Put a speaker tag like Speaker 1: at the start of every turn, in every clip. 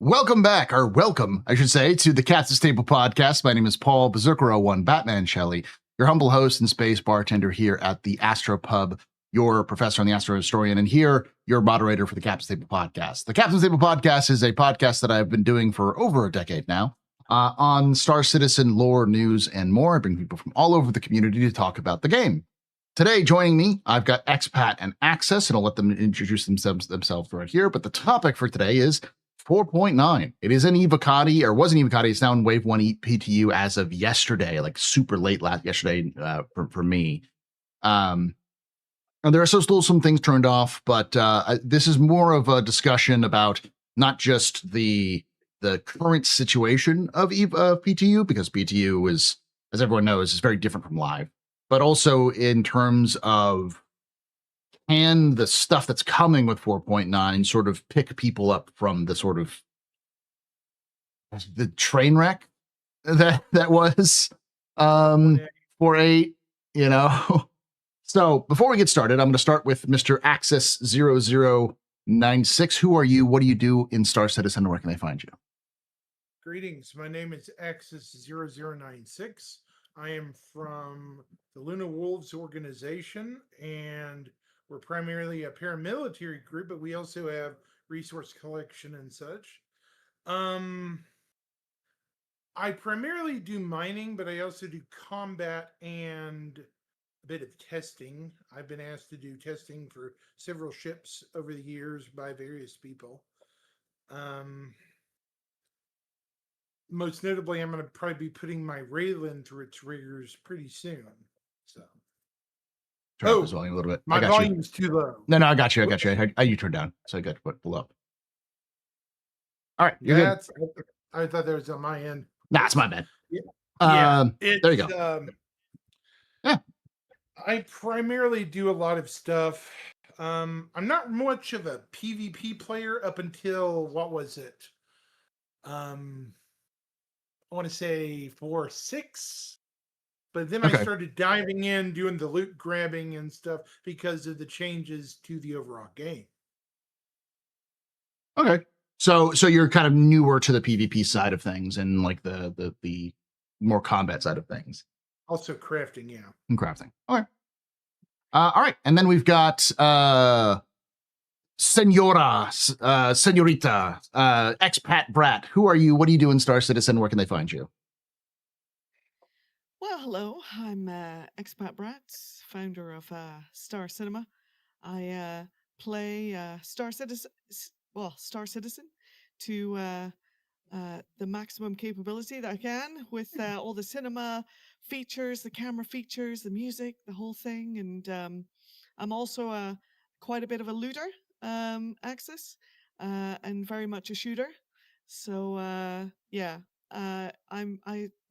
Speaker 1: Welcome back, or welcome, I should say, to the Captain's Table podcast. My name is Paul Berserker01 Batman Shelley, your humble host and space bartender here at the Astro Pub, your professor and the Astro Historian, and here, your moderator for the Captain's Table podcast. The Captain's Table podcast is a podcast that I've been doing for over a decade now on Star Citizen lore, news, and more. I bring people from all over the community to talk about the game. Today, joining me, I've got Expat and Access, and I'll let them introduce themselves right here. But the topic for today is 4.9. It is an Evocati, or was an Evocati. It's now in Wave 1 PTU as of yesterday, like super late yesterday for me. And there are still some things turned off, but this is more of a discussion about not just the current situation of PTU, because PTU is, as everyone knows, is very different from live, but also in terms of can the stuff that's coming with 4.9 sort of pick people up from the sort of the train wreck that was 4.8, you know. So before we get started, I'm going to start with Mr. Access 0096. Who are you? What do you do in Star Citizen? Where can they find you?
Speaker 2: Greetings. My name is Access 0096. I am from the Luna Wolves organization, and we're primarily a paramilitary group, but we also have resource collection and such. I primarily do mining, but I also do combat and a bit of testing. I've been asked to do testing for several ships over the years by various people. Most notably, I'm going to probably be putting my Raylan through its rigors pretty soon. So,
Speaker 1: Turn up his volume a little bit.
Speaker 2: My volume's too low.
Speaker 1: No, I got you. You turned down, so I got to pull up. All right, you're good.
Speaker 2: I thought that was on my end.
Speaker 1: Nah, it's my bad.
Speaker 2: Yeah,
Speaker 1: there you go.
Speaker 2: Yeah, I primarily do a lot of stuff. I'm not much of a PvP player up until what was it? I want to say 4.6. But then I started diving in, doing the loot grabbing and stuff because of the changes to the overall game.
Speaker 1: Okay. So you're kind of newer to the PvP side of things and like the more combat side of things.
Speaker 2: Also crafting, yeah.
Speaker 1: And crafting. Okay. All right. And then we've got Senorita, Expat Brat. Who are you? What do you do in Star Citizen? Where can they find you?
Speaker 3: Well, hello. I'm Expat Brat, founder of Star Cinema. I play Star Citizen to the maximum capability that I can with all the cinema features, the camera features, the music, the whole thing. And I'm also quite a bit of a looter, Access, and very much a shooter. So I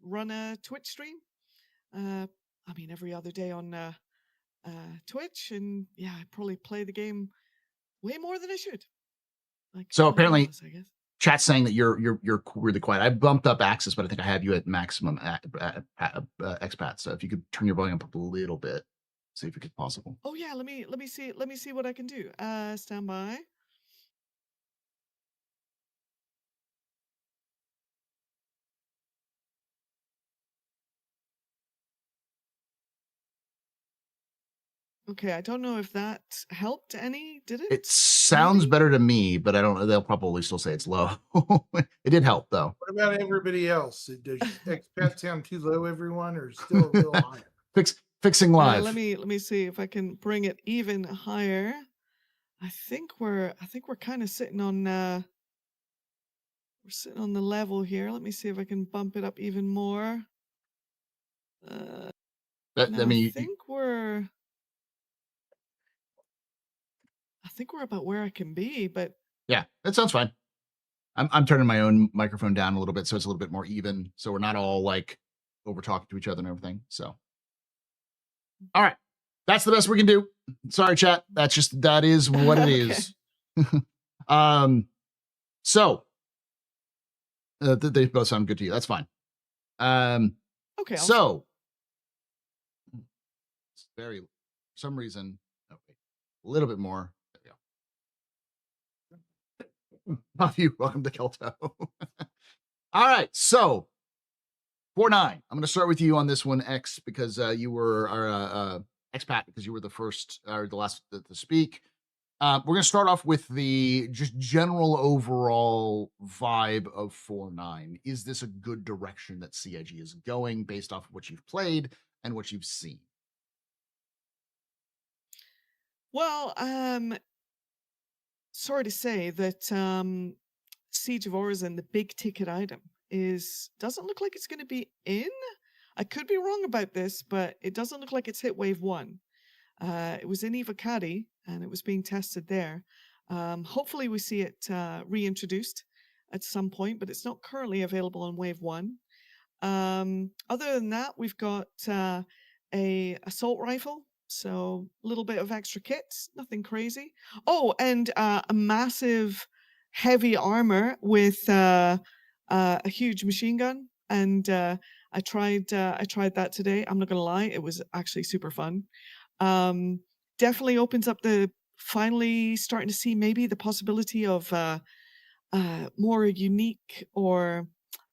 Speaker 3: run a Twitch stream. I mean, every other day on Twitch, and yeah, I probably play the game way more than I should. Like,
Speaker 1: so apparently,
Speaker 3: else, I guess.
Speaker 1: Chat's saying that you're really quiet. I bumped up Access, but I think I have you at maximum expat. So if you could turn your volume up a little bit, see if it's possible.
Speaker 3: Oh yeah, let me see what I can do. Stand by. Okay, I don't know if that helped any. Did it?
Speaker 1: It sounds better to me, but I don't know. They'll probably still say it's low. It did help, though.
Speaker 2: What about everybody else? Does expat sound too low, everyone, or still a little higher?
Speaker 1: Fixing live.
Speaker 3: Let me see if I can bring it even higher. I think we're kind of sitting on we're sitting on the level here. Let me see if I can bump it up even more. I think we're about where I can be, but
Speaker 1: yeah, that sounds fine. I'm turning my own microphone down a little bit so it's a little bit more even, so we're not all like over talking to each other and everything. So, all right, that's the best we can do. Sorry, chat. That is what it is. So they both sound good to you. That's fine.
Speaker 3: Okay.
Speaker 1: So it's for some reason, okay, a little bit more. There we go. Love you. Welcome to Kelto. All right, so 4-9. I'm going to start with you on this one, X, because you were our expat, because you were the first or the last to speak. We're going to start off with the just general overall vibe of 4-9. Is this a good direction that CIG is going based off of what you've played and what you've seen?
Speaker 3: Well, sorry to say that Siege of Orison, the big ticket item, doesn't look like it's going to be in. I could be wrong about this, but it doesn't look like it's hit wave 1. It was in Evocati, and it was being tested there. Hopefully we see it reintroduced at some point, but it's not currently available on wave 1. Other than that, we've got a assault rifle, so a little bit of extra kits, nothing crazy. Oh, and a massive heavy armor with a huge machine gun. And I tried that today. I'm not gonna lie, it was actually super fun. Definitely opens up finally starting to see maybe the possibility of more unique, or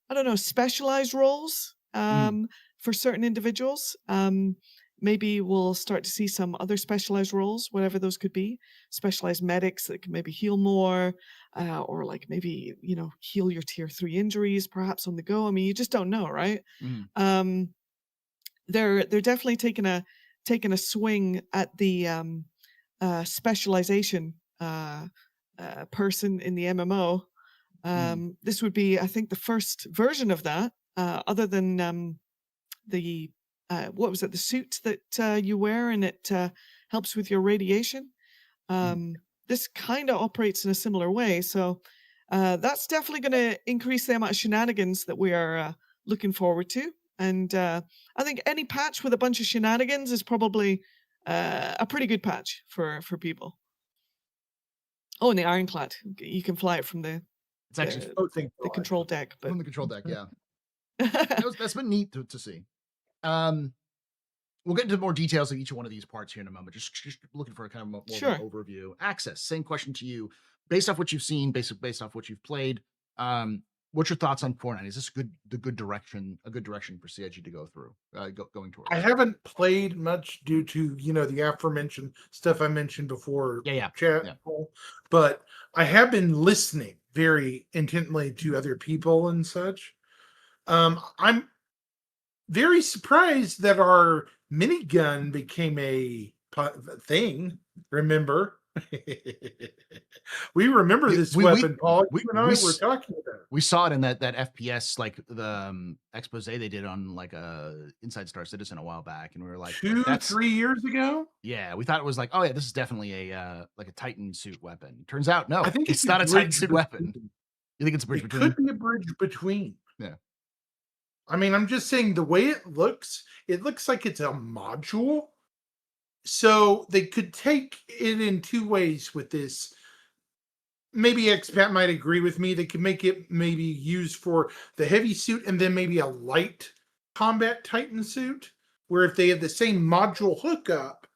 Speaker 3: I don't know, specialized roles for certain individuals. Maybe we'll start to see some other specialized roles, whatever those could be. Specialized medics that can maybe heal more, or like maybe, heal your tier 3 injuries, perhaps on the go. I mean, you just don't know, right? They're definitely taking a swing at the specialization person in the MMO. This would be, I think, the first version of that, other than the what was it, the suit that you wear and it helps with your radiation. This kind of operates in a similar way, so that's definitely going to increase the amount of shenanigans that we are looking forward to. And I think any patch with a bunch of shenanigans is probably a pretty good patch for people. Oh, and the Ironclad, you can fly it from the
Speaker 1: It's actually
Speaker 3: the control deck, but
Speaker 1: from the control deck, yeah. That's been neat to see. We'll get into more details of each one of these parts here in a moment. Just looking for a kind of more of an overview. Access, same question to you. Based off what you've seen, based off what you've played, what's your thoughts on 4-9? Is this a good direction for CIG to go through, going towards?
Speaker 2: I haven't played much due to the aforementioned stuff I mentioned before. Chat, but I have been listening very intently to other people and such. I'm very surprised that our minigun became a thing. Remember? We remember this weapon, Paul. You and I were talking about it.
Speaker 1: We saw it in that FPS, like the expose they did on like Inside Star Citizen a while back, and we were like,
Speaker 2: 3 years ago.
Speaker 1: Yeah, we thought it was like, oh yeah, this is definitely a like a Titan suit weapon. Turns out, no,
Speaker 2: I think
Speaker 1: it's not a Titan suit weapon. You think it's a bridge between?
Speaker 2: It could be a bridge between.
Speaker 1: Yeah.
Speaker 2: I mean, I'm just saying the way it looks like it's a module. So they could take it in two ways with this. Maybe Expat might agree with me. They could make it maybe used for the heavy suit and then maybe a light combat Titan suit, where if they have the same module hookup,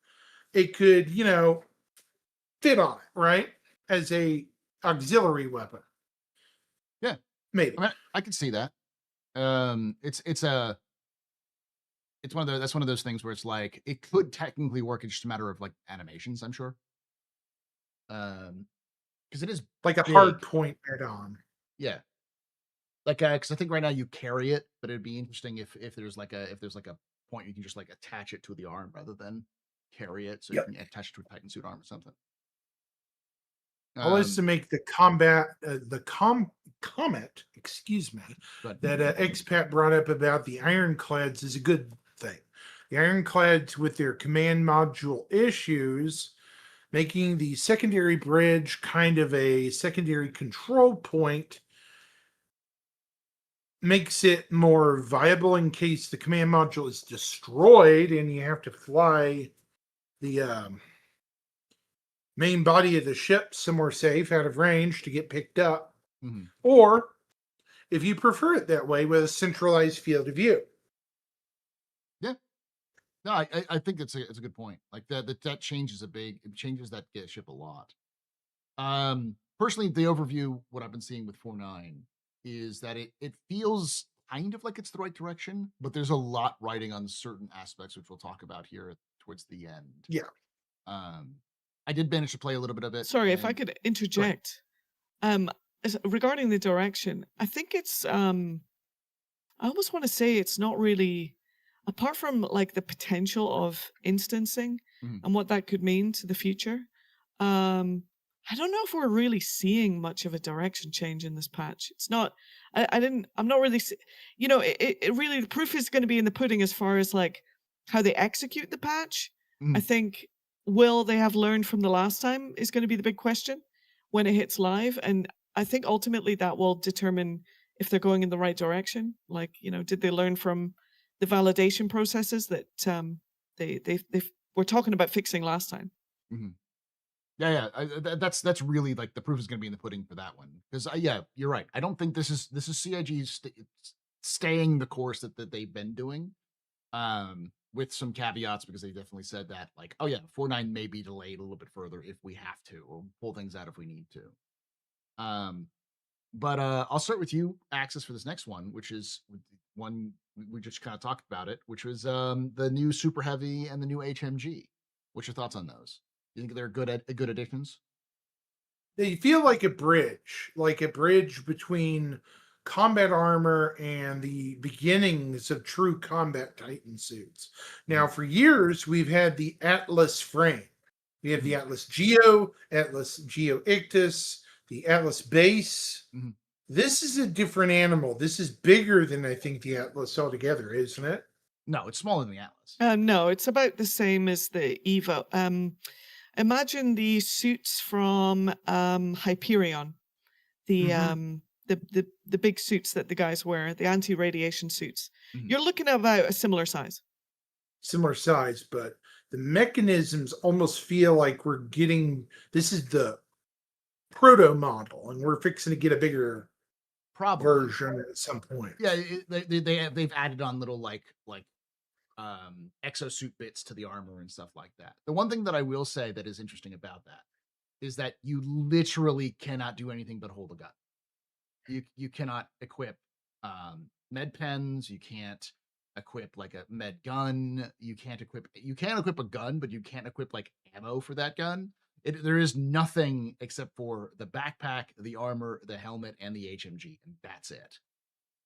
Speaker 2: it could, fit on it, right? As a auxiliary weapon.
Speaker 1: Yeah.
Speaker 2: Maybe.
Speaker 1: I can see that. It's one of those things where it's like it could technically work. It's just a matter of like animations, I'm sure. Because it is
Speaker 2: like a hard point add-on.
Speaker 1: Yeah. Like because I think right now you carry it, but it'd be interesting if there's like a point you can just like attach it to the arm rather than carry it, so you can attach it to a Titan suit arm or something.
Speaker 2: Always to make the combat, comment, excuse me, that Expat brought up about the Ironclads is a good thing. The Ironclads with their command module issues, making the secondary bridge kind of a secondary control point, makes it more viable in case the command module is destroyed and you have to fly the main body of the ship somewhere safe out of range to get picked up. Or if you prefer it that way, with a centralized field of view.
Speaker 1: Yeah. No, I think it's a good point. Like that changes it changes that ship a lot. personally, the overview, what I've been seeing with 4.9 is that it feels kind of like it's the right direction, but there's a lot riding on certain aspects, which we'll talk about here towards the end.
Speaker 2: Yeah.
Speaker 1: I did manage to play a little bit of it.
Speaker 3: Sorry, if I
Speaker 1: and-
Speaker 3: could interject. Regarding the direction, I think it's I almost want to say it's not really, apart from like the potential of instancing
Speaker 1: Mhm.
Speaker 3: and what that could mean to the future. I don't know if we're really seeing much of a direction change in this patch. It's not. I'm not really. It really, the proof is going to be in the pudding as far as like how they execute the patch. I
Speaker 1: Mhm.
Speaker 3: think, will they have learned from the last time is going to be the big question when it hits live, and I think ultimately that will determine if they're going in the right direction. Like, did they learn from the validation processes that they were talking about fixing last time?
Speaker 1: Mhm. Yeah. That's really like the proof is going to be in the pudding for that one. Because yeah, you're right. I don't think this is CIG staying the course that they've been doing. With some caveats, because they definitely said that, like, oh yeah, 4.9 may be delayed a little bit further if we have to, or pull things out if we need to. But I'll start with you, Axis, for this next one, which is one we just kind of talked about it, which was the new Super Heavy and the new HMG. What's your thoughts on those? You think they're good additions?
Speaker 2: They feel like a bridge between combat armor and the beginnings of true combat Titan suits. Now, for years, we've had the Atlas frame. We have the Atlas Geo, Atlas Geo Ictus, the Atlas base.
Speaker 1: Mhm.
Speaker 2: This is a different animal. This is bigger than I think the Atlas altogether, isn't it?
Speaker 1: No, it's smaller than the Atlas.
Speaker 3: No, it's about the same as the Evo. Imagine the suits from Hyperion, the
Speaker 2: Mhm.
Speaker 3: the big suits that the guys wear, the anti-radiation suits.
Speaker 1: Mhm.
Speaker 3: You're looking at about a similar size.
Speaker 2: Similar size, but the mechanisms almost feel like this is the proto model, and we're fixing to get a bigger
Speaker 1: Probably.
Speaker 2: version at some point.
Speaker 1: Yeah, they've added on little like exosuit bits to the armor and stuff like that. The one thing that I will say that is interesting about that is that you literally cannot do anything but hold a gun. You cannot equip med pens, you can't equip like a med gun, you can equip a gun, but you can't equip like ammo for that gun. There is nothing except for the backpack, the armor, the helmet, and the HMG, and that's it.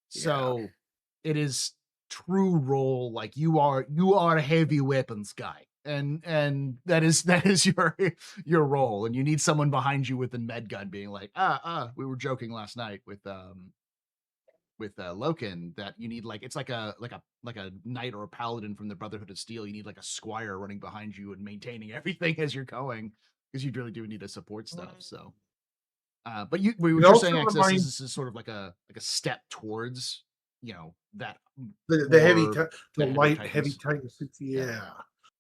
Speaker 1: So it is true role, like you are a heavy weapons guy, and that is your role, and you need someone behind you with a med gun being like, we were joking last night with Loken that you need, like, it's like a knight or a paladin from the Brotherhood of Steel. You need like a squire running behind you and maintaining everything as you're going, because you really do need to support stuff. So but what you're
Speaker 2: also
Speaker 1: saying, Access,
Speaker 2: reminds-
Speaker 1: is this is sort of like a step towards that
Speaker 2: the heavy,
Speaker 1: more-
Speaker 2: the
Speaker 1: heavy
Speaker 2: light,
Speaker 1: Titans.
Speaker 2: heavy Titan suits. Yeah,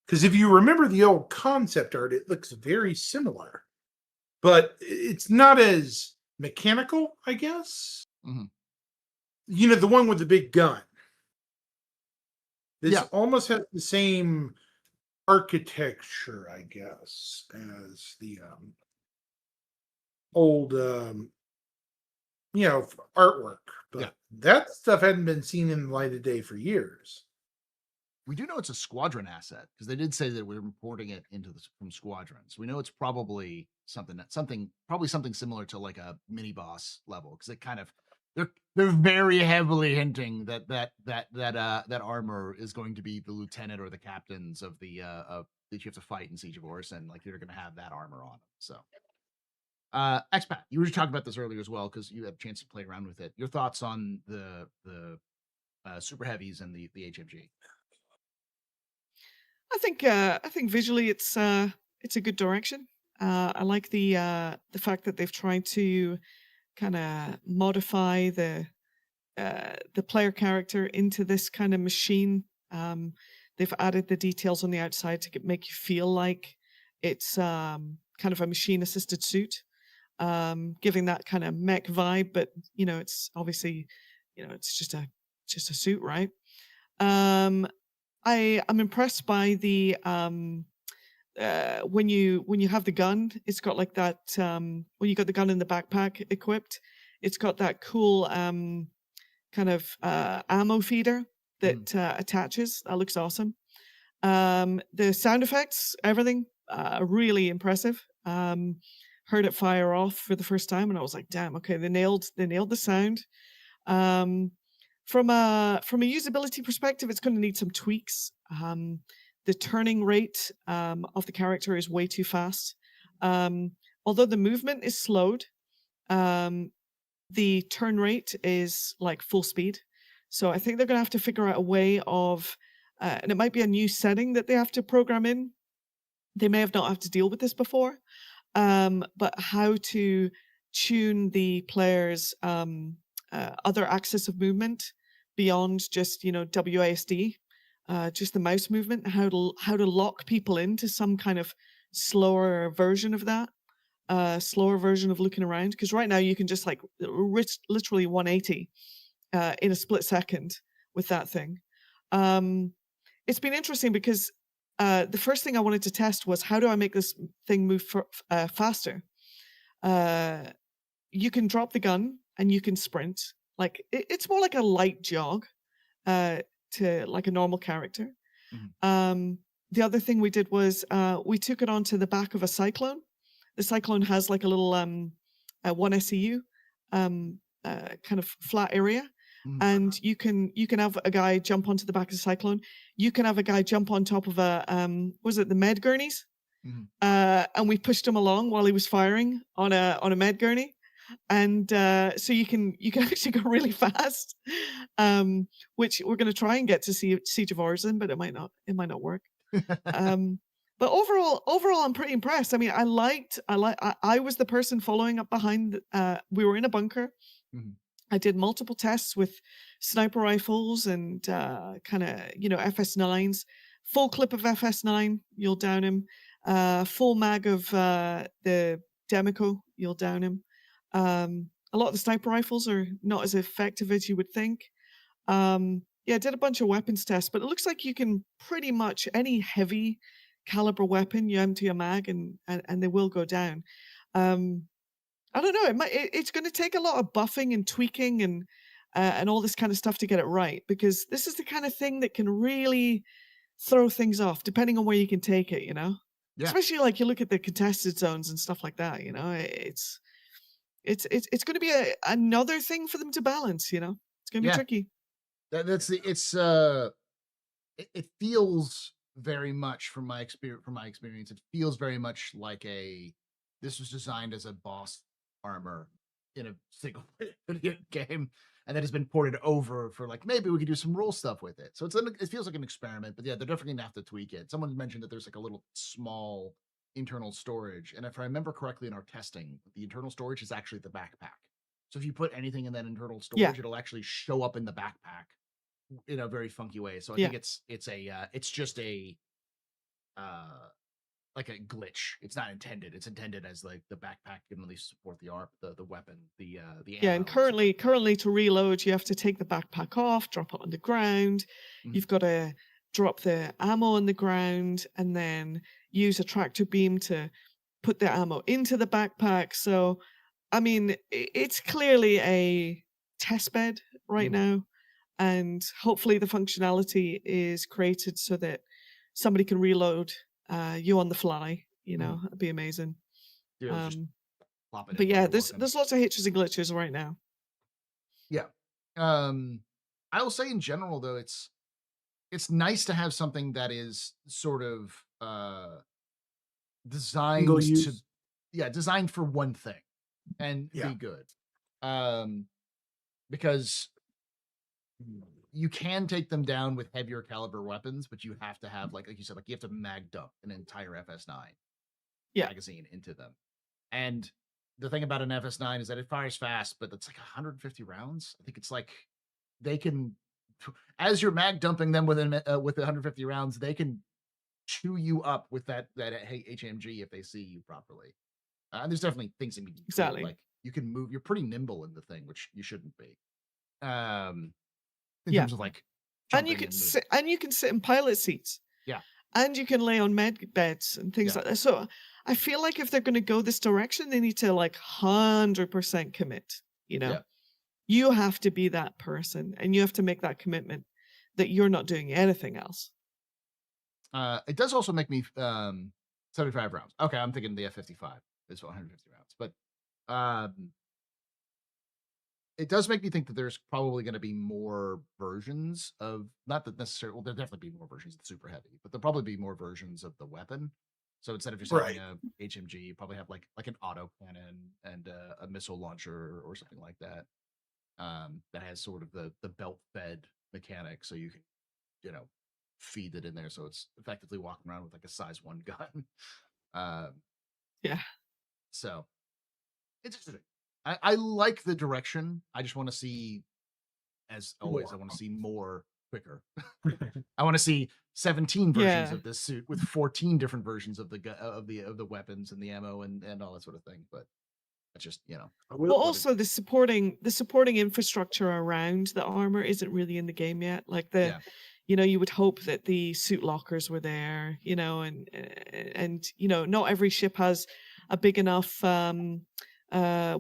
Speaker 2: because if you remember the old concept art, it looks very similar, but it's not as mechanical, I guess.
Speaker 1: Mhm.
Speaker 2: The one with the big gun. This
Speaker 1: Yeah.
Speaker 2: almost has the same architecture, I guess, as the old artwork, but
Speaker 1: Yeah.
Speaker 2: that stuff hadn't been seen in the light of day for years.
Speaker 1: We do know it's a squadron asset, because they did say that we're importing it from squadrons. We know it's probably something similar to like a mini boss level, because it kind of they're very heavily hinting that armor is going to be the lieutenant or the captains of the that you have to fight in Siege of Orison, like you're going to have that armor on them. So expat, you were talking about this earlier as well, because you had a chance to play around with it. Your thoughts on the super heavies and the HMG?
Speaker 3: I think visually it's a good direction. I like the fact that they've tried to kind of modify the player character into this kind of machine. They've added the details on the outside to make you feel like it's kind of a machine assisted suit, giving that kind of mech vibe. But it's obviously it's just a suit, right? I'm impressed by the when you have the gun, it's got like that when you got the gun in the backpack equipped, it's got that cool kind of ammo feeder that attaches. That looks awesome. The sound effects, everything, really impressive. Heard it fire off for the first time, and I was like, "Damn, okay, they nailed the sound." From a usability perspective, it's going to need some tweaks. The turning rate of the character is way too fast. Although the movement is slowed, the turn rate is like full speed. So I think they're going to have to figure out a way of, and it might be a new setting that they have to program in. They may have not had to deal with this before, but how to tune the player's other axis of movement beyond just WASD, just the mouse movement. How to lock people into some kind of slower version of that. Slower version of looking around, because right now you can just like literally 180 in a split second with that thing. It's been interesting because the first thing I wanted to test was, how do I make this thing move faster? You can drop the gun and you can sprint. Like it's more like a light jog to like a normal character. The other thing we did was we took it onto the back of a Cyclone. The Cyclone has like a little 1 SCU kind of flat area, and you can have a guy jump onto the back of the Cyclone. You can have a guy jump on top of a was it the med gurneys? And we pushed him along while he was firing on a med gurney, and so you can actually go really fast, which we're going to try and get to see Siege of Orison, but it might not work. But overall, I'm pretty impressed. I mean, I was the person following up behind. We were in a bunker. I did multiple tests with sniper rifles and kind of FS9s. Full clip of FS9, you'll down him. Full mag of the Demeco, you'll down him. A lot of the sniper rifles are not as effective as you would think. I did a bunch of weapons tests, but it looks like you can pretty much any heavy caliber weapon, you empty a mag and they will go down. I don't know. It's going to take a lot of buffing and tweaking and all this kind of stuff to get it right, because this is the kind of thing that can really throw things off depending on where you can take it.
Speaker 1: Yeah.
Speaker 3: Especially like you look at the contested zones and stuff like that. It's going to be another thing for them to balance. It's going to be tricky.
Speaker 1: It feels very much from my experience, it feels very much like this was designed as a boss armor in a single video game, and that has been ported over for like, maybe we could do some rule stuff with it. So it feels like an experiment, but yeah, they're definitely gonna have to tweak it. Someone mentioned that there's like a little small internal storage, and if I remember correctly in our testing, the internal storage is actually the backpack. So if you put anything in that internal storage, it'll actually show up in the backpack in a very funky way. So I think it's just a like a glitch. It's not intended. It's intended as like the backpack can at least support the weapon, the ammo.
Speaker 3: And currently to reload, you have to take the backpack off, drop it on the ground. You've got to drop the ammo on the ground and then use a tractor beam to put the ammo into the backpack. So I mean, it's clearly a test bed right now, and hopefully the functionality is created so that somebody can reload you on the fly. It'd be amazing.
Speaker 1: Just plop it
Speaker 3: but yeah, there's lots of hitches and glitches right now.
Speaker 1: Yeah. I will say in general though, it's nice to have something that is sort of designed designed for one thing and be good. Because you can take them down with heavier caliber weapons, but you have to have like you said, like you have to mag dump an entire FS9 magazine into them. And the thing about an FS9 is that it fires fast, but it's like 150 rounds. I think it's like they can, as you're mag dumping them with 150 rounds, they can chew you up with that HMG if they see you properly. And there's definitely things that you can
Speaker 3: exactly
Speaker 1: like you can move. You're pretty nimble in the thing, which you shouldn't be. In terms of like,
Speaker 3: and you can sit in pilot seats.
Speaker 1: Yeah.
Speaker 3: and you can lay on med beds and things
Speaker 1: Yeah.
Speaker 3: like that. So I feel like if they're going to go this direction, they need to like 100% commit. You know,
Speaker 1: Yeah.
Speaker 3: you have to be that person, and you have to make that commitment that you're not doing anything else.
Speaker 1: It does also make me 75 rounds. Okay, I'm thinking the F-55 is 150 rounds, but it does make me think that there's probably going to be more versions of, not that necessarily, well, there'll definitely be more versions of the super heavy, but there'll probably be more versions of the weapon. So instead of just having
Speaker 2: Right.
Speaker 1: a HMG, you probably have like an auto cannon and a missile launcher or something like that. That has sort of the belt fed mechanic, so you can, you know, feed it in there, so it's effectively walking around with like a size 1 gun.
Speaker 3: Yeah.
Speaker 1: So it's interesting. I like the direction. I just want to see, as always, I want to see more quicker. I want to see 17 versions
Speaker 3: Yeah.
Speaker 1: of this suit with 14 different versions of the weapons and the ammo and all that sort of thing. But that's just, you know.
Speaker 3: Well, also the supporting infrastructure around the armor isn't really in the game yet. Like
Speaker 1: Yeah.
Speaker 3: you know, you would hope that the suit lockers were there, you know, and you know, not every ship has a big enough weapon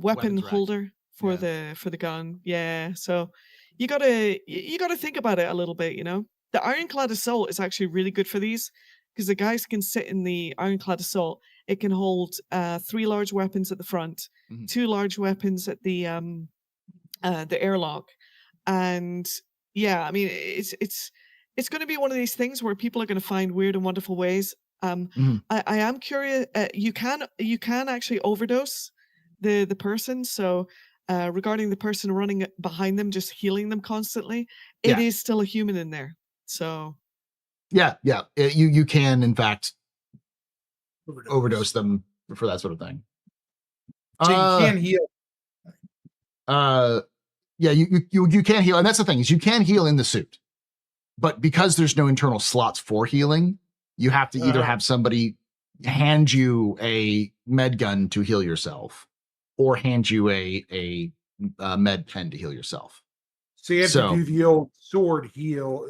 Speaker 1: Weapons rack.
Speaker 3: holder for
Speaker 1: Yeah.
Speaker 3: the gun. Yeah, so you gotta think about it a little bit. You know, the Ironclad Assault is actually really good for these because the guys can sit in the Ironclad Assault. It can hold 3 large weapons at the front,
Speaker 1: Mhm.
Speaker 3: 2 large weapons at the airlock, and yeah, I mean it's going to be one of these things where people are going to find weird and wonderful ways.
Speaker 1: Mhm.
Speaker 3: I am curious. You can actually overdose the person. So regarding the person running behind them, just healing them constantly, it
Speaker 1: Yeah.
Speaker 3: is still a human in there. So
Speaker 1: Yeah. You can in fact overdose them for that sort of thing.
Speaker 2: So you can heal.
Speaker 1: Yeah, you can heal, and that's the thing, is you can heal in the suit, but because there's no internal slots for healing, you have to either have somebody hand you a med gun to heal yourself, or hand you a med pen to heal yourself.
Speaker 2: So you have to do the old sword heal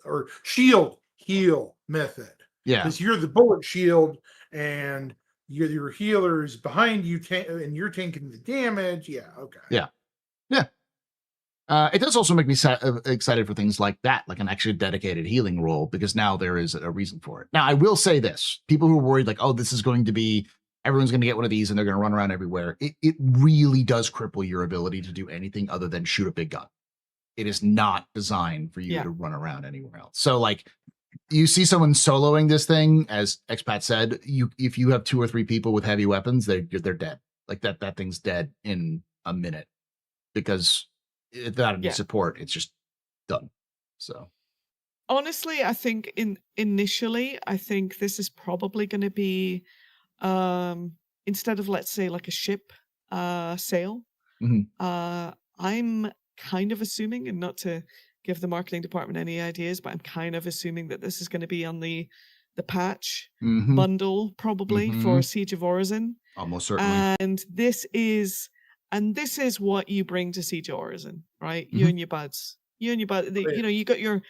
Speaker 2: or shield heal method.
Speaker 1: Yeah,
Speaker 2: Because you're the bullet shield and your healer is behind you and you're taking the damage. Yeah, okay.
Speaker 1: Yeah. It does also make me excited for things like that, like an actually dedicated healing role, because now there is a reason for it. Now, I will say this: people who are worried, like, oh, this is going to be, everyone's going to get one of these and they're going to run around everywhere. It really does cripple your ability to do anything other than shoot a big gun. It is not designed for you to run around anywhere else. So, like, you see someone soloing this thing, as Expat said, if you have 2 or 3 people with heavy weapons, they're dead. Like that thing's dead in a minute, because without any support, it's just done. So
Speaker 3: honestly, I think initially, I think this is probably going to be instead of, let's say, like a ship sail. I'm kind of assuming, and not to give the marketing department any ideas, but I'm kind of assuming that this is going to be on the patch bundle, probably for Siege of Orison.
Speaker 1: Almost certainly.
Speaker 3: And this is what you bring to Siege of Orison, right? You and your buds. You know, you got your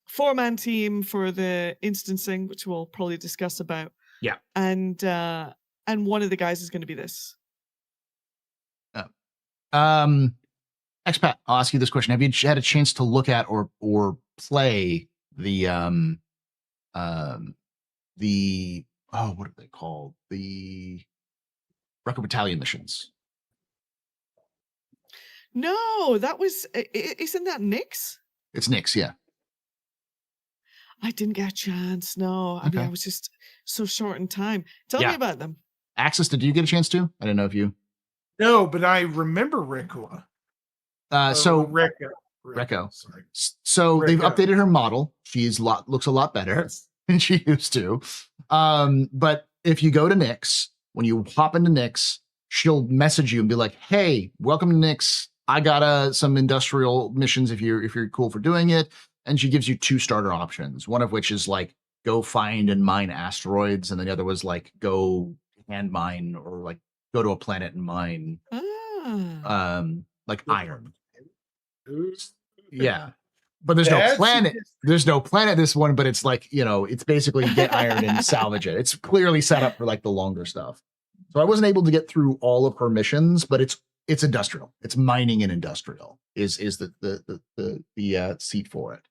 Speaker 3: 4-man team for the instancing, which we'll probably discuss about.
Speaker 1: Yeah.
Speaker 3: And one of the guys is going to be this.
Speaker 1: Expat, I'll ask you this question: have you had a chance to look at or play the what are they called? The Recco Battalion missions?
Speaker 3: No, that was, isn't that Nyx?
Speaker 1: It's Nyx, yeah.
Speaker 3: I didn't get a chance. No, I mean, I was just so short in time. Tell me about them.
Speaker 1: Axis, did you get a chance to? I didn't know if you.
Speaker 2: No, but I remember Recco.
Speaker 1: Recco. Sorry. So they've updated her model. She's looks a lot better than she used to. But if you go to Nyx, when you hop into Nyx, she'll message you and be like, "Hey, welcome to Nyx. I got some industrial missions if you're cool for doing it." And she gives you 2 starter options, one of which is like go find and mine asteroids, and then the other was like go hand mine, or like go to a planet and mine like iron. Yeah. but there's no
Speaker 2: That's
Speaker 1: planet.
Speaker 2: just-
Speaker 1: There's no planet this one, but it's like, it's basically get iron and salvage it. It's clearly set up for like the longer stuff. So I wasn't able to get through all of her missions, but it's industrial. It's mining and industrial is the seat for it.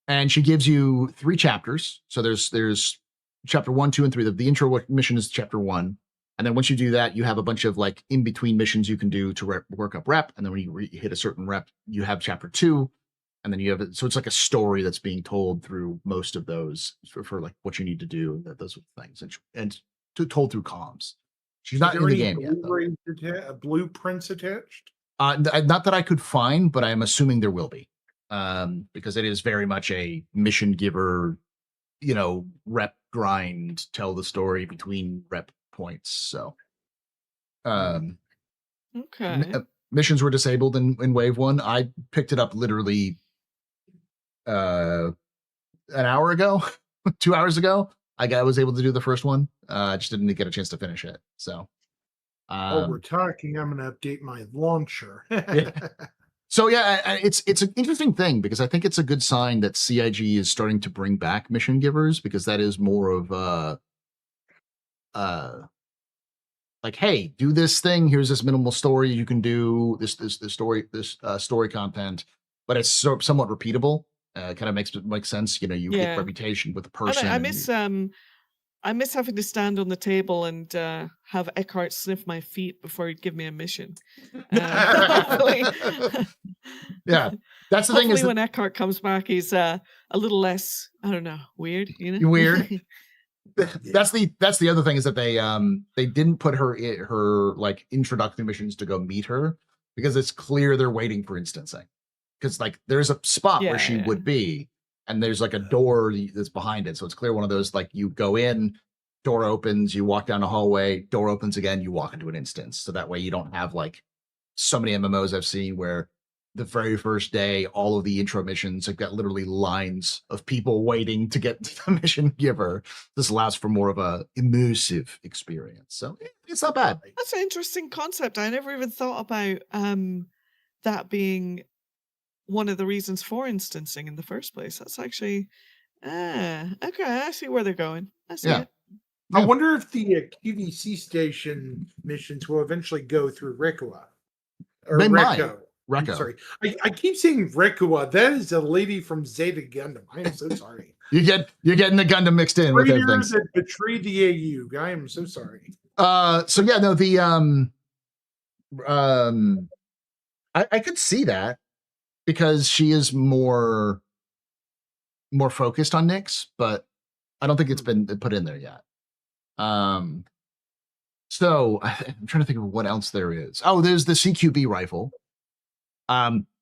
Speaker 1: And she gives you 3 chapters. So there's chapter 1, 2, and 3. The intro mission is chapter 1. And then once you do that, you have a bunch of like in between missions you can do to work up rep. And then when you hit a certain rep, you have chapter 2. And then you have it. So it's like a story that's being told through most of those for like what you need to do, those things, and told through comms. She's not in the game yet.
Speaker 2: Blueprints attached?
Speaker 1: Not that I could find, but I'm assuming there will be, because it is very much a mission giver, rep grind, tell the story between rep points. So,
Speaker 3: Okay.
Speaker 1: missions were disabled in wave 1. I picked it up literally an hour ago, 2 hours ago. I was able to do the first one. I just didn't get a chance to finish it. So,
Speaker 2: we're talking. I'm going to update my launcher.
Speaker 1: Yeah. So yeah, it's an interesting thing because I think it's a good sign that CIG is starting to bring back mission givers, because that is more of like, hey, do this thing. Here's this minimal story you can do. This story content, but it's somewhat repeatable. Kind of makes sense. You get reputation with the person.
Speaker 3: I miss having to stand on the table and have Eckhart sniff my feet before he'd give me a mission. Hopefully,
Speaker 1: yeah, that's the thing. Is
Speaker 3: when Eckhart comes back, he's a little less, I don't know, weird.
Speaker 1: Weird. That's the other thing, is that they didn't put her like introductory missions to go meet her, because it's clear they're waiting for instancing, because like there's a spot where she would be, and there's like a door that's behind it, so it's clear one of those, like, you go in, door opens, you walk down a hallway, door opens again, you walk into an instance, so that way you don't have like so many MMOs I've seen where the very first day, all of the intro missions have got literally lines of people waiting to get to the mission giver. This allows for more of a immersive experience. So it's not bad.
Speaker 3: That's an interesting concept. I never even thought about that being one of the reasons for instancing in the first place. That's actually, okay, I see where they're going. I see it.
Speaker 2: I wonder if the QVC station missions will eventually go through Rekua. Or
Speaker 1: they might.
Speaker 2: Rekko.
Speaker 1: Rekko.
Speaker 2: I'm sorry. I keep saying Rekua. That is a lady from Zeta Gundam. I am so sorry.
Speaker 1: You're getting the Gundam mixed in with everything.
Speaker 2: That betrayed the AU. I am so sorry.
Speaker 1: So yeah, no, the I could see that, because she is more focused on Nyx, but I don't think it's been put in there yet. So I'm trying to think of what else there is. Oh, there's the CQB rifle.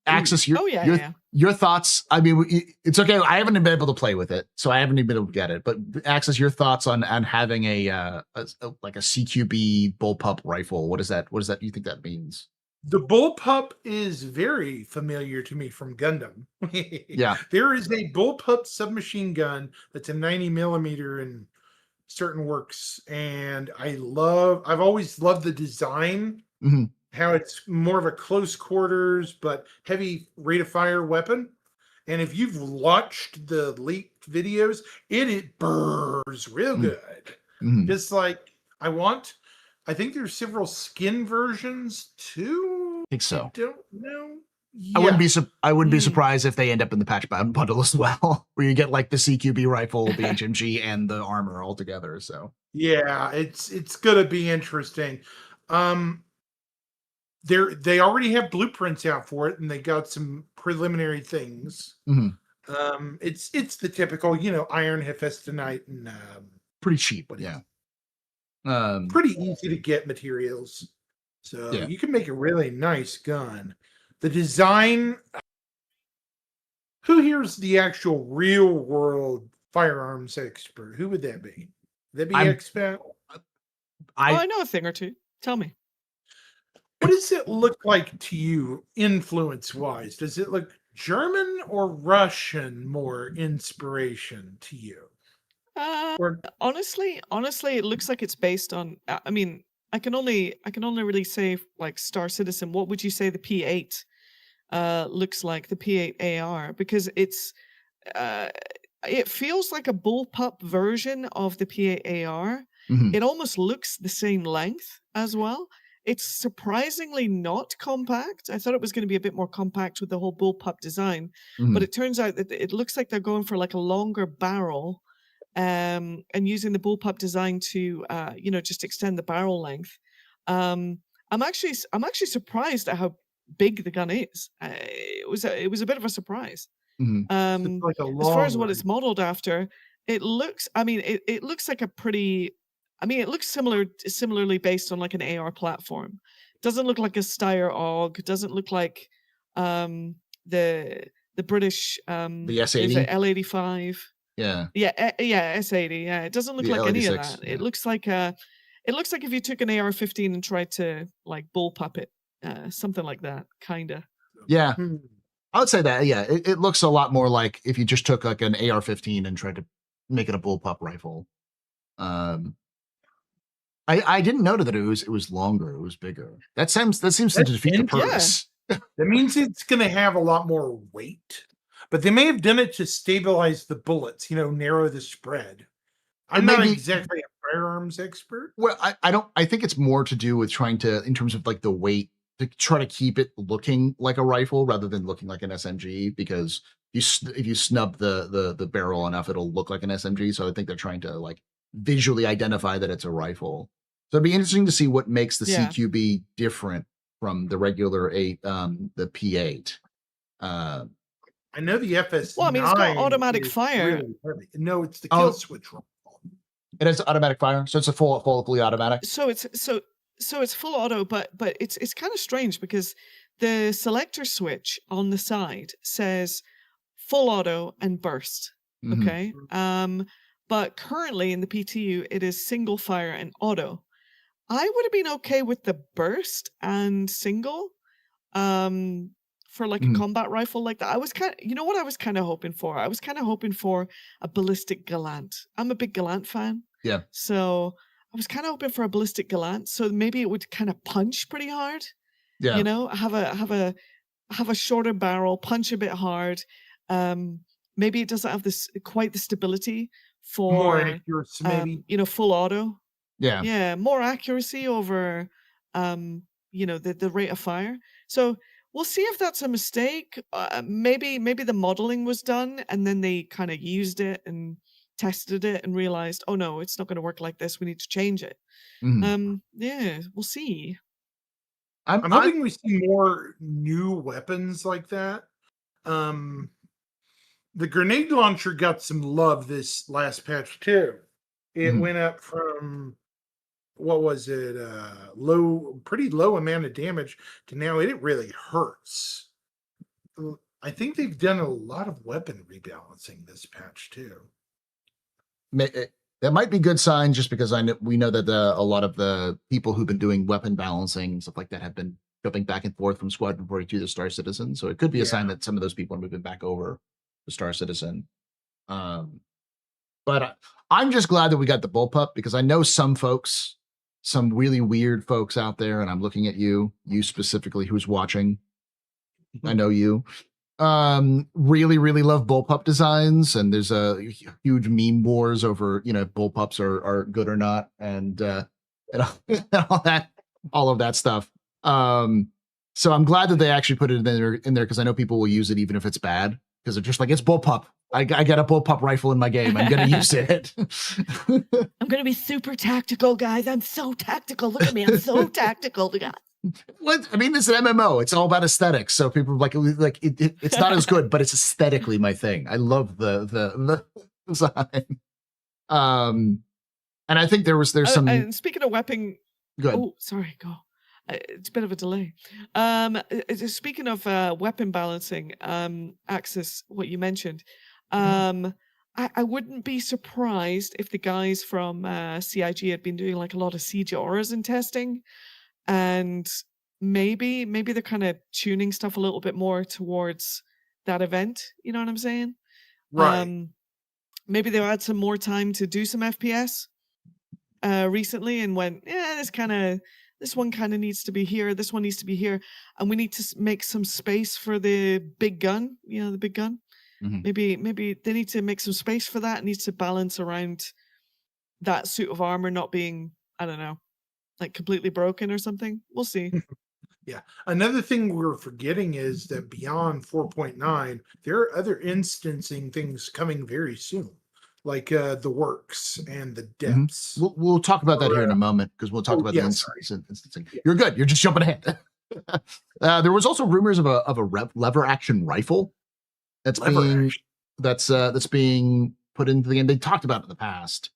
Speaker 1: Axis, your thoughts. I mean, it's okay. I haven't been able to play with it, so I haven't even been able to get it. But Axis, your thoughts on having a CQB bullpup rifle? What is that? What does that? You think that means?
Speaker 2: The bullpup is very familiar to me from Gundam.
Speaker 1: Yeah,
Speaker 2: there is a bullpup submachine gun that's a 90 millimeter in certain works, and I've always loved the design.
Speaker 1: Mm-hmm.
Speaker 2: How it's more of a close quarters but heavy rate of fire weapon. And if you've watched the leaked videos, it burrs real good.
Speaker 1: Mm-hmm.
Speaker 2: Just like I think there's several skin versions too.
Speaker 1: I think so.
Speaker 2: I don't know.
Speaker 1: Yeah. I wouldn't be surprised if they end up in the patch bundle as well, where you get like the CQB rifle, the HMG, and the armor all together. So
Speaker 2: yeah, it's gonna be interesting. They already have blueprints out for it, and they got some preliminary things.
Speaker 1: Mm-hmm.
Speaker 2: It's the typical, iron, hephaestonite, and
Speaker 1: pretty cheap, but yeah,
Speaker 2: pretty easy to get materials. So you can make a really nice gun. The design. Who here's the actual real world firearms expert? Who would that be? Would that be Expat?
Speaker 3: I know a thing or two. Tell me.
Speaker 2: What does it look like to you, influence-wise? Does it look German or Russian more inspiration to you?
Speaker 3: Honestly, it looks like it's based on. I mean, I can only really say like Star Citizen. What would you say the P8 looks like the P8 AR, because it feels like a bullpup version of the P8 AR.
Speaker 1: Mhm.
Speaker 3: It almost looks the same length as well. It's surprisingly not compact. I thought it was going to be a bit more compact with the whole bullpup design, but
Speaker 1: Mhm.
Speaker 3: it turns out that it looks like they're going for like a longer barrel, and using the bullpup design to just extend the barrel length. I'm actually surprised at how big the gun is. It was a bit of a surprise.
Speaker 1: Mhm.
Speaker 2: So it's like a
Speaker 3: As far as
Speaker 2: long
Speaker 3: what
Speaker 2: rifle.
Speaker 3: it's modeled after, it looks. I mean, it looks like a pretty. I mean, it looks similarly based on like an AR platform. Doesn't look like a Steyr AUG. Doesn't look like the British
Speaker 1: The
Speaker 3: is it
Speaker 1: S80?
Speaker 3: L85?
Speaker 1: Yeah.
Speaker 3: Yeah, yeah, S80. Yeah, it doesn't look
Speaker 1: The
Speaker 3: like any of
Speaker 1: L86.
Speaker 3: that.
Speaker 1: Yeah.
Speaker 3: It looks like if you took an AR-15 and tried to like bullpup it, something like that, kinda.
Speaker 1: Yeah.
Speaker 2: Hmm.
Speaker 1: I would say that, yeah, it looks a lot more like if you just took like an AR-15 and tried to make it a bullpup rifle. I didn't know that it was longer, it was bigger. That seems to
Speaker 2: That's
Speaker 1: defeat the
Speaker 2: interesting.
Speaker 3: Yeah.
Speaker 1: purpose.
Speaker 2: That means it's going to have a lot more weight, but they may have done it to stabilize the bullets, narrow the spread. I'm
Speaker 1: may
Speaker 2: not
Speaker 1: be-
Speaker 2: exactly a firearms expert.
Speaker 1: Well, I think it's more to do with trying to, in terms of like the weight, to try to keep it looking like a rifle rather than looking like an SMG, because if you snub the barrel enough, it'll look like an SMG. So I think they're trying to like visually identify that it's a rifle. So it'd be interesting to see what makes the
Speaker 3: Yeah.
Speaker 1: CQB different from the regular the P8.
Speaker 2: I know the FS9.
Speaker 3: Well, I mean, it's got automatic
Speaker 2: is
Speaker 3: fire.
Speaker 2: really heavy. No, it's the
Speaker 1: Oh.
Speaker 2: kill switch rifle.
Speaker 1: It has automatic fire, so it's a fully automatic.
Speaker 3: So it's full auto, but it's kind of strange because the selector switch on the side says full auto and burst.
Speaker 1: Mhm.
Speaker 3: Okay. But currently in the PTU it is single fire and auto. I would have been okay with the burst and single. For like
Speaker 1: Mhm.
Speaker 3: a combat rifle like that. I was what I was kind of hoping for? I was kind of hoping for a ballistic Galant. I'm a big Galant fan.
Speaker 1: Yeah.
Speaker 3: So I was kind of hoping for a ballistic Galant. So maybe it would kind of punch pretty hard.
Speaker 1: Yeah.
Speaker 3: Have a shorter barrel, punch a bit hard. Maybe it doesn't have quite the stability
Speaker 2: More
Speaker 3: for
Speaker 2: accuracy, maybe.
Speaker 3: Full auto.
Speaker 1: Yeah.
Speaker 3: Yeah, more accuracy over the rate of fire. So we'll see if that's a mistake. Maybe the modeling was done and then they kind of used it and tested it and realized, oh no, it's not going to work like this. We need to change it.
Speaker 1: Mhm.
Speaker 3: Yeah, we'll see.
Speaker 2: I'm hoping we see more new weapons like that. The grenade launcher got some love this last patch too. It
Speaker 1: Mhm.
Speaker 2: went up from, what was it, pretty low amount of damage to now it really hurts. I think they've done a lot of weapon rebalancing this patch too.
Speaker 1: That might be good sign, just because we know that a lot of the people who've been doing weapon balancing and stuff like that have been jumping back and forth from Squadron 42 to Star Citizen. So it could be a sign that some of those people are moving back over to Star Citizen. But I'm just glad that we got the bullpup, because I know some folks, some really weird folks out there, and I'm looking at you specifically who's watching. I know you. Really, really love bullpup designs, and there's a huge meme wars over, if bullpups are good or not, and all of that stuff. So I'm glad that they actually put it in there, because I know people will use it even if it's bad, because they're just like, it's bullpup. I got a bullpup rifle in my game. I'm gonna use it.
Speaker 3: I'm gonna be super tactical, guys. I'm so tactical. Look at me. I'm so tactical.
Speaker 1: What? I mean, this is an MMO. It's all about aesthetics. So people it's not as good, but it's aesthetically my thing. I love the design. And I think there's some.
Speaker 3: And speaking of weapon,
Speaker 1: Good.
Speaker 3: Oh, sorry, go. It's a bit of a delay. Speaking of weapon balancing, Axis, what you mentioned, I wouldn't be surprised if the guys from CIG had been doing like a lot of siege auras and testing, and maybe they're kind of tuning stuff a little bit more towards that event. You know what I'm saying?
Speaker 2: Right.
Speaker 3: Maybe they've had some more time to do some FPS recently and went, yeah, this one kind of needs to be here, this one needs to be here, and we need to make some space for the big gun. The big gun.
Speaker 1: Mhm.
Speaker 3: Maybe they need to make some space for that. It needs to balance around that suit of armor not being, I don't know, like completely broken or something. We'll see.
Speaker 2: Yeah. Another thing we're forgetting is that beyond 4.9, there are other instancing things coming very soon, like the works and the depths.
Speaker 1: We'll talk about that here in a moment, because we'll talk about the instancing. You're good. You're just jumping ahead. There was also rumors of a lever action rifle that's being put into the game. They talked about it in the past,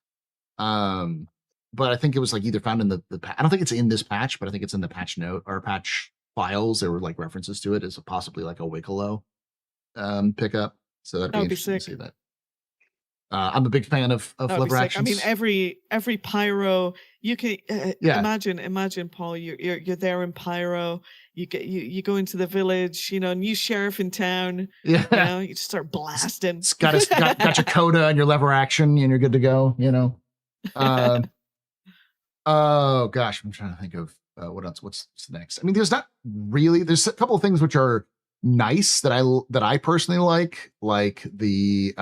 Speaker 1: but I think it was like either found in the I don't think it's in this patch, but I think it's in the patch note or patch files. There were like references to it as possibly like a Wicklow pickup. So that'd be interesting to see that. I'm a big fan of lever actions.
Speaker 3: I mean, every pyro you can imagine, Paul. You're there in pyro. You go into the village. New sheriff in town.
Speaker 1: Yeah,
Speaker 3: you just start blasting.
Speaker 1: It's got your coda and your lever action, and you're good to go. Oh gosh, I'm trying to think of what else. What's next? I mean, there's a couple of things which are nice that I personally like the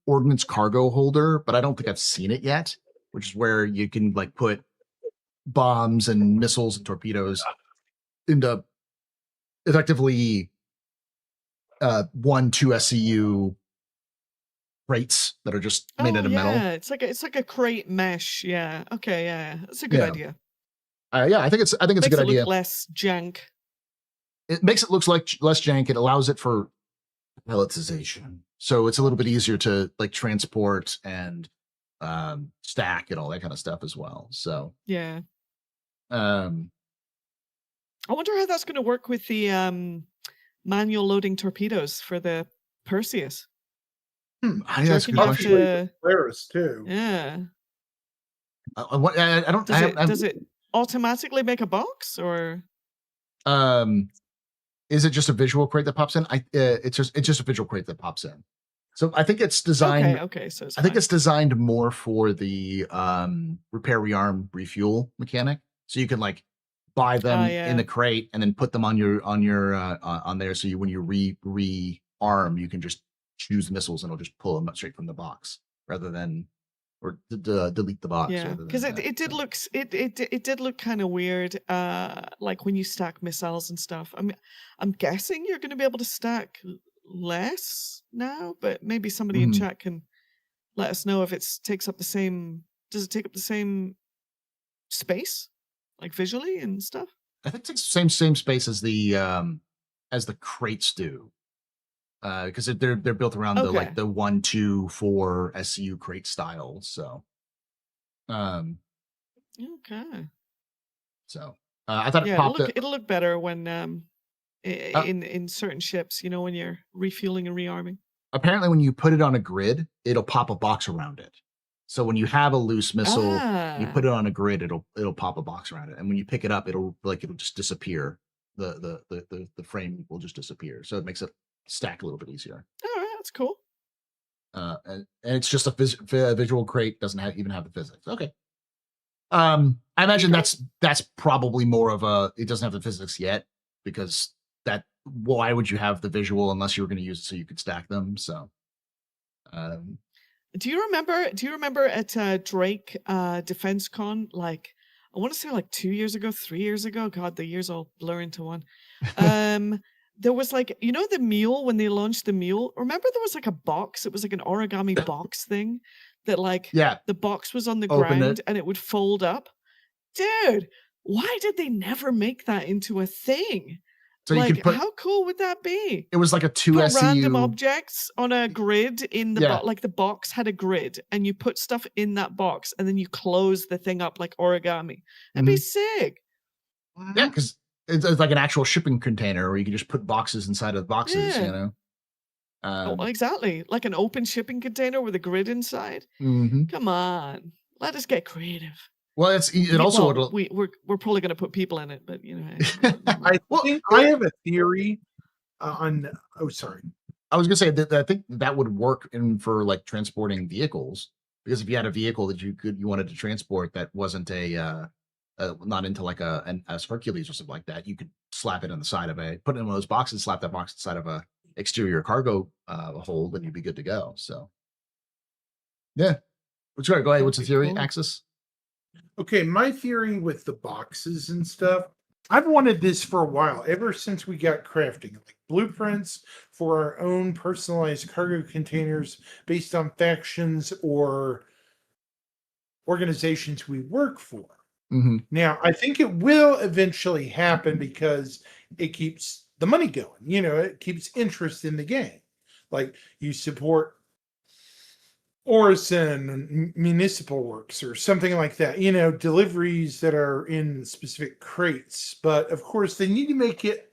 Speaker 1: ordnance cargo holder, but I don't think I've seen it yet, which is where you can like put bombs and missiles and torpedoes into effectively 1-2 SCU crates that are just made out of metal.
Speaker 3: Yeah, it's like a crate mesh. Yeah. Okay. Yeah, that's a good idea.
Speaker 1: I think it's a good idea.
Speaker 3: Look less jank.
Speaker 1: It makes it look like less jank. It allows it for pelletization, so it's a little bit easier to like transport and stack and all that kind of stuff as well. So
Speaker 3: yeah. I wonder how that's going to work with the manual loading torpedoes for the Perseus.
Speaker 2: I think that's Polaris too.
Speaker 3: Yeah.
Speaker 1: I don't.
Speaker 3: Does it automatically make a box, or
Speaker 1: is it just a visual crate that pops in? It's just a visual crate that pops in. So I think it's designed.
Speaker 3: Okay. So
Speaker 1: I think it's designed more for the repair, rearm, refuel mechanic. So you can like buy them in the crate and then put them on there. So when you rearm, you can just choose missiles and it'll just pull them straight from the box rather than delete the box.
Speaker 3: Yeah, because it did look kind of weird. Like when you stack missiles and stuff. I'm guessing you're going to be able to stack less now, but maybe somebody in chat can let us know if it takes up the same. Does it take up the same space, like visually and stuff?
Speaker 1: I think it takes the same space as the crates do. Because they're built around the 1, 2, 4 SCU crate style. So,
Speaker 3: okay.
Speaker 1: So I thought it popped.
Speaker 3: It'll look better when in certain ships, when you're refueling and rearming.
Speaker 1: Apparently, when you put it on a grid, it'll pop a box around it. So when you have a loose missile, you put it on a grid, it'll pop a box around it, and when you pick it up, it'll just disappear. The frame will just disappear. So it makes it stack a little bit easier.
Speaker 3: All right, that's cool.
Speaker 1: And it's just a visual crate, doesn't even have the physics. Okay. I imagine that's probably more of it doesn't have the physics yet, because why would you have the visual unless you were going to use it so you could stack them? So
Speaker 3: do you remember at Drake Defense Con, like I want to say like 2 years ago, 3 years ago, god, the years all blur into one. There was like, the mule, when they launched the mule, remember there was like a box, it was like an origami box thing that like the box was on the ground and it would fold up. Dude, why did they never make that into a thing? So like, how cool would that be?
Speaker 1: It was like a 2
Speaker 3: put
Speaker 1: SCU
Speaker 3: random objects on a grid in the like the box had a grid and you put stuff in that box and then you close the thing up like origami. That'd be sick.
Speaker 1: Yeah, because it's like an actual shipping container where you can just put boxes inside of boxes,
Speaker 3: exactly. Like an open shipping container with a grid inside. Come on. Let us get creative.
Speaker 1: Well,
Speaker 3: we're probably going to put people in it, but
Speaker 2: I have a theory on. Oh, sorry.
Speaker 1: I was going to say that I think that would work for like transporting vehicles, because if you had a vehicle that you wanted to transport that wasn't a not into like a Hercules or something like that, you could slap it on the side of put it in one of those boxes, slap that box inside of a exterior cargo hold, and you'd be good to go. So yeah. Go ahead. What's the
Speaker 3: That'd be
Speaker 1: theory,
Speaker 3: cool.
Speaker 1: Axis?
Speaker 2: Okay, my theory with the boxes and stuff, I've wanted this for a while, ever since we got crafting, like blueprints for our own personalized cargo containers based on factions or organizations we work for.
Speaker 1: Mm-hmm.
Speaker 2: Now, I think it will eventually happen because it keeps the money going. You know, it keeps interest in the game. Like you support Orison Municipal Works or something like that, you know, deliveries that are in specific crates. But of course, they need to make it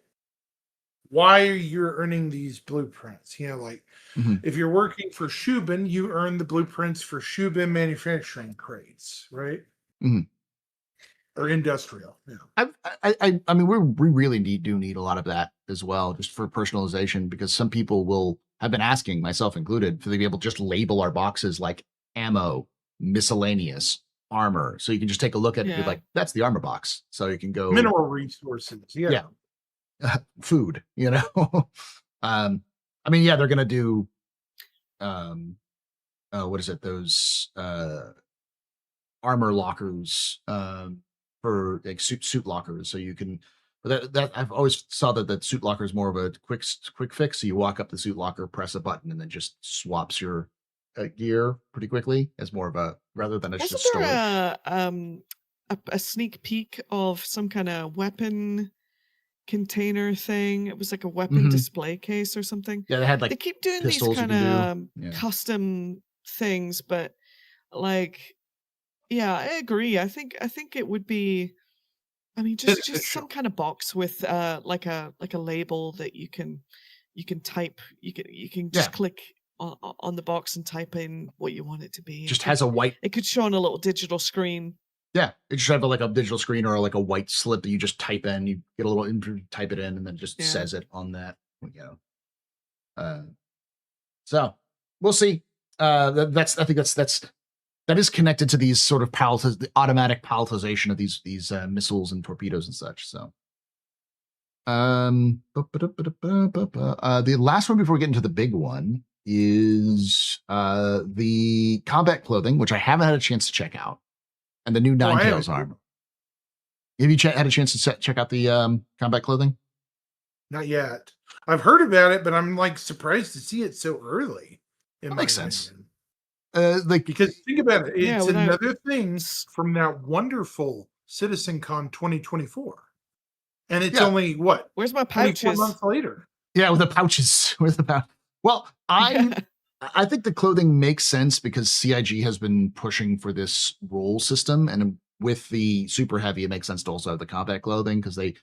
Speaker 2: why you're earning these blueprints. You know, like if you're working for Shubin, you earn the blueprints for Shubin manufacturing crates, right? Or industrial. Yeah.
Speaker 1: I mean, we really do need a lot of that as well, just for personalization, because some people have been asking, myself included, for to be able to just label our boxes like ammo, miscellaneous, armor. So you can just take a look at it and be
Speaker 3: Yeah.
Speaker 1: like, that's the armor box. So you can go
Speaker 2: Mineral resources. Yeah.
Speaker 1: food, you know. I mean, yeah, they're gonna do what is it? Those armor lockers for like suit lockers, so you can. But that I've always saw that suit locker is more of a quick fix. So you walk up the suit locker, press a button, and then just swaps your gear pretty quickly. As more of a rather than it's just
Speaker 3: Wasn't
Speaker 1: storage.
Speaker 3: there a sneak peek of some kind of weapon container thing? It was like a weapon display case or something.
Speaker 1: Yeah, they had
Speaker 3: They
Speaker 1: like
Speaker 3: keep doing these
Speaker 1: pistols you
Speaker 3: kind
Speaker 1: can do.
Speaker 3: of
Speaker 1: Yeah.
Speaker 3: custom things, but like, yeah, I agree. I think it would be. I mean, just some kind of box with like a label that you can type. You can just
Speaker 1: Yeah.
Speaker 3: click on the box and type in what you want it to be.
Speaker 1: Just has a white.
Speaker 3: It could show on a little digital screen.
Speaker 1: Yeah, it should have like a digital screen or like a white slip that you just type in. You get a little type it in, and then it just says it on that. You know, so we'll see. I think that is connected to these sort of the automatic palletization of these missiles and torpedoes and such. So, the last one before we get into the big one is the combat clothing, which I haven't had a chance to check out, and the new Ninetales armor. Have you had a chance to check out the combat clothing?
Speaker 2: Not yet. I've heard about it, but I'm like surprised to see it so early.
Speaker 1: That makes sense.
Speaker 2: Because think about it, it's
Speaker 3: without-
Speaker 2: another thing from that wonderful CitizenCon 2024, and it's only what?
Speaker 3: Where's my
Speaker 2: 24
Speaker 3: pouches?
Speaker 2: months later.
Speaker 1: Yeah, with the pouches. Well, I think the clothing makes sense because CIG has been pushing for this role system, and with the super heavy, it makes sense to also have the combat clothing because they,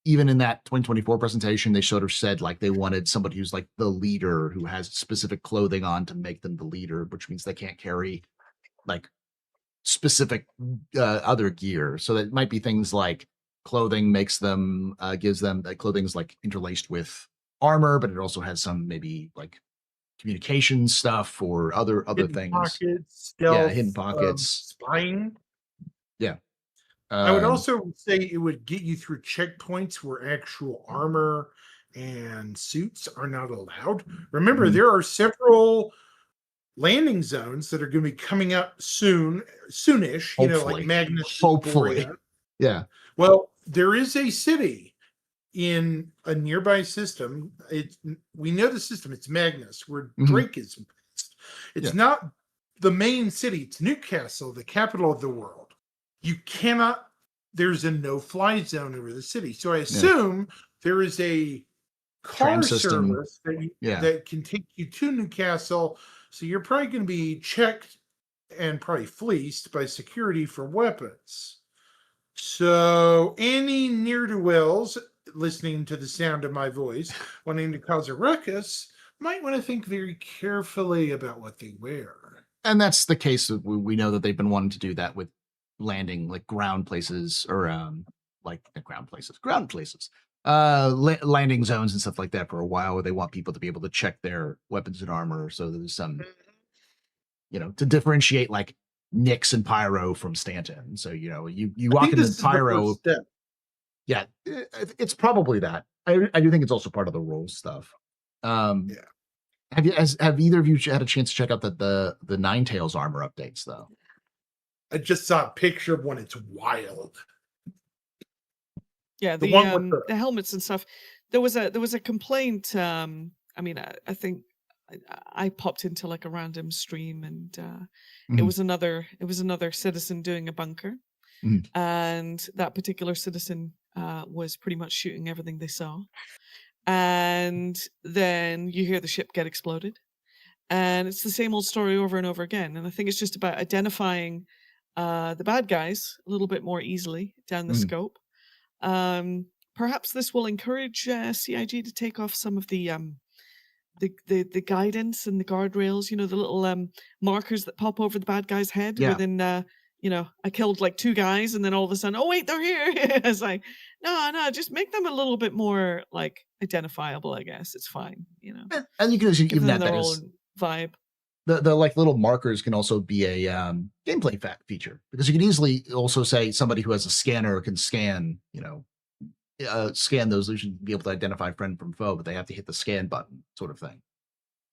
Speaker 1: even in that 2024 presentation, they sort of said like they wanted somebody who's like the leader who has specific clothing on to make them the leader, which means they can't carry like specific other gear. So that might be things like clothing gives them clothing's like interlaced with armor, but it also has some maybe like communication stuff or other
Speaker 2: Hidden
Speaker 1: things.
Speaker 2: Pockets, stealth,
Speaker 1: hidden pockets,
Speaker 2: spying.
Speaker 1: Yeah.
Speaker 2: I would also say it would get you through checkpoints where actual armor and suits are not allowed. Remember, there are several landing zones that are going to be coming up soonish.
Speaker 1: Hopefully.
Speaker 2: You know, like Magnus.
Speaker 1: Hopefully, yeah.
Speaker 2: Well, there is a city in a nearby system. We know the system. It's Magnus, where Drake is based. It's not the main city. It's Newcastle, the capital of the world. You cannot. There's a no-fly zone over the city. So I assume there is a car service that can take you to Newcastle. So you're probably going to be checked and probably fleeced by security for weapons. So any ne'er-do-wells listening to the sound of my voice, wanting to cause a ruckus, might want to think very carefully about what they wear.
Speaker 1: And that's the case. We know that they've been wanting to do that with landing like ground places or landing zones and stuff like that for a while, where they want people to be able to check their weapons and armor. So there's some, to differentiate like Nyx and Pyro from Stanton. So you
Speaker 2: I
Speaker 1: walk
Speaker 2: think
Speaker 1: into
Speaker 2: this is the
Speaker 1: Pyro.
Speaker 2: first step.
Speaker 1: Yeah, it's probably that. I do think it's also part of the rules stuff.
Speaker 2: Yeah.
Speaker 1: Have either of you had a chance to check out the Ninetales armor updates though?
Speaker 2: I just saw a picture of one. It's wild.
Speaker 3: Yeah,
Speaker 2: The one with
Speaker 3: the helmets and stuff. There was a complaint. I mean, I think I popped into like a random stream, and it
Speaker 1: Mhm.
Speaker 3: was another citizen doing a bunker,
Speaker 1: Mhm.
Speaker 3: and that particular citizen was pretty much shooting everything they saw, and then you hear the ship get exploded, and it's the same old story over and over again. And I think it's just about identifying the bad guys a little bit more easily down the
Speaker 1: Mhm.
Speaker 3: scope. Perhaps this will encourage CIG to take off some of the guidance and the guardrails, the little markers that pop over the bad guy's head.
Speaker 1: Yeah.
Speaker 3: Within, I killed like 2 guys, and then all of a sudden, oh wait, they're here. It's like, no, just make them a little bit more like identifiable. I guess it's fine.
Speaker 1: And you can
Speaker 3: Give
Speaker 1: even
Speaker 3: them
Speaker 1: add
Speaker 3: their
Speaker 1: that
Speaker 3: own
Speaker 1: as
Speaker 3: vibe.
Speaker 1: the like little markers can also be a gameplay feature, because you can easily also say somebody who has a scanner can scan, scan those illusions, be able to identify friend from foe, but they have to hit the scan button, sort of thing.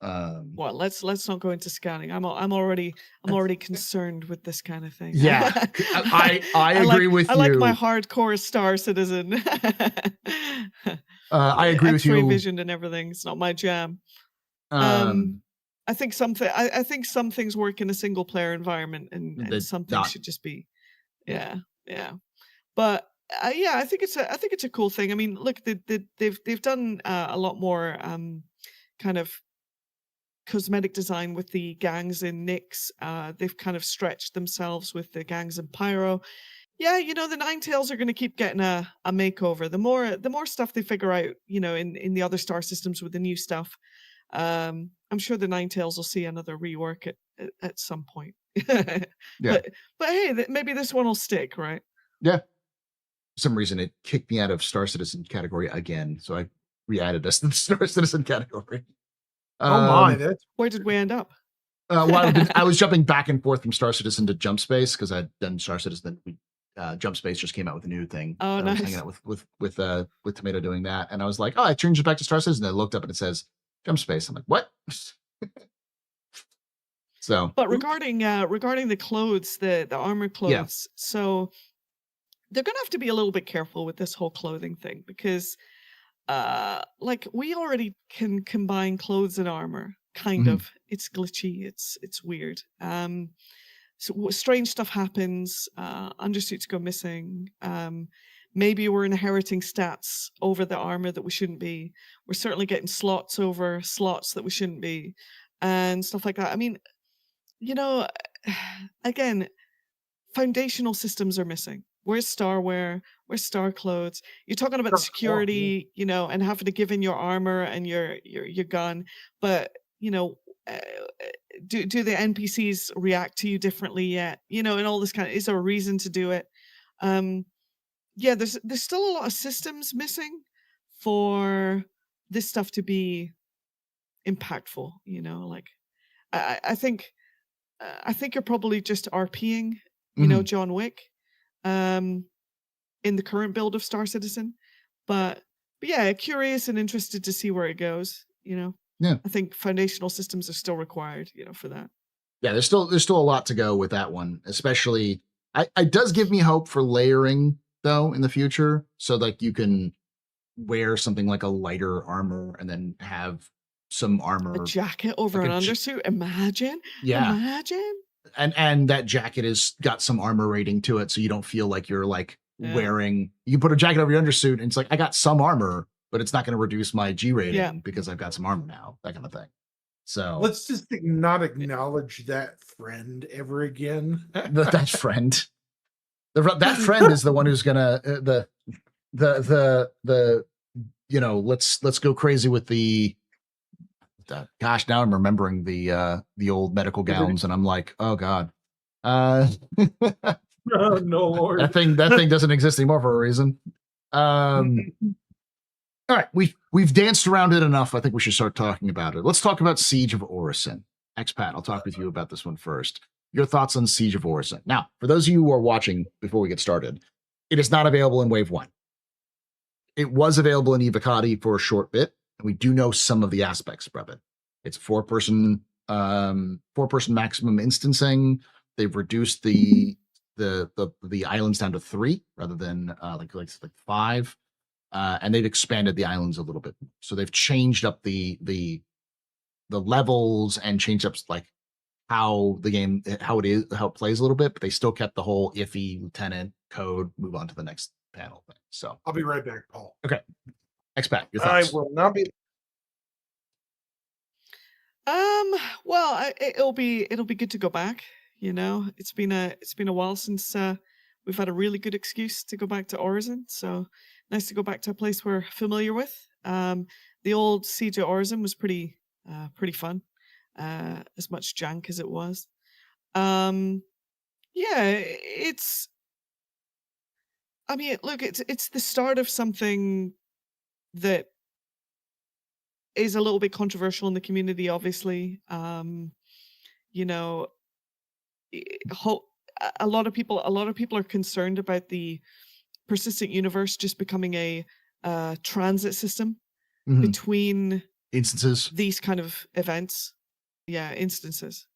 Speaker 3: Well, let's not go into scanning. I'm already concerned with this kind of thing.
Speaker 1: Yeah, I agree with
Speaker 3: I like my
Speaker 1: you.
Speaker 3: hardcore Star Citizen.
Speaker 1: I agree with
Speaker 3: X-ray
Speaker 1: you.
Speaker 3: vision and everything. It's not my jam. I think some things work in a single player environment, and some things should just be, yeah. But yeah, I think it's a cool thing. I mean, look, they've done a lot more kind of cosmetic design with the gangs in Nyx. They've kind of stretched themselves with the gangs in Pyro. Yeah, the Ninetales are going to keep getting a makeover. The more stuff they figure out, in the other star systems with the new stuff, I'm sure the Ninetales will see another rework at some point.
Speaker 1: Yeah.
Speaker 3: But hey, maybe this one will stick, right?
Speaker 1: Yeah. For some reason, it kicked me out of Star Citizen category again, so I re-added us to the Star Citizen category.
Speaker 2: Oh my! That's
Speaker 3: Where did we end up?
Speaker 1: Well, I was jumping back and forth from Star Citizen to Jump Space because I'd done Star Citizen. Jump Space just came out with a new thing.
Speaker 3: Oh,
Speaker 1: I
Speaker 3: nice.
Speaker 1: was hanging out with Tomato doing that, and I was like, "Oh, I changed it back to Star Citizen." And I looked up and it says Jump Space. I'm like, "What?" So,
Speaker 3: but regarding the clothes, the armor clothes, so they're gonna have to be a little bit careful with this whole clothing thing, because like we already can combine clothes and armor, kind of. It's glitchy, it's weird. So strange stuff happens, undersuits go missing, maybe we're inheriting stats over the armor that we shouldn't be. We're certainly getting slots over slots that we shouldn't be, and stuff like that. I mean, again, foundational systems are missing. Where's Starwear? Where's Star Clothes? You're talking about security, and having to give in your armor and your gun, but do the NPCs react to you differently yet? And all this kind of, is there a reason to do it? Yeah, there's still a lot of systems missing for this stuff to be impactful. Like I think you're probably just RPing, John Wick, in the current build of Star Citizen, but yeah, curious and interested to see where it goes.
Speaker 1: Yeah,
Speaker 3: I think foundational systems are still required, for that.
Speaker 1: Yeah, there's still a lot to go with that one, especially. It does give me hope for layering though in the future, so like you can wear something like a lighter armor and then have some armor,
Speaker 3: a jacket over
Speaker 1: like
Speaker 3: an undersuit. Imagine.
Speaker 1: And that jacket has got some armor rating to it, so you don't feel like you're like wearing. You put a jacket over your undersuit, and it's like, I got some armor, but it's not going to reduce my G rating because I've got some armor now. That kind of thing. So
Speaker 2: let's just not acknowledge that friend ever again.
Speaker 1: that friend. That friend is the one who's gonna let's go crazy with the gosh, now I'm remembering the old medical gowns, and I'm like, oh god,
Speaker 2: oh, no Lord,
Speaker 1: that thing doesn't exist anymore for a reason. All right, we've danced around it enough. I think we should start talking about it. Let's talk about Siege of Orison. Expat, I'll talk with you about this one first. your thoughts on Siege of Orison. Now, for those of you who are watching before we get started, it is not available in Wave 1. It was available in Evocati for a short bit, and we do know some of the aspects of it. It's four-person maximum instancing. They've reduced the islands down to 3 rather than like 5, and they've expanded the islands a little bit. So they've changed up the levels and changed up like how the game how it plays a little bit, but they still kept the whole iffy lieutenant code. Move on to the next panel thing. So
Speaker 2: I'll be right back, Paul.
Speaker 1: Okay, X-Pat, your thoughts.
Speaker 2: I will not be.
Speaker 3: Well, it'll be good to go back. You know, it's been a while since we've had a really good excuse to go back to Orison. So nice to go back to a place we're familiar with. The old Siege of Orison was pretty fun. As much jank as it was. Yeah, I mean, look, it's the start of something that is a little bit controversial in the community, obviously. You know, a lot of people are concerned about the persistent universe just becoming a transit system between
Speaker 1: instances,
Speaker 3: these kind of events. Yeah, instances.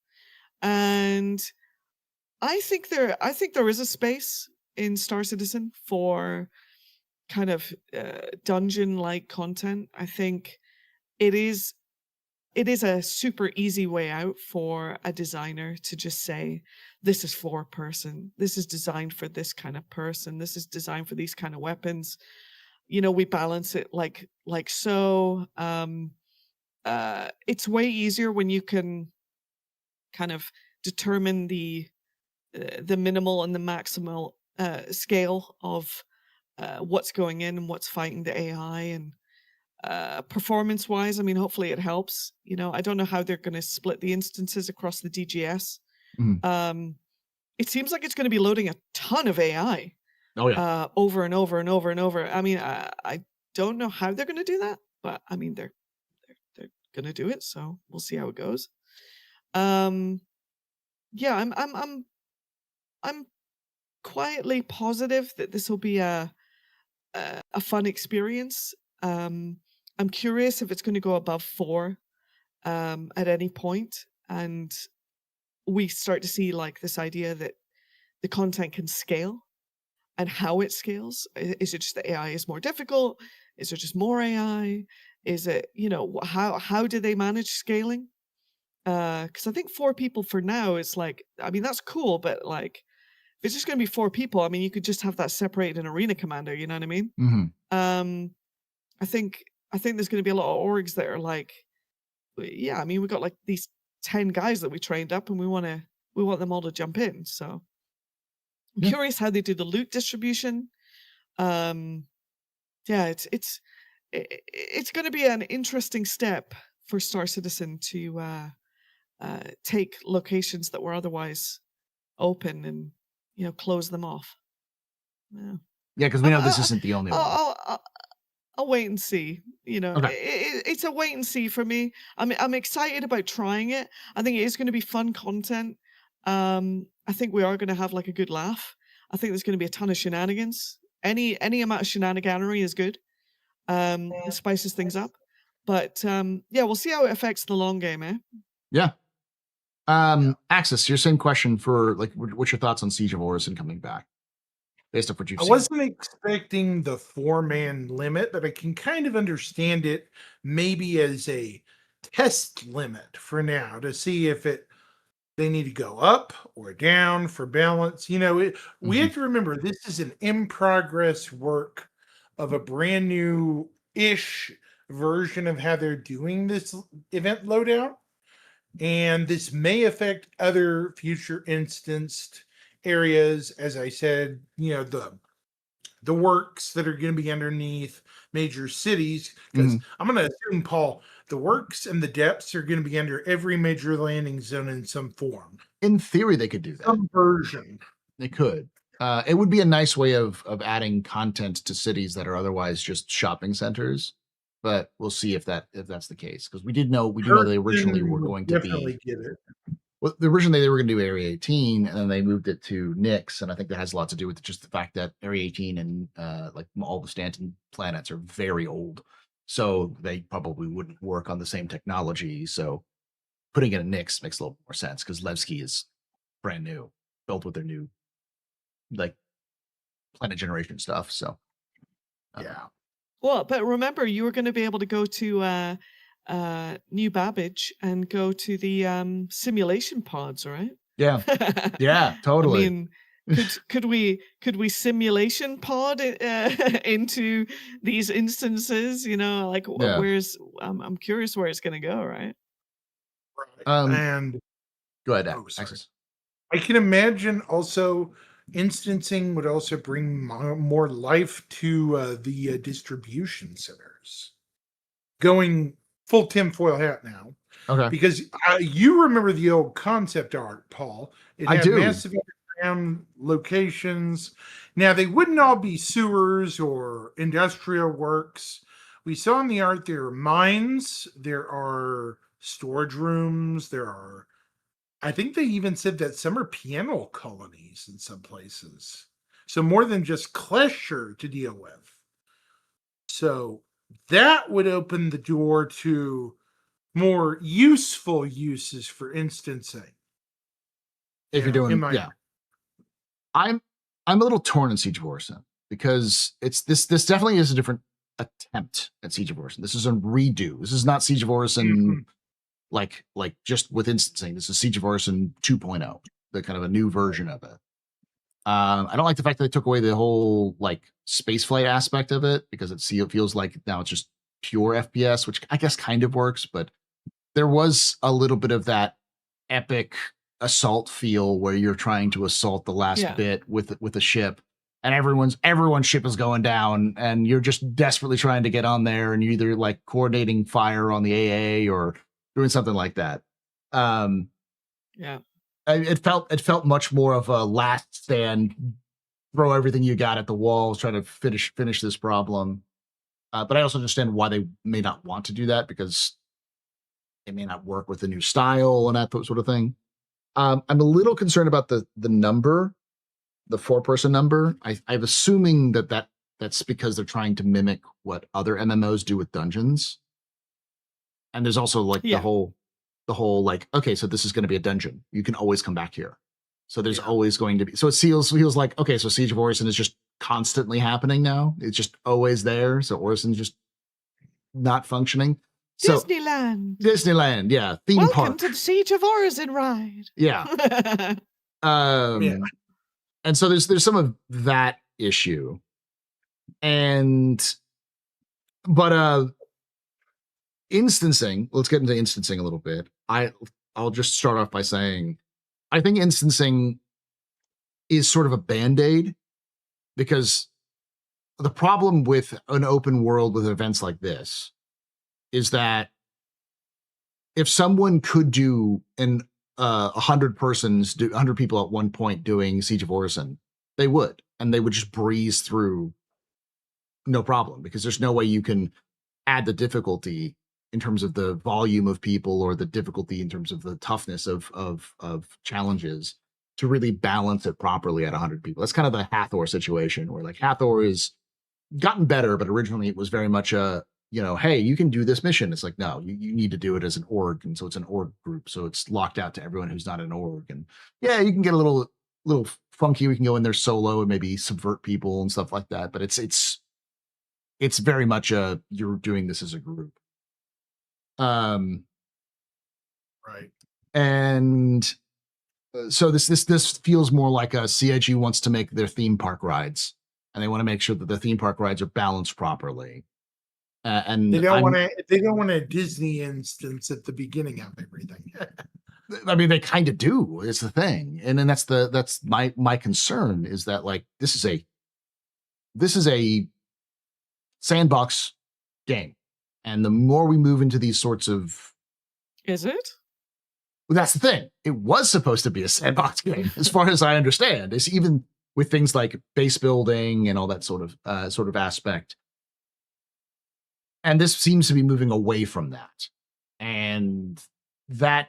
Speaker 3: And I think there is a space in Star Citizen for kind of dungeon-like content. I think it is a super easy way out for a designer to just say, this is for a person. This is designed for this kind of person. This is designed for these kind of weapons. You know, we balance it like so. It's way easier when you can kind of determine the minimal and the maximal scale of what's going in and what's fighting the AI. And performance wise, I mean, hopefully it helps. You know, I don't know how they're going to split the instances across the DGS. It seems like it's going to be loading a ton of AI.
Speaker 1: Oh yeah,
Speaker 3: over and over and over and over. I mean, I don't know how they're going to do that, but I mean, they're gonna do it, so we'll see how it goes. Yeah, I'm quietly positive that this will be a fun experience. I'm curious if it's going to go above 4 at any point, and we start to see like this idea that the content can scale and how it scales. Is it just the AI is more difficult? Is there just more AI? Is it, you know, how do they manage scaling? Because I think 4 people for now is like, I mean, that's cool, but like, if it's just going to be 4 people, I mean, you could just have that separated in Arena Commander. You know what I mean? I think there's going to be a lot of orgs that are like, yeah, I mean, we got like these 10 guys that we trained up, and we want them all to jump in. So I'm curious how they do the loot distribution. Yeah, it's going to be an interesting step for Star Citizen to take locations that were otherwise open and, you know, close them off.
Speaker 1: Yeah, because we know this isn't the only one.
Speaker 3: I'll wait and see. You know,
Speaker 1: Okay.
Speaker 3: It's a wait and see for me. I'm excited about trying it. I think it is going to be fun content. I think we are going to have like a good laugh. I think there's going to be a ton of shenanigans. Any amount of shenaniganery is good. It spices things up. But yeah, we'll see how it affects the long game, eh?
Speaker 1: Yeah. Axis, your same question for like, what's your thoughts on Siege of Orison coming back? Based off what you've seen.
Speaker 2: I wasn't expecting the 4-man limit, but I can kind of understand it maybe as a test limit for now to see if they need to go up or down for balance. You know, we have to remember this is an in progress work of a brand new ish version of how they're doing this event loadout. And this may affect other future instanced areas, as I said, you know, the works that are going to be underneath major cities. Because I'm going to assume, Paul, the works and the depths are going to be under every major landing zone in some form.
Speaker 1: In theory, they could do that.
Speaker 2: Some version.
Speaker 1: They could. It would be a nice way of adding content to cities that are otherwise just shopping centers. But we'll see if that's the case, because we do know they originally were going to be.
Speaker 2: Get it.
Speaker 1: Well, originally they were going to do Area 18, and then they moved it to Nyx, and I think that has a lot to do with just the fact that Area 18 and like all the Stanton planets are very old, so they probably wouldn't work on the same technology. So putting it in Nyx makes a little more sense because Levski is brand new, built with their new like planet generation stuff. So
Speaker 2: Yeah.
Speaker 3: Well, but remember, you were going to be able to go to New Babbage and go to the simulation pods, right?
Speaker 1: yeah, yeah,
Speaker 3: I
Speaker 1: totally.
Speaker 3: mean, could we simulation pod into these instances? You know, like
Speaker 1: Yeah.
Speaker 3: where's I'm curious where it's going to go, right?
Speaker 2: Right. And
Speaker 1: Go ahead,
Speaker 2: sorry.
Speaker 1: Axis.
Speaker 2: I can imagine also instancing would also bring more life to the distribution centers. Going full tinfoil hat now.
Speaker 1: Okay.
Speaker 2: Because you remember the old concept art, Paul. It had
Speaker 1: I do.
Speaker 2: massive underground locations. Now, they wouldn't all be sewers or industrial works. We saw in the art there are mines, there are storage rooms, there are, I think they even said that some are piano colonies in some places. So more than just Klesher to deal with. So that would open the door to more useful uses for instancing.
Speaker 1: If you're doing, yeah. I'm a little torn in Siege of Orison because it's this definitely is a different attempt at Siege of Orison. This is a redo. This is not Siege of Orison like just with instancing. This is Siege of Orison 2.0, the kind of a new version of it. I don't like the fact that they took away the whole like spaceflight aspect of it because it feels like now it's just pure FPS, which I guess kind of works, but there was a little bit of that epic assault feel where you're trying to assault the last bit with a ship, and everyone's ship is going down, and you're just desperately trying to get on there, and you're either like coordinating fire on the AA or doing something like that.
Speaker 3: Yeah.
Speaker 1: It felt much more of a last stand, throw everything you got at the walls, try to finish this problem. But I also understand why they may not want to do that because it may not work with the new style and that sort of thing. I'm a little concerned about the number, the 4-person number. I'm assuming that's because they're trying to mimic what other MMOs do with dungeons. And there's also like the whole like, okay, so this is going to be a dungeon. You can always come back here. So there's always going to be, so it feels like, okay, so Siege of Orison is just constantly happening now. It's just always there. So Orison's just not functioning. So, Disneyland, yeah. Theme
Speaker 3: Welcome
Speaker 1: park.
Speaker 3: to the Siege of Orison ride.
Speaker 1: Yeah. And so there's some of that issue. But instancing, let's get into instancing a little bit. I'll just start off by saying I think instancing is sort of a band-aid because the problem with an open world with events like this is that if someone could do 100 people at one point doing Siege of Orison, they would, and they would just breeze through no problem because there's no way you can add the difficulty in terms of the volume of people or the difficulty in terms of the toughness of challenges to really balance it properly at 100 people. That's kind of the Hathor situation where like Hathor is gotten better, but originally it was very much a, hey, you can do this mission. It's like, no, you need to do it as an org. And so it's an org group. So it's locked out to everyone who's not an org. And yeah, you can get a little funky. We can go in there solo and maybe subvert people and stuff like that. But it's very much you're doing this as a group.
Speaker 2: Right.
Speaker 1: And so this feels more like a CIG wants to make their theme park rides, and they want to make sure that the theme park rides are balanced properly. And
Speaker 2: they don't want a Disney instance at the beginning of everything.
Speaker 1: I mean, they kind of do. It's the thing, and then that's my concern is that like this is a sandbox game, and the more we move into these sorts of,
Speaker 3: is it?
Speaker 1: Well, that's the thing. It was supposed to be a sandbox game, as far as I understand. It's even with things like base building and all that sort of aspect. And this seems to be moving away from that. And that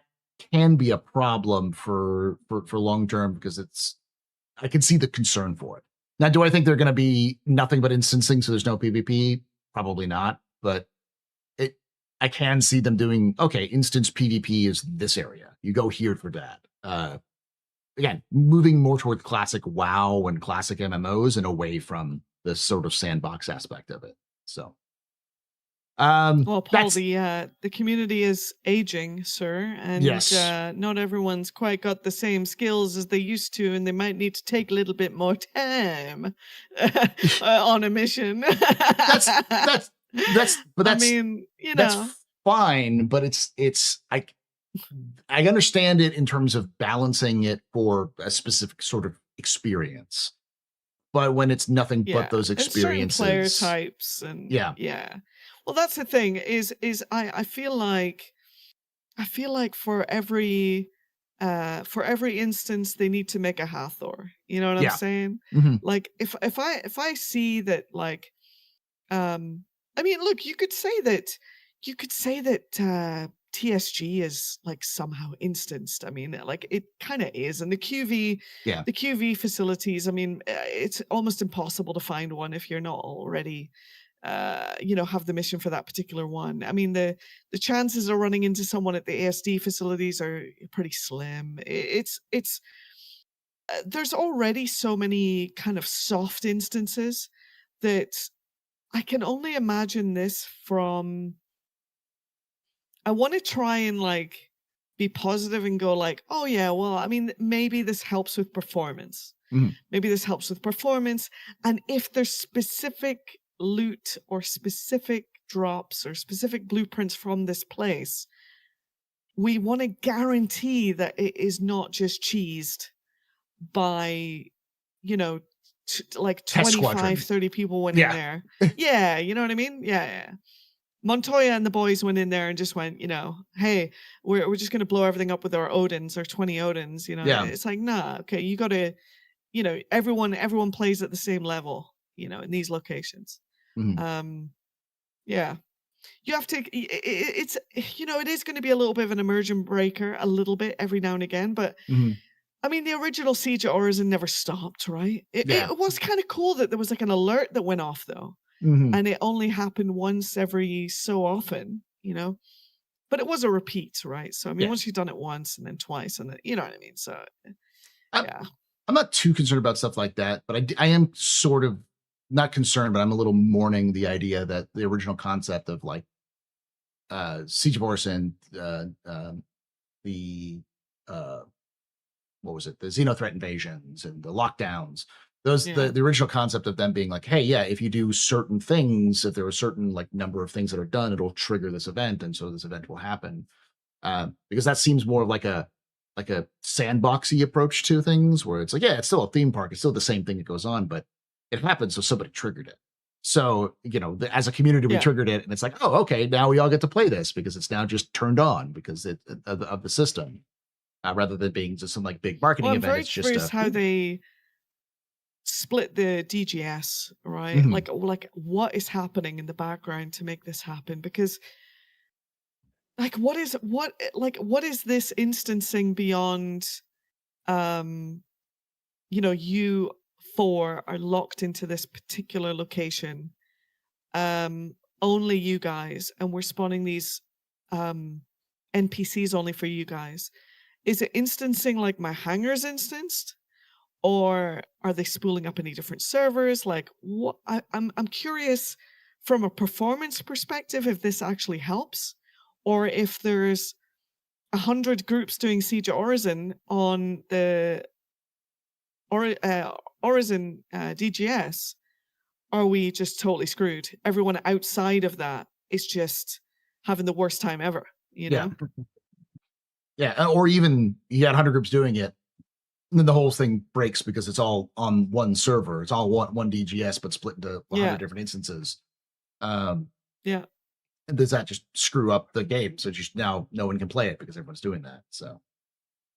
Speaker 1: can be a problem for long term, because I can see the concern for it. Now, do I think they're going to be nothing but instancing, so there's no PvP? Probably not, but I can see them doing, okay, instance PvP is this area. You go here for that. Again, moving more toward classic WoW and classic MMOs and away from the sort of sandbox aspect of it. So,
Speaker 3: Well, Paul,
Speaker 1: that's
Speaker 3: the community is aging, sir, and
Speaker 1: yes.
Speaker 3: not everyone's quite got the same skills as they used to, and they might need to take a little bit more time on a mission.
Speaker 1: But
Speaker 3: I mean, you
Speaker 1: that's
Speaker 3: know,
Speaker 1: fine, but it's I understand it in terms of balancing it for a specific sort of experience. But when it's nothing but those
Speaker 3: and certain player
Speaker 1: experiences,
Speaker 3: types, and
Speaker 1: yeah.
Speaker 3: Well, that's the thing. Is I feel like for every instance they need to make a Hathor. You know what I'm
Speaker 1: Yeah.
Speaker 3: saying?
Speaker 1: Mhm.
Speaker 3: Like if I see that, like, I mean, look, you could say that TSG is like somehow instanced. I mean, like it kind of is, and the
Speaker 1: Yeah.
Speaker 3: QV facilities. I mean, it's almost impossible to find one if you're not already, have the mission for that particular one. I mean, the chances of running into someone at the ASD facilities are pretty slim. It's there's already so many kind of soft instances that I can only imagine this from. I want to try and like be positive and go like, oh yeah, well, I mean, maybe this helps with performance.
Speaker 1: Mhm.
Speaker 3: Maybe this helps with performance. And if there's specific loot or specific drops or specific blueprints from this place, we want to guarantee that it is not just cheesed by, like
Speaker 1: Test
Speaker 3: 25,
Speaker 1: squadron.
Speaker 3: 30 people went in there. Yeah, you know what I mean? Yeah. Montoya and the boys went in there and just went, hey, we're just going to blow everything up with our Odins or 20 Odins.
Speaker 1: Yeah.
Speaker 3: It's like, nah, okay, you got to, everyone plays at the same level, in these locations.
Speaker 1: Mhm.
Speaker 3: Yeah, you have to. It's it is going to be a little bit of an immersion breaker, a little bit every now and again, but.
Speaker 1: Mhm.
Speaker 3: I mean, the original Siege of Orison never stopped, right?
Speaker 1: Yeah.
Speaker 3: It was kind of cool that there was like an alert that went off, though.
Speaker 1: Mhm.
Speaker 3: And it only happened once every so often, but it was a repeat, right? So I mean,
Speaker 1: Yeah.
Speaker 3: once you've done it once and then twice, and then, you know what I mean. So yeah,
Speaker 1: I'm not too concerned about stuff like that, but I am sort of not concerned, but I'm a little mourning the idea that the original concept of like Siege of Orison, the what was it, the Xenothreat invasions and the lockdowns, those the original concept of them being like, hey, yeah, if you do certain things, if there are a certain like number of things that are done, it'll trigger this event, and so this event will happen. Because that seems more of like a sandboxy approach to things, where it's like, yeah, it's still a theme park, it's still the same thing that goes on, but it happens, so somebody triggered it. So, as a community, we triggered it, and it's like, oh, okay, now we all get to play this because it's now just turned on because of the system, rather than being just some like big marketing
Speaker 3: I'm
Speaker 1: event.
Speaker 3: very
Speaker 1: It's just
Speaker 3: curious how they split the DGS, right?
Speaker 1: Mhm.
Speaker 3: Like what is happening in the background to make this happen? Because like what is this instancing beyond you four are locked into this particular location, only you guys, and we're spawning these NPCs only for you guys. Is it instancing like my hangar's instanced, or are they spooling up any different servers? Like what I'm curious from a performance perspective if this actually helps, or if there's 100 groups doing Siege of Orison on the Orison DGS, are we just totally screwed? Everyone outside of that is just having the worst time ever, you know?
Speaker 1: Yeah, or even you had 100 groups doing it, and then the whole thing breaks because it's all on one server. It's all one DGS, but split into 100 different instances.
Speaker 3: Yeah.
Speaker 1: And does that just screw up the game? So just now no one can play it because everyone's doing that. So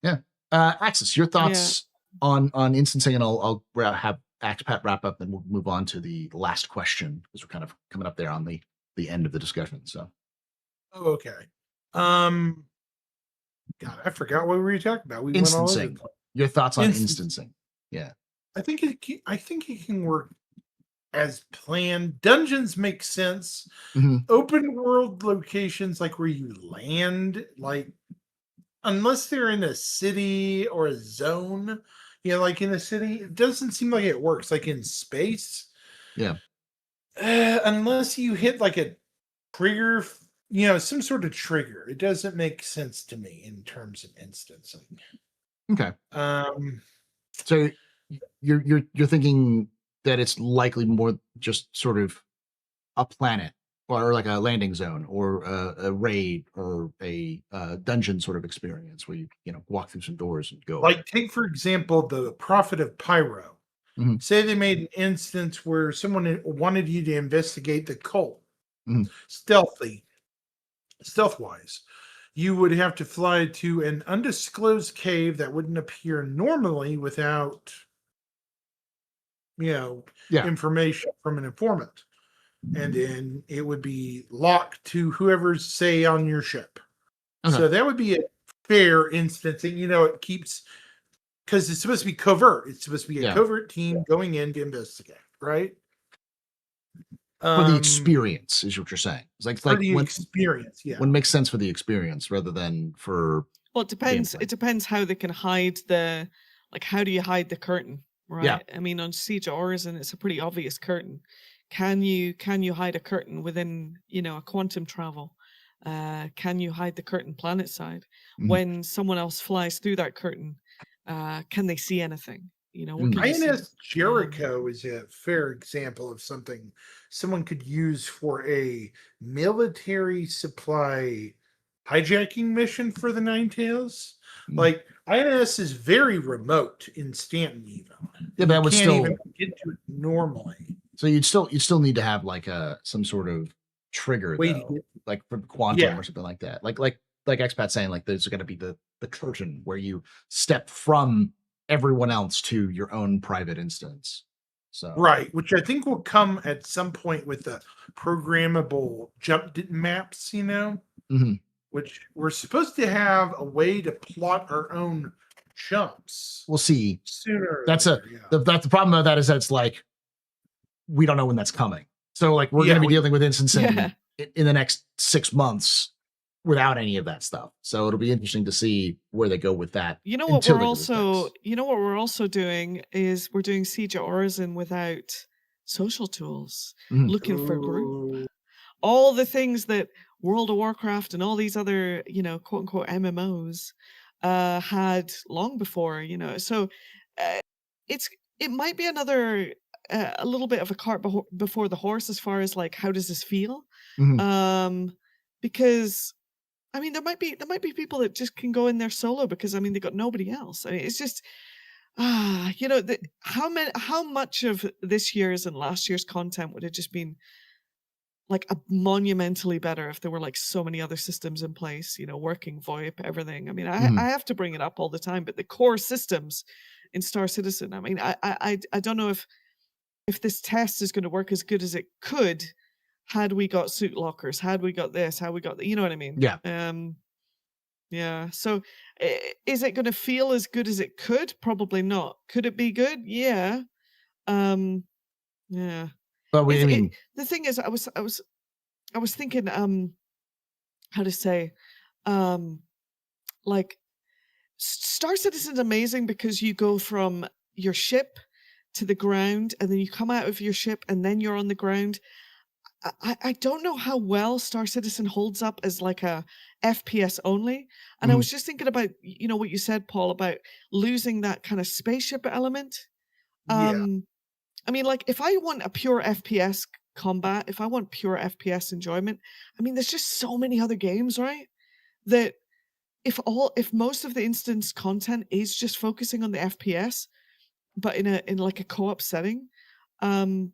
Speaker 1: yeah. Axis, your thoughts on instancing, and I'll have AxPat wrap up, and we'll move on to the last question because we're kind of coming up there on the end of the discussion. So
Speaker 2: okay. God, I forgot what we were talking about. We went all over the
Speaker 1: Instancing.
Speaker 2: place.
Speaker 1: Your thoughts on
Speaker 2: Instancing.
Speaker 1: instancing? Yeah.
Speaker 2: I think it can work as planned. Dungeons make sense.
Speaker 1: Mhm.
Speaker 2: Open world locations, like where you land, like unless they're in a city or a zone, like in a city, it doesn't seem like it works. Like in space,
Speaker 1: Yeah.
Speaker 2: unless you hit like a trigger, some sort of trigger, it doesn't make sense to me in terms of instancing.
Speaker 1: Okay.
Speaker 2: Um,
Speaker 1: So you're thinking that it's likely more just sort of a planet or like a landing zone or a raid or a dungeon sort of experience where you walk through some doors and go away.
Speaker 2: like take for example the Prophet of Pyro.
Speaker 1: Mhm.
Speaker 2: Say they made an instance where someone wanted you to investigate the cult,
Speaker 1: Mhm.
Speaker 2: stealth wise. You would have to fly to an undisclosed cave that wouldn't appear normally without,
Speaker 1: Yeah.
Speaker 2: information from an informant. And then it would be locked to whoever's, say, on your ship.
Speaker 1: Okay.
Speaker 2: So that would be a fair instancing. It keeps, because it's supposed to be covert. It's supposed to be a
Speaker 1: Yeah.
Speaker 2: covert team going in to investigate, right?
Speaker 1: For the experience is what you're saying. It's like
Speaker 2: For the
Speaker 1: when
Speaker 2: experience, yeah.
Speaker 1: when it makes sense for the experience rather than for
Speaker 3: Well, it depends.
Speaker 1: gameplay.
Speaker 3: It depends how they can hide how do you hide the curtain, right?
Speaker 1: Yeah.
Speaker 3: I mean, on Siege of Orison, it's a pretty obvious curtain. Can you hide a curtain within, a quantum travel? Can you hide the curtain planet side?
Speaker 1: Mhm.
Speaker 3: When someone else flies through that curtain, can they see anything? What can you see?
Speaker 2: INS Jericho is a fair example of something someone could use for a military supply hijacking mission for the Ninetales.
Speaker 1: Mhm.
Speaker 2: Like INS is very remote in Stanton, even.
Speaker 1: Yeah, but that
Speaker 2: You
Speaker 1: would
Speaker 2: can't
Speaker 1: still
Speaker 2: even get to it normally.
Speaker 1: so you'd still need to have like some sort of trigger
Speaker 2: Way to
Speaker 1: though,
Speaker 2: get,
Speaker 1: like for quantum
Speaker 2: yeah,
Speaker 1: or something like that. Like Expat saying, like there's going to be the curtain where you step from everyone else to your own private instance. So
Speaker 2: right. Which I think will come at some point with the programmable jump maps.
Speaker 1: Mhm.
Speaker 2: Which we're supposed to have a way to plot our own jumps
Speaker 1: we'll see.
Speaker 2: sooner or
Speaker 1: That's
Speaker 2: later.
Speaker 1: that's the problem about that is that it's like we don't know when that's coming. So like we're
Speaker 2: Yeah,
Speaker 1: going to be dealing with instancing
Speaker 3: Yeah.
Speaker 1: in the next 6 months without any of that stuff. So it'll be interesting to see where they go with that.
Speaker 3: You know what
Speaker 1: until
Speaker 3: we're
Speaker 1: they do this
Speaker 3: also
Speaker 1: fix.
Speaker 3: you know what we're also doing is we're doing Siege of Orison without social tools,
Speaker 1: Mhm.
Speaker 3: looking for group.
Speaker 2: Ooh,
Speaker 3: All the things that World of Warcraft and all these other, quote unquote MMOs had long before, So uh, it's it might be another a little bit of a cart before the horse as far as like how does this feel?
Speaker 1: Mhm.
Speaker 3: Because I mean there might be people that just can go in there solo because I mean they got nobody else. I mean it's just how much of this year's and last year's content would have just been like a monumentally better if there were like so many other systems in place, working VoIP, everything. I mean, I
Speaker 1: Mhm.
Speaker 3: have to bring it up all the time, but the core systems in Star Citizen, I mean, I don't know if this test is going to work as good as it could had we got suit lockers, had we got this, had we got you know what I mean?
Speaker 1: Yeah.
Speaker 3: Yeah. So is it going to feel as good as it could? Probably not. Could it be good? Yeah. Um yeah.
Speaker 1: But
Speaker 3: It's
Speaker 1: I
Speaker 3: it,
Speaker 1: mean,
Speaker 3: the thing is I was thinking how to say um like Star Citizen's amazing because you go from your ship to the ground and then you come out of your ship and then you're on the ground. I don't know how well Star Citizen holds up as like a FPS only. And I
Speaker 1: Mhm.
Speaker 3: was just thinking about what you said, Paul, about losing that kind of spaceship element.
Speaker 2: yeah,
Speaker 3: I mean, like if I want a pure FPS combat, if I want pure FPS enjoyment, I mean, there's just so many other games, right? That if most of the instance content is just focusing on the FPS, but in like a co-op setting, um,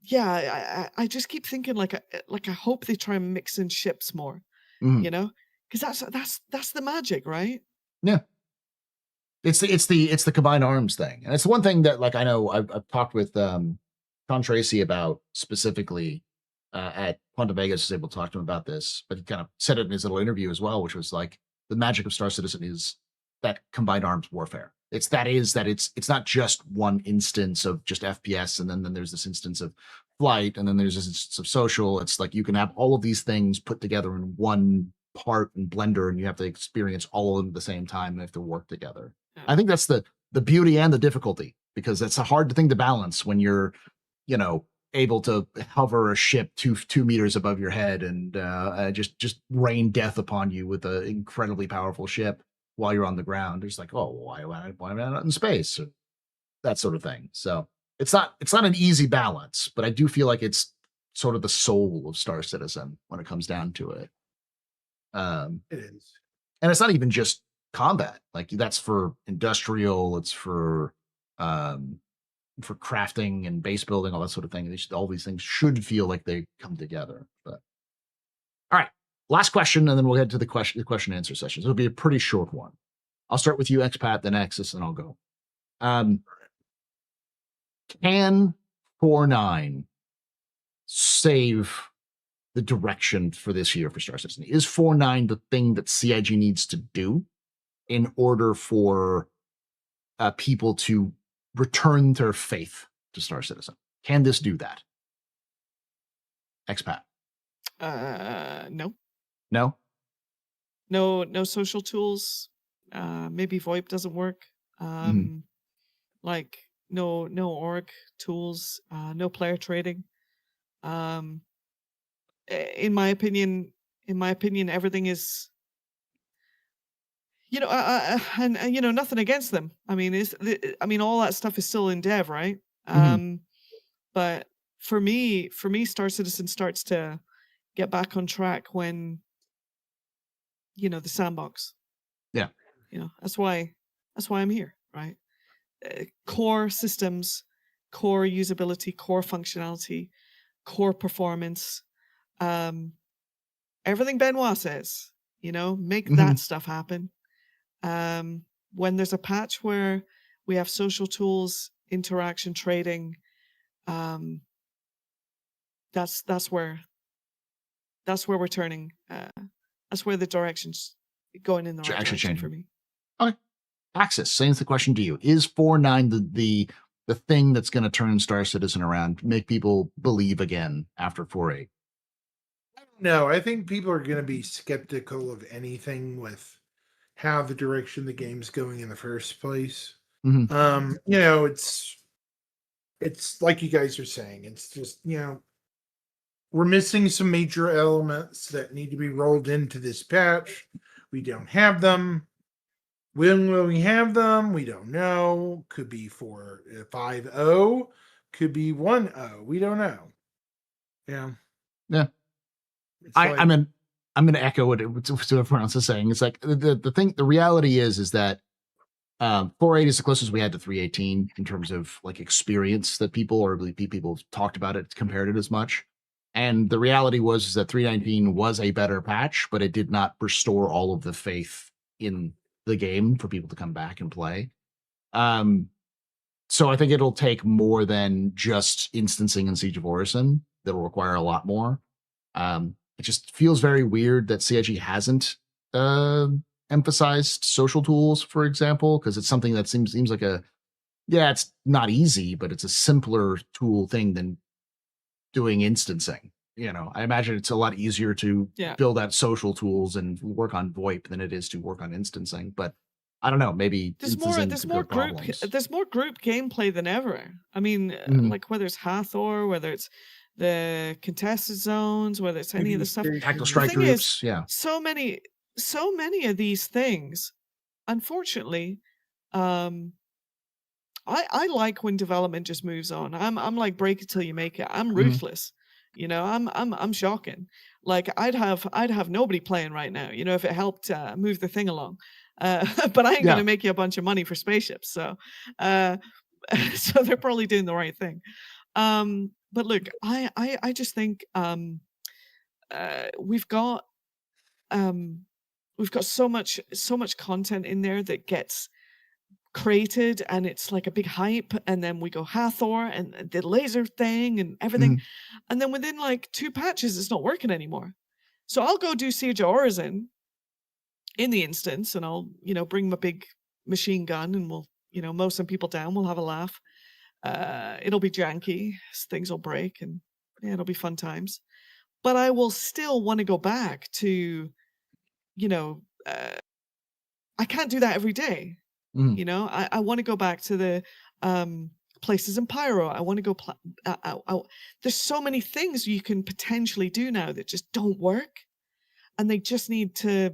Speaker 3: yeah, I just keep thinking like I hope they try and mix in ships more,
Speaker 1: Mhm.
Speaker 3: because that's the magic, right?
Speaker 1: Yeah. It's the combined arms thing. And it's the one thing that like I know I've talked with Tom Tracy about specifically at Quantum Vegas was able to talk to him about this, but he kind of said it in his little interview as well, which was like the magic of Star Citizen is that combined arms warfare. It's not just one instance of just FPS, and then there's this instance of flight, and then there's this instance of social. It's like you can have all of these things put together in one part and blender, and you have to experience all of them at the same time, and they have to work together. I think that's the beauty and the difficulty, because it's a hard thing to balance when you're, able to hover a ship two meters above your head and just rain death upon you with an incredibly powerful ship while you're on the ground. It's like, oh, why am I not in space? Or that sort of thing. So it's not an easy balance, but I do feel like it's sort of the soul of Star Citizen when it comes down to it.
Speaker 2: It is.
Speaker 1: And it's not even just combat. Like, that's for industrial, it's for crafting and base building, all that sort of thing. All these things should feel like they come together. But all right, last question, and then we'll get to the question and answer session. It'll be a pretty short one. I'll start with you, Expat, then Axis, and I'll go. Can 4.9 save the direction for this year for Star Citizen? Is 4.9 the thing that CIG needs to do in order for people to return their faith to Star Citizen? Can this do that? Expat?
Speaker 3: No.
Speaker 1: No?
Speaker 3: No social tools. Maybe VoIP doesn't work. Like no org tools, no player trading. In my opinion, everything is, and nothing against them. I mean, all that stuff is still in dev, right? But for me, Star Citizen starts to get back on track when, the sandbox.
Speaker 1: Yeah.
Speaker 3: That's why I'm here, right? Core systems, core usability, core functionality, core performance. Everything Benoit says, make that stuff happen. When there's a patch where we have social tools, interaction, trading, that's where we're turning. That's where the direction's going in the right
Speaker 1: actually
Speaker 3: direction
Speaker 1: changing
Speaker 3: for me.
Speaker 1: Okay. Axis, same the question to you. Is 4.9 the thing that's going to turn Star Citizen around, make people believe again after 4.8?
Speaker 2: No, I think people are going to be skeptical of anything with how the direction the game's going in the first place. It's like you guys are saying, it's just, we're missing some major elements that need to be rolled into this patch. We don't have them. When will we have them? We don't know. Could be 5.0, could be 1.0. We don't know. Yeah.
Speaker 1: I'm going to echo what everyone else is saying. It's like the reality is that 4.8 is the closest we had to 3.18 in terms of like experience that people talked about it, compared it as much. And the reality is that 3.19 was a better patch, but it did not restore all of the faith in the game for people to come back and play. So I think it'll take more than just instancing in Siege of Orison. That'll require a lot more. It just feels very weird that CIG hasn't emphasized social tools, for example, because it's something that seems like it's not easy, but it's a simpler tool thing than doing instancing. I imagine it's a lot easier to build out social tools and work on VoIP than it is to work on instancing. But I don't know, maybe
Speaker 3: there's more group gameplay than ever. I mean, like whether it's Hathor, whether it's the contested zones, whether it's any of the stuff,
Speaker 1: tactical strike groups,
Speaker 3: so many of these things. Unfortunately, I like when development just moves on. I'm like, break it till you make it. I'm ruthless. I'm shocking. Like I'd have nobody playing right now, if it helped move the thing along. But I ain't gonna make you a bunch of money for spaceships. So so they're probably doing the right thing. But look, I just think we've got so much content in there that gets created, and it's like a big hype, and then we go Hathor and the laser thing and everything, and then within like 2 patches it's not working anymore. So I'll go do Siege of Orison, in the instance, and I'll, bring my big machine gun and we'll, mow some people down. We'll have a laugh. It'll be janky. Things will break and yeah, it'll be fun times. But I will still want to go back to, I can't do that every day.
Speaker 1: Mhm.
Speaker 3: I want to go back to the places in Pyro. I want to go. There's so many things you can potentially do now that just don't work, and they just need to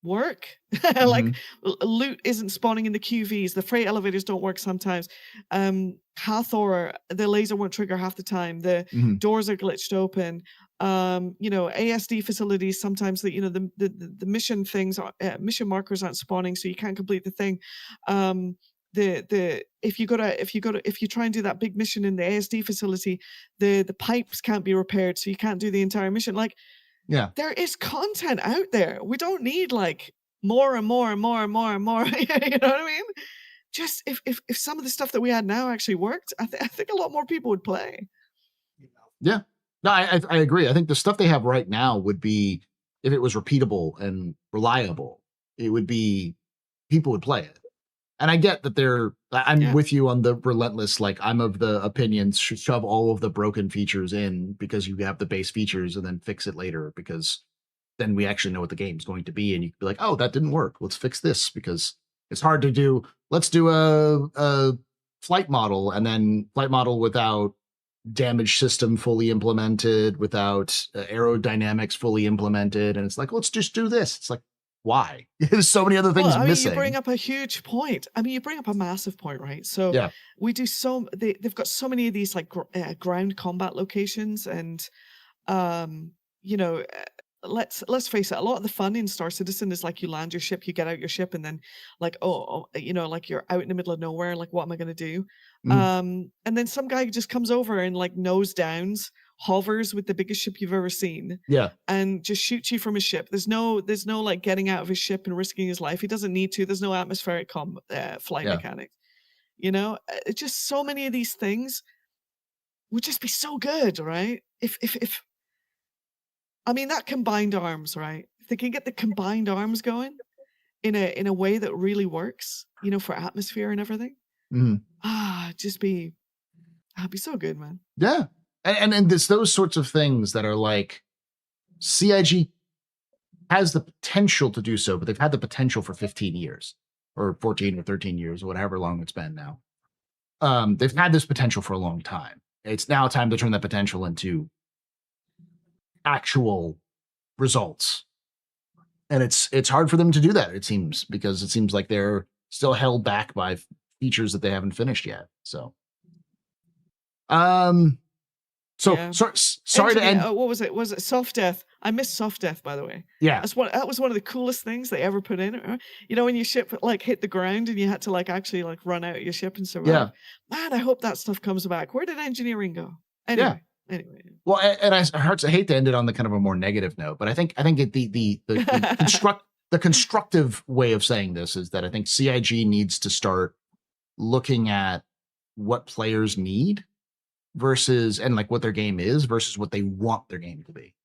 Speaker 3: work. Like
Speaker 1: Mhm.
Speaker 3: loot isn't spawning in the QVs. The freight elevators don't work sometimes. Hathor, the laser won't trigger half the time. The
Speaker 1: Mhm.
Speaker 3: doors are glitched open. ASD facilities sometimes that the mission things mission markers aren't spawning, so you can't complete the thing. If you try and do that big mission in the ASD facility, the pipes can't be repaired, so you can't do the entire mission. Like
Speaker 1: Yeah.
Speaker 3: there is content out there. We don't need like more and more and more and more and more. You know what I mean? Just if some of the stuff that we had now actually worked, I think a lot more people would play.
Speaker 1: Yeah. No, I agree. I think the stuff they have right now would be, if it was repeatable and reliable, it would be, people would play it. And I get that I'm
Speaker 3: Yeah.
Speaker 1: with you on the relentless, like I'm of the opinion, shove all of the broken features in because you have the base features and then fix it later, because then we actually know what the game's going to be. And you can be like, oh, that didn't work. Let's fix this, because it's hard to do. Let's do a flight model, and then flight model without damage system fully implemented, without aerodynamics fully implemented. And it's like, let's just do this. It's like, why? There's so many other
Speaker 3: Well,
Speaker 1: things
Speaker 3: I mean,
Speaker 1: missing.
Speaker 3: you bring up a huge point. I mean, you bring up a massive point, right? So
Speaker 1: Yeah.
Speaker 3: we do they've got so many of these like ground combat locations, and you know, let's face it, a lot of the fun in Star Citizen is like you land your ship, you get out your ship, and then like like you're out in the middle of nowhere, like what am I going to do?
Speaker 1: Mhm.
Speaker 3: And then some guy just comes over and like nose downs, hovers with the biggest ship you've ever seen,
Speaker 1: Yeah.
Speaker 3: and just shoots you from his ship. There's no like getting out of his ship and risking his life. He doesn't need to. There's no atmospheric flight
Speaker 1: Yeah.
Speaker 3: mechanics. It's just so many of these things would just be so good, right? If I mean that combined arms, right? If they can get the combined arms going in a way that really works, for atmosphere and everything.
Speaker 1: Mhm.
Speaker 3: It'd be so good, man.
Speaker 1: Yeah. And there's those sorts of things that are like, CIG has the potential to do so, but they've had the potential for 15 years or 14 or 13 years, or whatever long it's been now. They've had this potential for a long time. It's now time to turn that potential into actual results. And it's hard for them to do that, it seems, because it seems like they're still held back by features that they haven't finished yet. So
Speaker 3: Yeah.
Speaker 1: sorry to end.
Speaker 3: What was it? Was it Soft Death? I missed Soft Death, by the way.
Speaker 1: Yeah.
Speaker 3: That was one of the coolest things they ever put in. When your ship like hit the ground and you had to like actually like run out of your ship and survive.
Speaker 1: Yeah.
Speaker 3: Man, I hope that stuff comes back. Where did engineering go?
Speaker 1: Yeah.
Speaker 3: Anyway.
Speaker 1: Well, and I hate to end it on the kind of a more negative note, but I think the constructive way of saying this is that I think CIG needs to start looking at what players need versus, and like what their game is versus what they want their game to be.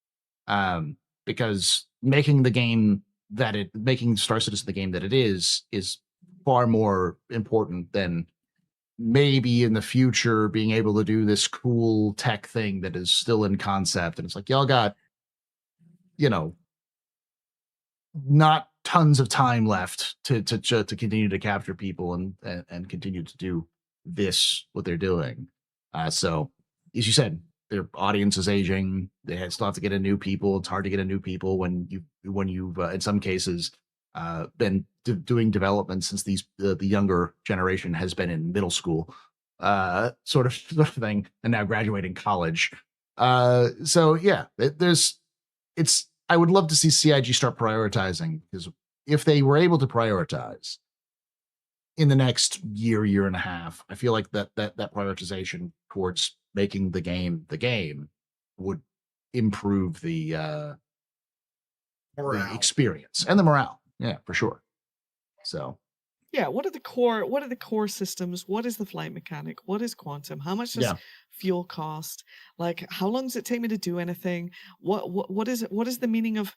Speaker 1: Because making Star Citizen the game that it is far more important than maybe in the future being able to do this cool tech thing that is still in concept. And it's like, y'all got, not tons of time left to continue to capture people and continue to do what they're doing. So as you said, their audience is aging. They still have to get in new people. It's hard to get in new people when you've in some cases been doing development since the younger generation has been in middle school, sort of thing, and now graduating college. So yeah, I would love to see CIG start prioritizing, because if they were able to prioritize in the next year and a half, I feel like that prioritization towards making the game would improve the experience and the morale. Yeah, for sure. So
Speaker 3: yeah, what are the core systems? What is the flight mechanic? What is quantum? How much does fuel cost? Like, how long does it take me to do anything? What is it? What is the meaning of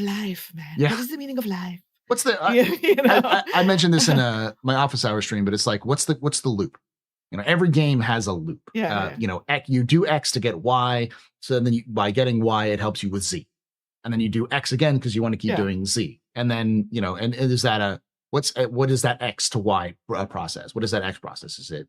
Speaker 3: life, man?
Speaker 1: Yeah.
Speaker 3: What is the meaning of life?
Speaker 1: What's the
Speaker 3: Yeah,
Speaker 1: I mentioned this in my office hour stream, but it's like, what's the loop? Every game has a loop.
Speaker 3: Yeah.
Speaker 1: You do X to get Y, so then by getting Y, it helps you with Z, and then you do X again because you want to keep doing Z, and then and is that what is that X to Y process? What is that X process? Is it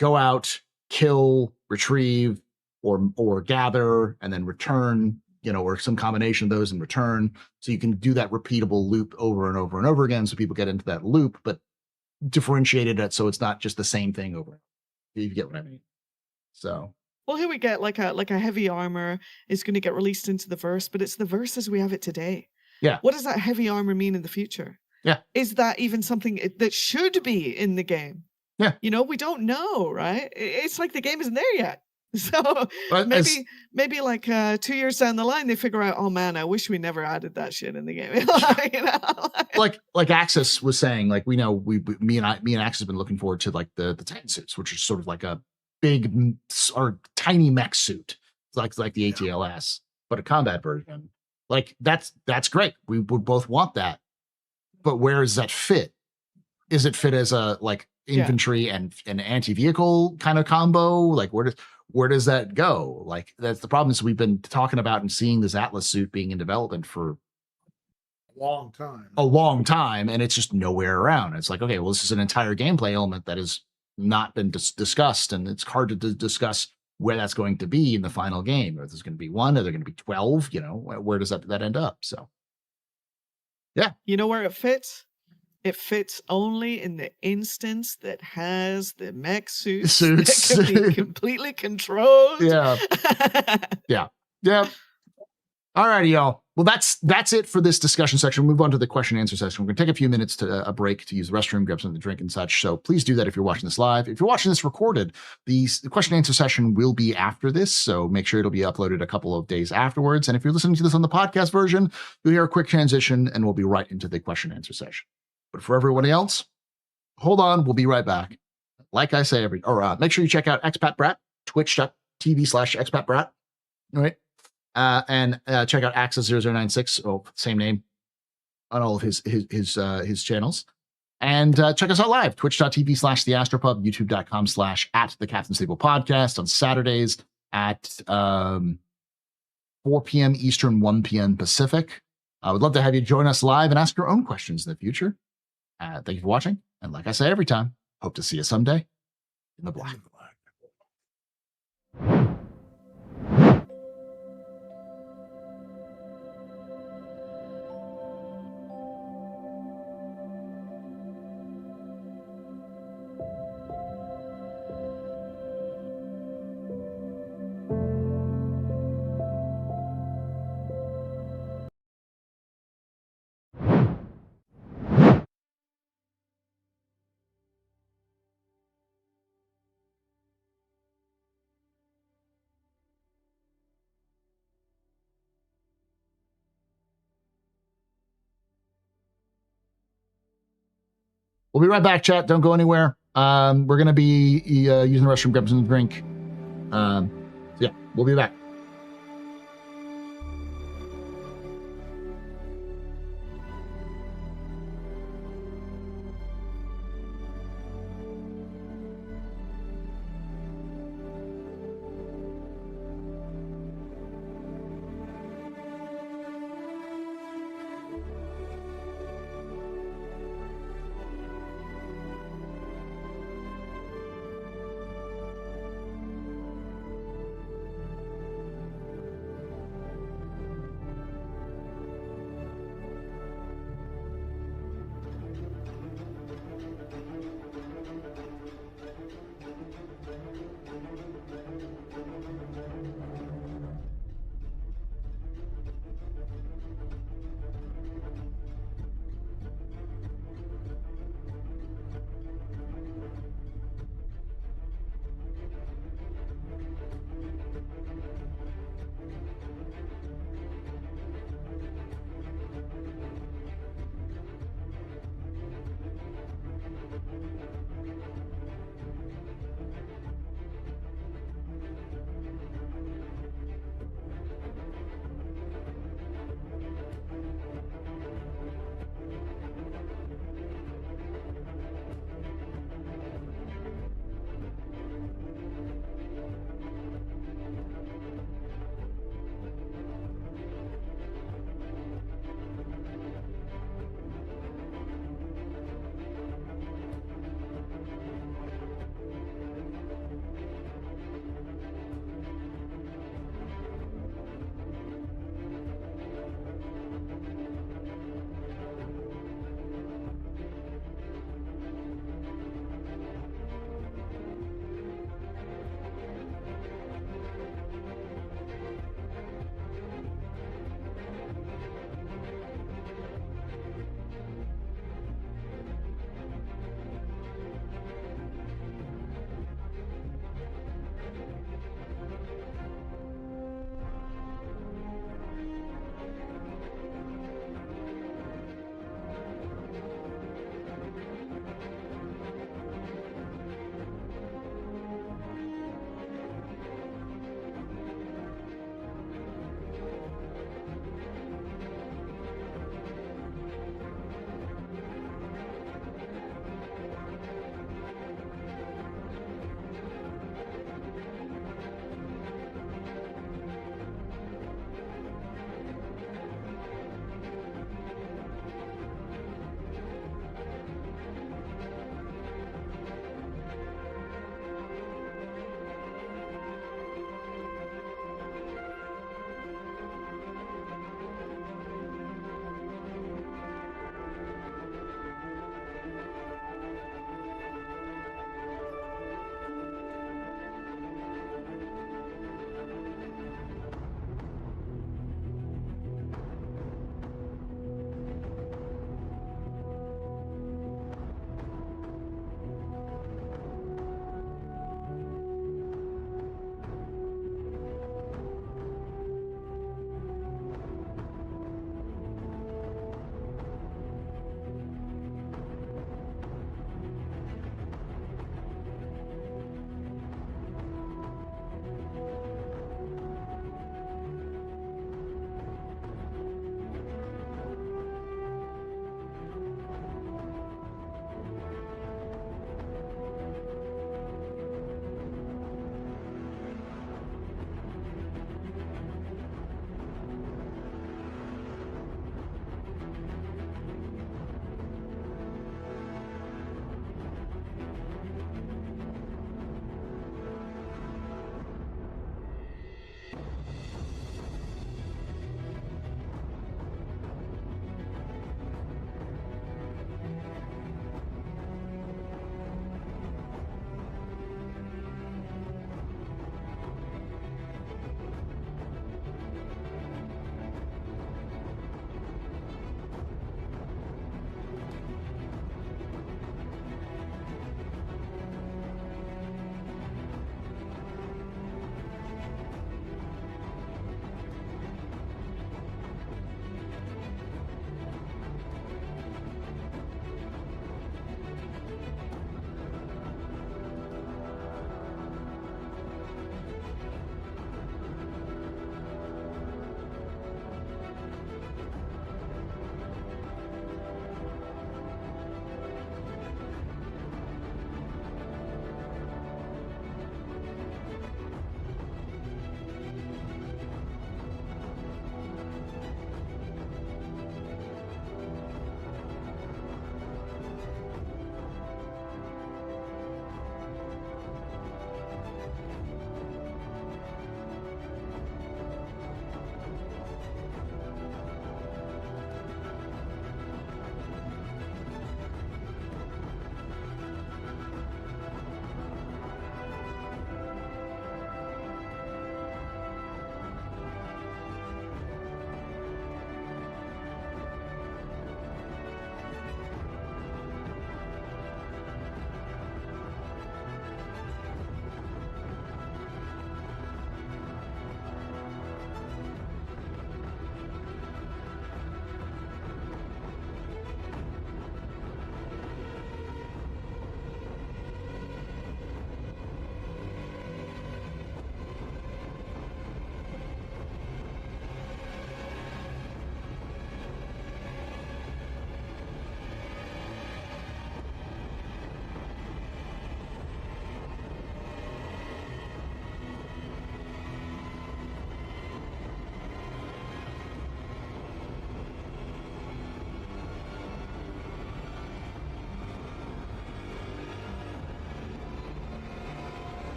Speaker 1: go out, kill, retrieve, or gather, and then return? Or some combination of those and return. So you can do that repeatable loop over and over and over again. So people get into that loop, but differentiated it so it's not just the same thing over. You get what I mean? So.
Speaker 3: Well, here we get like a heavy armor is going to get released into the verse, but it's the verse as we have it today.
Speaker 1: Yeah.
Speaker 3: What does that heavy armor mean in the future?
Speaker 1: Yeah.
Speaker 3: Is that even something that should be in the game?
Speaker 1: Yeah.
Speaker 3: We don't know, right? It's like the game isn't there yet. So maybe like 2 years down the line, they figure out, oh man, I wish we never added that shit in the game.
Speaker 1: Like Axis was saying, like me and Axis have been looking forward to like the Titan suits, which is sort of like a big or tiny mech suit, like the ATLS, but a combat version. Like that's great. We would both want that, but where does that fit? Is it fit as a like infantry and an anti-vehicle kind of combo? Like where does that go? Like that's the problem. Is we've been talking about and seeing this Atlas suit being in development for a long time, and it's just nowhere around. It's like, okay, well, this is an entire gameplay element that has not been discussed, and it's hard to discuss where that's going to be in the final game. Or there's going to be 1, or they're going to be 12. Where does that end up? So, yeah,
Speaker 3: where it fits. It fits only in the instance that has the mech suits that can be completely controlled.
Speaker 1: Yeah. All righty, y'all. Well, that's it for this discussion section. We'll move on to the question and answer session. We're going to take a few minutes to a break to use the restroom, grab something to drink and such. So please do that if you're watching this live. If you're watching this recorded, the question and answer session will be after this. So make sure it'll be uploaded a couple of days afterwards. And if you're listening to this on the podcast version, you'll hear a quick transition and we'll be right into the question and answer session. But for everybody else, hold on. We'll be right back. Like I say, make sure you check out Expat Brat, twitch.tv/expatbrat. All right. And check out Axis0096, same name on all of his channels. And check us out live, twitch.tv/theastropub, youtube.com/@the Captain's Table Podcast on Saturdays at 4 p.m. Eastern, 1 p.m. Pacific. I would love to have you join us live and ask your own questions in the future. Thank you for watching. And like I say every time, hope to see you someday in the black. We'll be right back, chat. Don't go anywhere. We're going to be using the restroom, grab some drink. So yeah, we'll be back.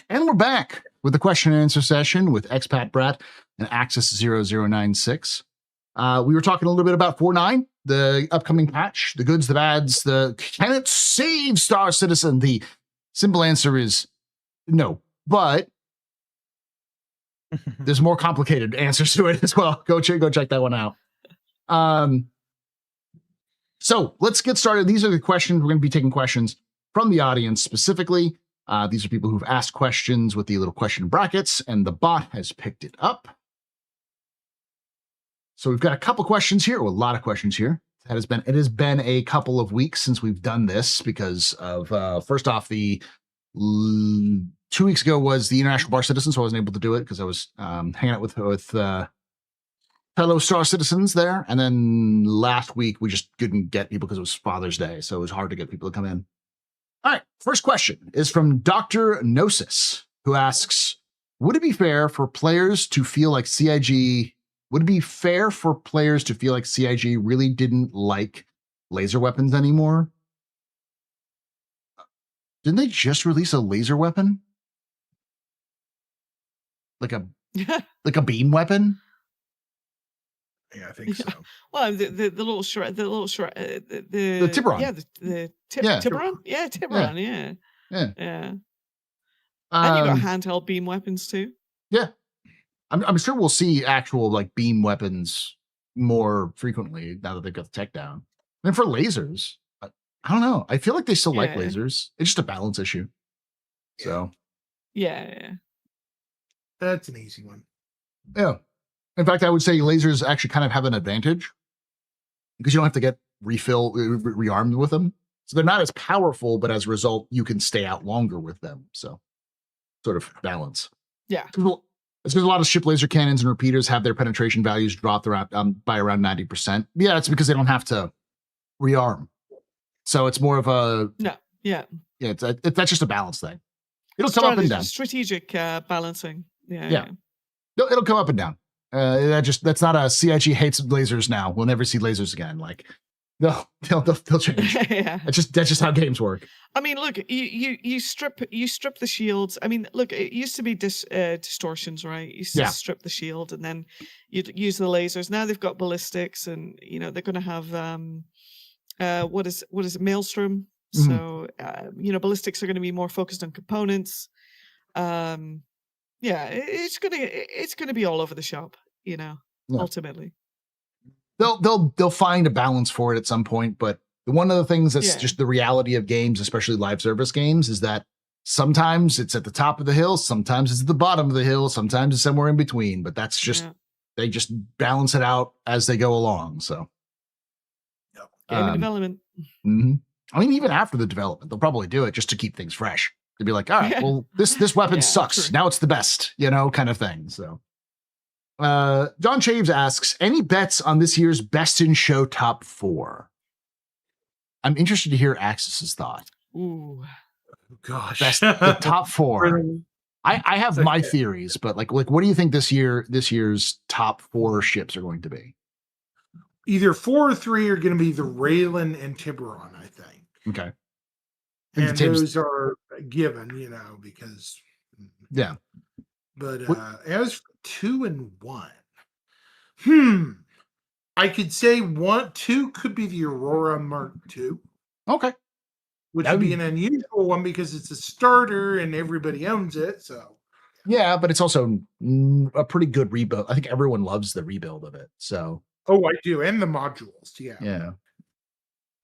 Speaker 1: And we're back with the question and answer session with Expat Brat and Axis 0096. We were talking a little bit about 4.9, the upcoming patch, the goods, the bads, can it save Star Citizen? The simple answer is no, but there's more complicated answers to it as well. Go check that one out. So let's get started. These are the questions. We're going to be taking questions from the audience specifically. These are people who've asked questions with the little question brackets, and the bot has picked it up. So we've got a couple questions here, or a lot of questions here. It has been a couple of weeks since we've done this because of first off, 2 weeks ago was the International Bar Citizen, so I wasn't able to do it because I was hanging out with fellow Star Citizens there. And then last week we just couldn't get people because it was Father's Day, so it was hard to get people to come in. All right, first question is from Dr. Gnosis, who asks, would it be fair for players to feel like CIG really didn't like laser weapons anymore? Didn't they just release a laser weapon? Like a beam weapon?
Speaker 2: Yeah, I think so.
Speaker 3: Well, the little shred, the
Speaker 1: Tiburon.
Speaker 3: Yeah, Tiburon. Yeah, Tiburon. Yeah. And you got handheld beam weapons too.
Speaker 1: Yeah, I'm sure we'll see actual like beam weapons more frequently now that they've got the tech down. And for lasers, I don't know. I feel like they still like lasers. It's just a balance issue. So.
Speaker 3: Yeah.
Speaker 2: That's an easy one.
Speaker 1: Yeah. In fact, I would say lasers actually kind of have an advantage because you don't have to get rearmed with them. So they're not as powerful, but as a result, you can stay out longer with them. So sort of balance.
Speaker 3: Yeah.
Speaker 1: It's because a lot of ship laser cannons and repeaters have their penetration values dropped around by around 90%. Yeah, it's because they don't have to rearm. So it's more of a...
Speaker 3: Yeah.
Speaker 1: That's just a balance thing. It'll come up and down.
Speaker 3: Strategic balancing.
Speaker 1: Yeah. It'll come up and down. That's not a CIG hates lasers now. We'll never see lasers again. Like they'll change.
Speaker 3: Yeah.
Speaker 1: That's just how games work.
Speaker 3: I mean, look, you strip the shields. I mean, look, it used to be distortions, right? You used to strip the shield and then you'd use the lasers. Now they've got ballistics, and they're going to have what is it, Maelstrom.
Speaker 1: Mm-hmm.
Speaker 3: So ballistics are going to be more focused on components. Yeah, it's gonna be all over the shop, ultimately.
Speaker 1: They'll find a balance for it at some point, but one of the things that's just the reality of games, especially live service games, is that sometimes it's at the top of the hill, sometimes it's at the bottom of the hill, sometimes it's somewhere in between, but that's just they just balance it out as they go along. So
Speaker 3: game development.
Speaker 1: Mm-hmm. I mean, even after the development, they'll probably do it just to keep things fresh. To be like, all right, well, this weapon sucks. True. Now it's the best, kind of thing. So, John Chaves asks, any bets on this year's Best in Show top 4? I'm interested to hear Axis's thought.
Speaker 3: Ooh,
Speaker 2: gosh,
Speaker 1: the top 4. I have my theories, but like, what do you think this year's top 4 ships are going to be?
Speaker 2: Either 4 or 3 are going to be the Raylan and Tiburon, I think.
Speaker 1: Okay.
Speaker 2: And those are given, because...
Speaker 1: Yeah.
Speaker 2: But as for 2 and 1, I could say 2 could be the Aurora Mark II.
Speaker 1: Okay.
Speaker 2: Which would be an unusual one because it's a starter and everybody owns it, so...
Speaker 1: Yeah, but it's also a pretty good rebuild. I think everyone loves the rebuild of it, so...
Speaker 2: Oh, I do, and the modules, yeah.
Speaker 1: Yeah.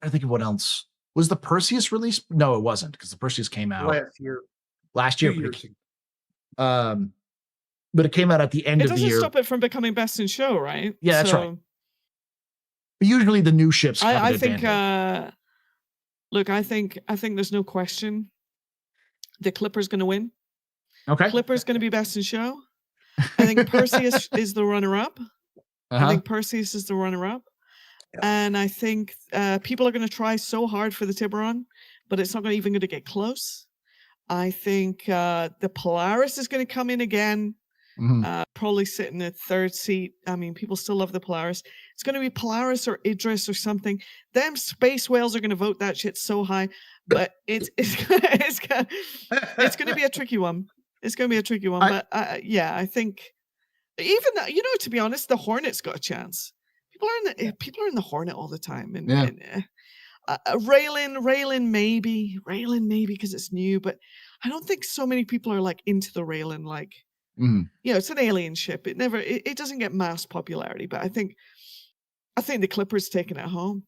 Speaker 1: I think of what else... Was the Perseus released? No, it wasn't, because the Perseus came out last year.
Speaker 2: 2 years ago.
Speaker 1: But it came out at the end of the year.
Speaker 3: It doesn't stop it from becoming Best in Show, right?
Speaker 1: Yeah, that's right. But usually the new ships have
Speaker 3: I think look, I think there's no question the Clipper's going to win.
Speaker 1: Okay.
Speaker 3: Clipper's going to be Best in Show. I think Perseus is the runner-up. I think Perseus is the runner-up. And I think people are going to try so hard for the Tiburon, but it's not even going to get close. I think the Polaris is going to come in again, probably sitting at 3rd seat. I mean, people still love the Polaris. It's going to be Polaris or Idris or something. Them space whales are going to vote that shit so high, but it's going to be a tricky one. It's going to be a tricky one, but yeah, I think even that, to be honest, the Hornet's got a chance. People are in the Hornet all the time, and, Raylan maybe because it's new, but I don't think so many people are like into the Raylan. Like, it's an alien ship. It doesn't get mass popularity, but I think the Clipper's taking it home.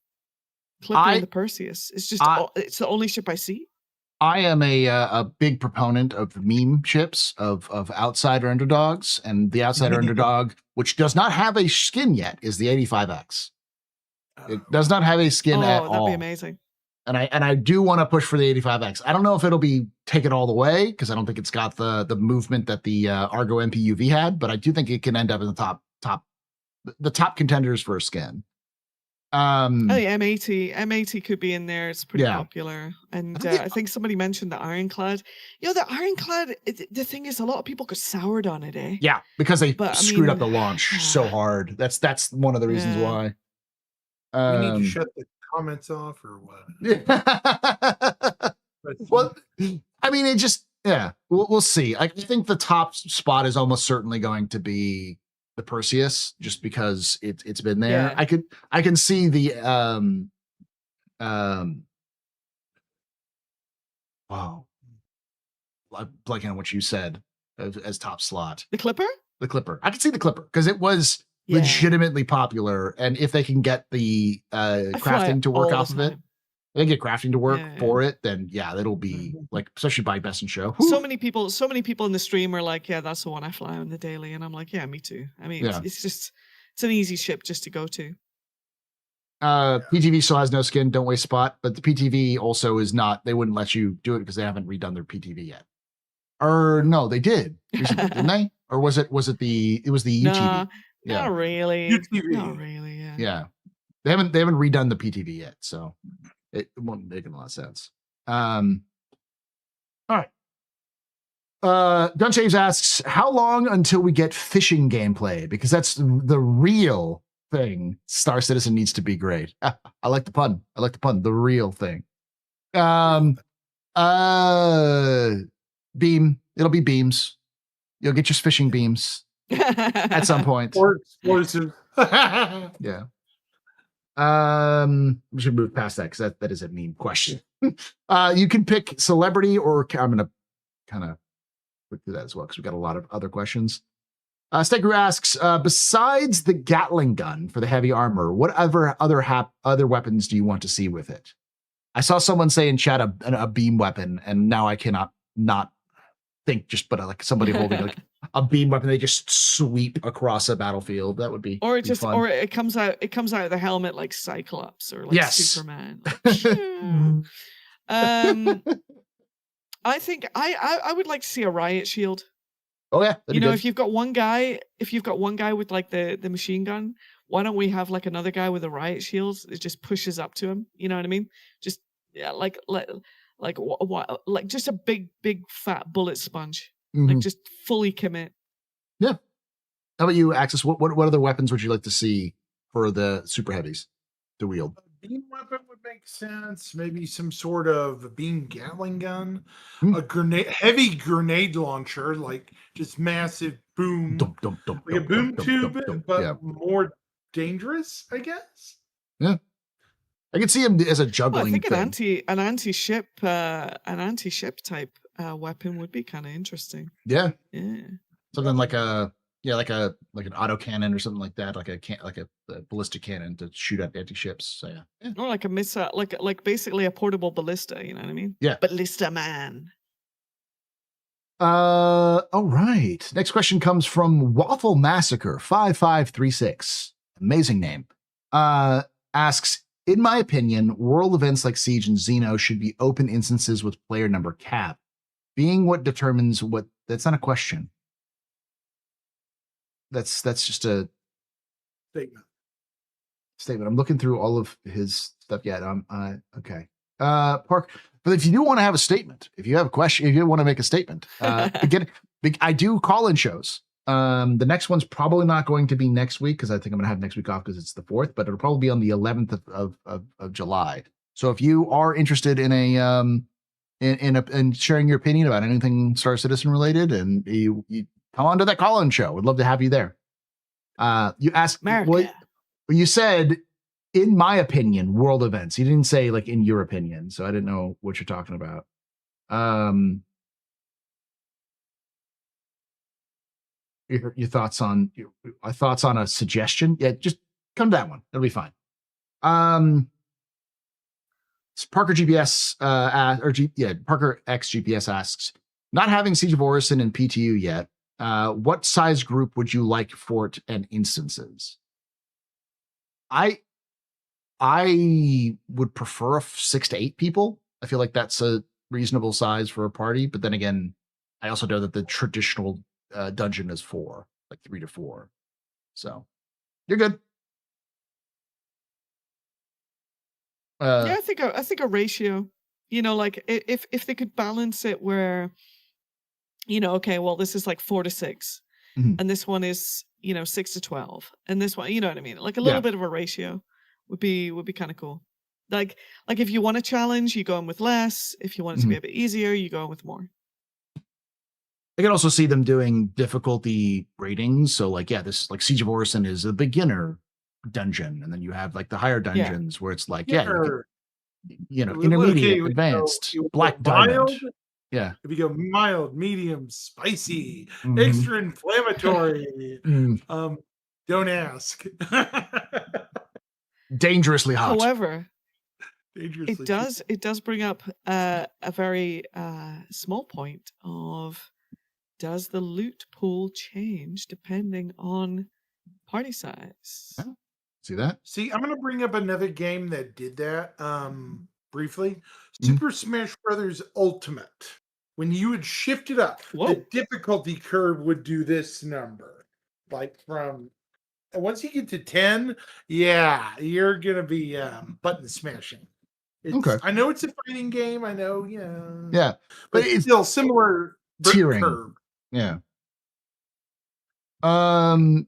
Speaker 3: Clipper and the Perseus. It's just it's the only ship I see.
Speaker 1: I am a big proponent of meme ships of outsider underdogs, and the outsider underdog, which does not have a skin yet, is the 85X. It does not have a skin at all.
Speaker 3: That'd be amazing.
Speaker 1: And I do want to push for the 85X. I don't know if it'll be taken all the way because I don't think it's got the movement that the Argo MPUV had, but I do think it can end up in the top contenders for a skin.
Speaker 3: M80 could be in there. It's pretty popular. And I think somebody mentioned the Ironclad. The Ironclad, the thing is, a lot of people got soured on it, eh?
Speaker 1: Yeah, because they screwed up the launch so hard. That's one of the reasons why.
Speaker 2: We need to shut the comments off or what?
Speaker 1: Well, I mean, it just, we'll see. I think the top spot is almost certainly going to be the Perseus, just because it's been there.
Speaker 3: Yeah.
Speaker 1: I can see the wow, I'm blanking on what you said as top slot.
Speaker 3: The Clipper?
Speaker 1: The Clipper. I can see the Clipper because it was legitimately popular, and if they can get the crafting to work off of it, they get crafting to work for it, then it'll be like, especially by Best in Show.
Speaker 3: So many people in the stream are like, that's the one I fly on the daily, and I'm like, me too. I mean, it's an easy ship just to go to.
Speaker 1: PTV still has no skin, don't waste spot, but the PTV also is not. They wouldn't let you do it because they haven't redone their PTV yet. Or no, they did, didn't they? Or was it the UTV?
Speaker 3: Not really.
Speaker 2: UTV.
Speaker 3: Not really.
Speaker 1: Yeah. They haven't redone the PTV yet, so it won't make a lot of sense. All right. Gun Shaves asks, how long until we get fishing gameplay? Because that's the real thing. Star Citizen needs to be great. I like the pun. The real thing. Beam. It'll be beams. You'll get your fishing beams at some point.
Speaker 2: Or explosive.
Speaker 1: Yeah. We should move past that because that is a meme question. You can pick celebrity or I'm gonna kind of look through that as well because we've got a lot of other questions. Stegru asks, besides the Gatling gun for the heavy armor, what other weapons do you want to see with it? I saw someone say in chat a beam weapon, and now I cannot not think like somebody holding like a beam weapon. They just sweep across a battlefield. That would be fun.
Speaker 3: Or it comes out of the helmet like Cyclops or like Superman. I think I would like to see a riot shield.
Speaker 1: Oh yeah,
Speaker 3: if you've got one guy with like the machine gun, why don't we have like another guy with a riot shield? It just pushes up to him. You know what I mean? Just like just a big fat bullet sponge. Like just fully commit.
Speaker 1: Yeah. How about you, Axis? What other weapons would you like to see for the super heavies to wield?
Speaker 2: A beam weapon would make sense. Maybe some sort of beam Gatling gun, a heavy grenade launcher, like just massive boom, like a boom tube, but more dangerous, I guess.
Speaker 1: Yeah. I could see him as a juggling.
Speaker 3: I think
Speaker 1: thing.
Speaker 3: an anti-ship type weapon would be kind of interesting.
Speaker 1: Yeah.
Speaker 3: Yeah.
Speaker 1: Something like an autocannon or something like that, like a ballistic cannon to shoot at anti-ships. So yeah.
Speaker 3: Or like a missile, like basically a portable ballista. You know what I mean?
Speaker 1: Yeah.
Speaker 3: Ballista man.
Speaker 1: All right. Next question comes from Waffle Massacre 5536. Amazing name. Asks, in my opinion, world events like Siege and Xeno should be open instances with player number cap, being what determines what. That's not a question. That's just a statement. I'm looking through all of his stuff yet. Okay. Park. But if you do want to have a statement, if you have a question, if you want to make a statement, I do call-in shows. The next one's probably not going to be next week because I think I'm going to have next week off because it's the 4th, but it'll probably be on the 11th of July. So if you are interested in and sharing your opinion about anything Star Citizen related. And you come on to that call-in show. We'd love to have you there. You asked
Speaker 3: America.
Speaker 1: what you said, in my opinion, world events. You didn't say like in your opinion, so I didn't know what you're talking about. Your thoughts on a suggestion? Yeah, just come to that one. It'll be fine. Parker GPS Parker X GPS asks, not having Siege of Orison and PTU yet, what size group would you like fort and instances? I would prefer 6 to 8 people. I feel like that's a reasonable size for a party, but then again, I also know that the traditional dungeon is 4, like 3 to 4. So you're good.
Speaker 3: Yeah, I think a ratio. Like if they could balance it where, okay, well, this is like 4 to 6, and this one is 6 to 12, and this one, you know what I mean? Like a little bit of a ratio would be kind of cool. Like if you want a challenge, you go in with less. If you want it to be a bit easier, you go in with more.
Speaker 1: I can also see them doing difficulty ratings. So like, this like Siege of Orison is a beginner dungeon, and then you have like the higher dungeons where it's like, intermediate, advanced, black diamond. Yeah.
Speaker 2: If you go mild, medium, spicy, extra inflammatory, don't ask.
Speaker 1: Dangerously hot.
Speaker 3: However, it does bring up a very small point of, does the loot pool change depending on party size?
Speaker 1: Yeah. See that?
Speaker 2: See, I'm going to bring up another game that did that briefly. Super Smash Brothers Ultimate. When you would shift it up, the difficulty curve would do this number. Like once you get to 10, you're going to be button smashing.
Speaker 1: Okay.
Speaker 2: I know it's a fighting game. I know,
Speaker 1: yeah.
Speaker 2: But it's still similar
Speaker 1: tiering.
Speaker 2: Curve.
Speaker 1: Yeah.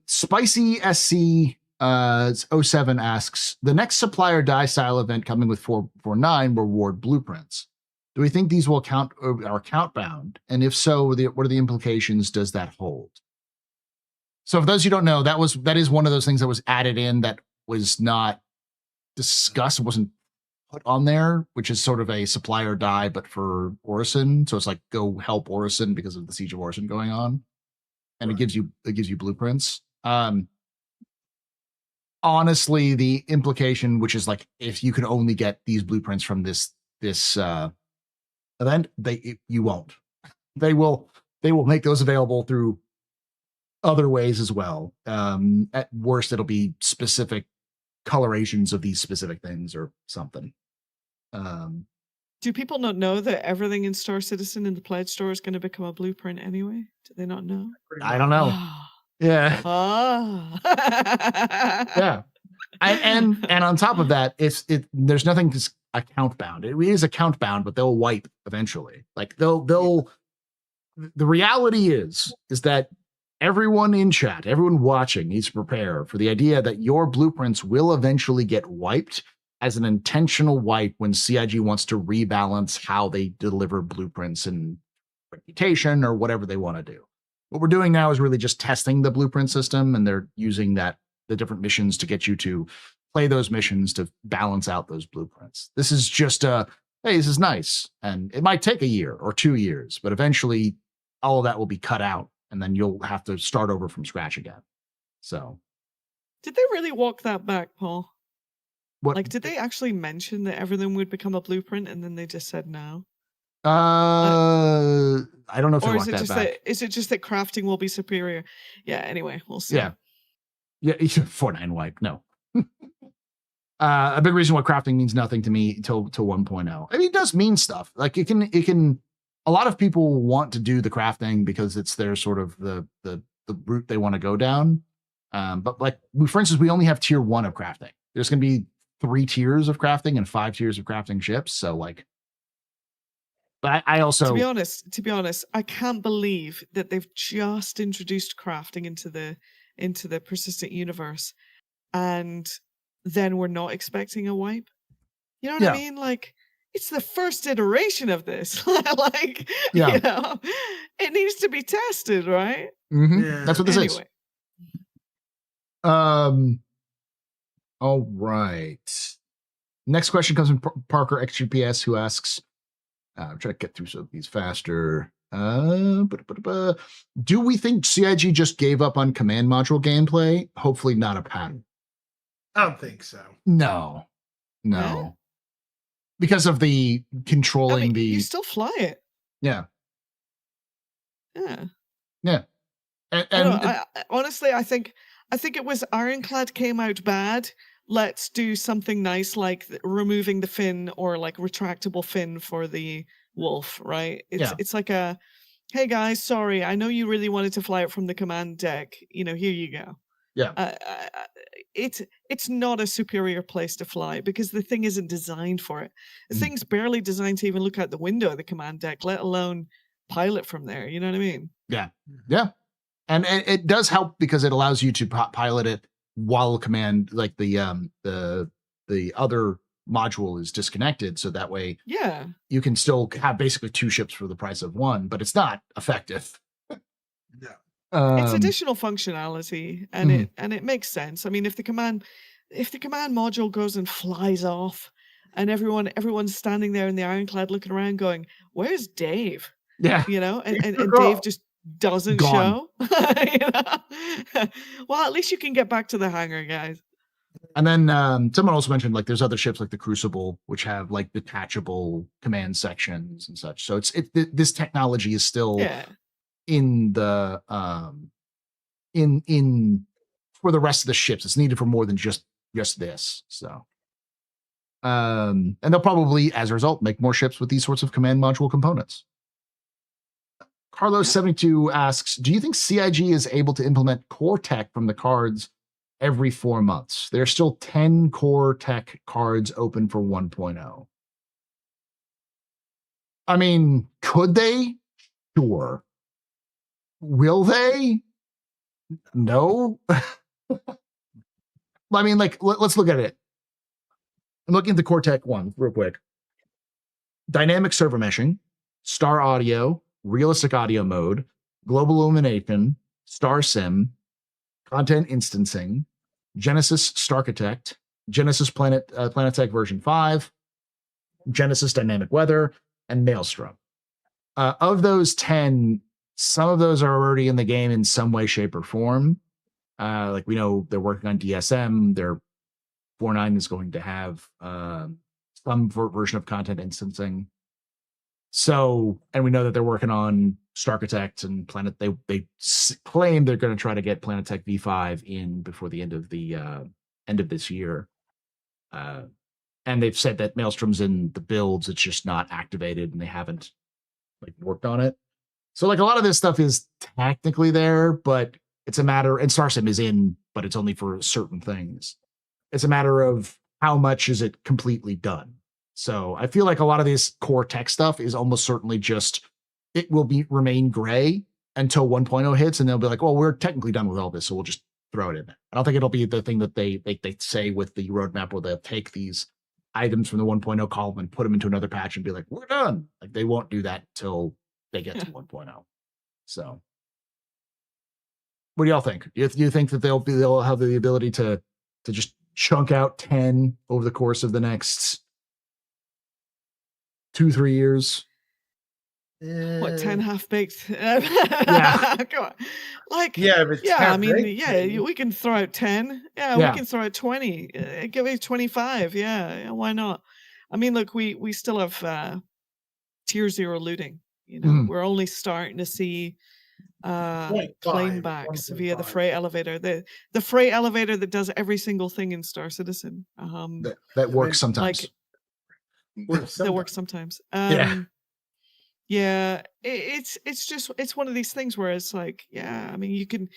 Speaker 1: Spicy SC 07 asks, the next supplier die style event coming with 449 reward blueprints. Do we think these will are count bound? And if so, what are the implications does that hold? So for those who don't know, that is one of those things that was added in that was not discussed. It wasn't put on there, which is sort of a supplier die, but for Orison. So it's like, go help Orison because of the Siege of Orison going on. And it gives you blueprints. Honestly, the implication, which is like, if you can only get these blueprints from this event, you won't. They will make those available through other ways as well. At worst, it'll be specific colorations of these specific things or something.
Speaker 3: Do people not know that everything in Star Citizen in the Pledge Store is going to become a blueprint anyway? Do they not know?
Speaker 1: I don't know. Yeah. Yeah. And on top of that, there's nothing account bound. It is account bound, but they'll wipe eventually. Like the reality is that everyone in chat, everyone watching needs to prepare for the idea that your blueprints will eventually get wiped as an intentional wipe when CIG wants to rebalance how they deliver blueprints and reputation or whatever they want to do. What we're doing now is really just testing the blueprint system, and they're using the different missions to get you to play those missions to balance out those blueprints. This is just hey, this is nice. And it might take a year or 2 years, but eventually all of that will be cut out, and then you'll have to start over from scratch again. So.
Speaker 3: Did they really walk that back, Paul?
Speaker 1: What?
Speaker 3: Like, did they actually mention that everything would become a blueprint and then they just said no?
Speaker 1: I don't know if they walked that back.
Speaker 3: Is it just that crafting will be superior? Yeah, anyway, we'll see.
Speaker 1: Yeah, 4.9 wipe, no. A big reason why crafting means nothing to me till 1.0. I mean, it does mean stuff. Like it can. A lot of people want to do the crafting because it's their sort of the route they want to go down. But like, for instance, we only have tier 1 of crafting. There's going to be 3 tiers of crafting and 5 tiers of crafting ships. So like, but I also,
Speaker 3: to be honest, I can't believe that they've just introduced crafting into the persistent universe, and then we're not expecting a wipe. You know what I mean? Like, it's the first iteration of this. Like,
Speaker 1: Yeah.
Speaker 3: you know, it needs to be tested, right?
Speaker 2: Yeah.
Speaker 1: That's what this is.
Speaker 3: Anyway,
Speaker 1: All right. Next question comes from Parker XGPS, who asks, I'm trying to get through some of these faster. Do we think CIG just gave up on command module gameplay? Hopefully not a pattern.
Speaker 2: I don't think so.
Speaker 1: No.
Speaker 3: Huh?
Speaker 1: Because of the
Speaker 3: I
Speaker 1: controlling
Speaker 3: mean, you still fly it.
Speaker 1: Yeah.
Speaker 3: Yeah.
Speaker 1: And
Speaker 3: I don't know, honestly, I think it was Ironclad came out bad. Let's do something nice like removing the fin or like retractable fin for the Wolf, right? It's like a, hey guys, sorry, I know you really wanted to fly it from the command deck. You know, here you go.
Speaker 1: Yeah.
Speaker 3: It's not a superior place to fly because the thing isn't designed for it. The thing's barely designed to even look out the window of the command deck, let alone pilot from there. You know what I mean?
Speaker 1: Yeah. And it does help because it allows you to pilot it while command, like the other module is disconnected. So that way you can still have basically two ships for the price of one, but it's not effective.
Speaker 2: No.
Speaker 3: It's additional functionality and it makes sense. I mean, if the command module goes and flies off and everyone's standing there in the Ironclad looking around going, where's Dave?
Speaker 1: Yeah.
Speaker 3: You know, and Dave just doesn't show. You know? Well, at least you can get back to the hangar, guys.
Speaker 1: And then someone also mentioned like there's other ships like the Crucible, which have like detachable command sections and such. So this technology is still in the in for the rest of the ships. It's needed for more than just this. So and they'll probably, as a result, make more ships with these sorts of command module components. Carlos72 asks, do you think CIG is able to implement core tech from the cards every 4 months? There's still 10 core tech cards open for 1.0. I mean, could they? Sure. Will they? No. I mean, like, let's look at it. I'm looking at the core tech one real quick. Dynamic server meshing, star audio, realistic audio mode, global illumination, star sim, content instancing, Genesis Starchitect, Genesis Planetech version 5, Genesis Dynamic Weather, and Maelstrom. Of those 10, some of those are already in the game in some way, shape, or form. Like we know they're working on DSM. Their 4.9 is going to have some version of content instancing. So, and we know that they're working on Starchitect and Planet. They claim they're going to try to get Planetech V5 in before the end of this year. And they've said that Maelstrom's in the builds. It's just not activated, and they haven't like worked on it. So, like a lot of this stuff is technically there, but it's a matter. And StarSim is in, but it's only for certain things. It's a matter of how much is it completely done. So I feel like a lot of this core tech stuff is almost certainly just, it will remain gray until 1.0 hits, and they'll be like, well, we're technically done with all this, so we'll just throw it in there. I don't think it'll be the thing that they say with the roadmap where they'll take these items from the 1.0 column and put them into another patch and be like, we're done. Like they won't do that till they get to 1.0. So what do y'all think? Do you think that they'll have the ability to just chunk out 10 over the course of the next 2-3 years?
Speaker 3: What, 10 half-baked?
Speaker 1: Yeah.
Speaker 3: Come on. Like,
Speaker 2: I
Speaker 3: mean, we can throw out 10. We can throw out 20. Give it 25. Yeah, why not? I mean, look, we still have tier 0 looting. You know, we're only starting to see claimbacks via the freight elevator. The freight elevator that does every single thing in Star Citizen.
Speaker 1: That works sometimes.
Speaker 3: That works sometimes. Yeah, it's one of these things where it's like, I mean, you can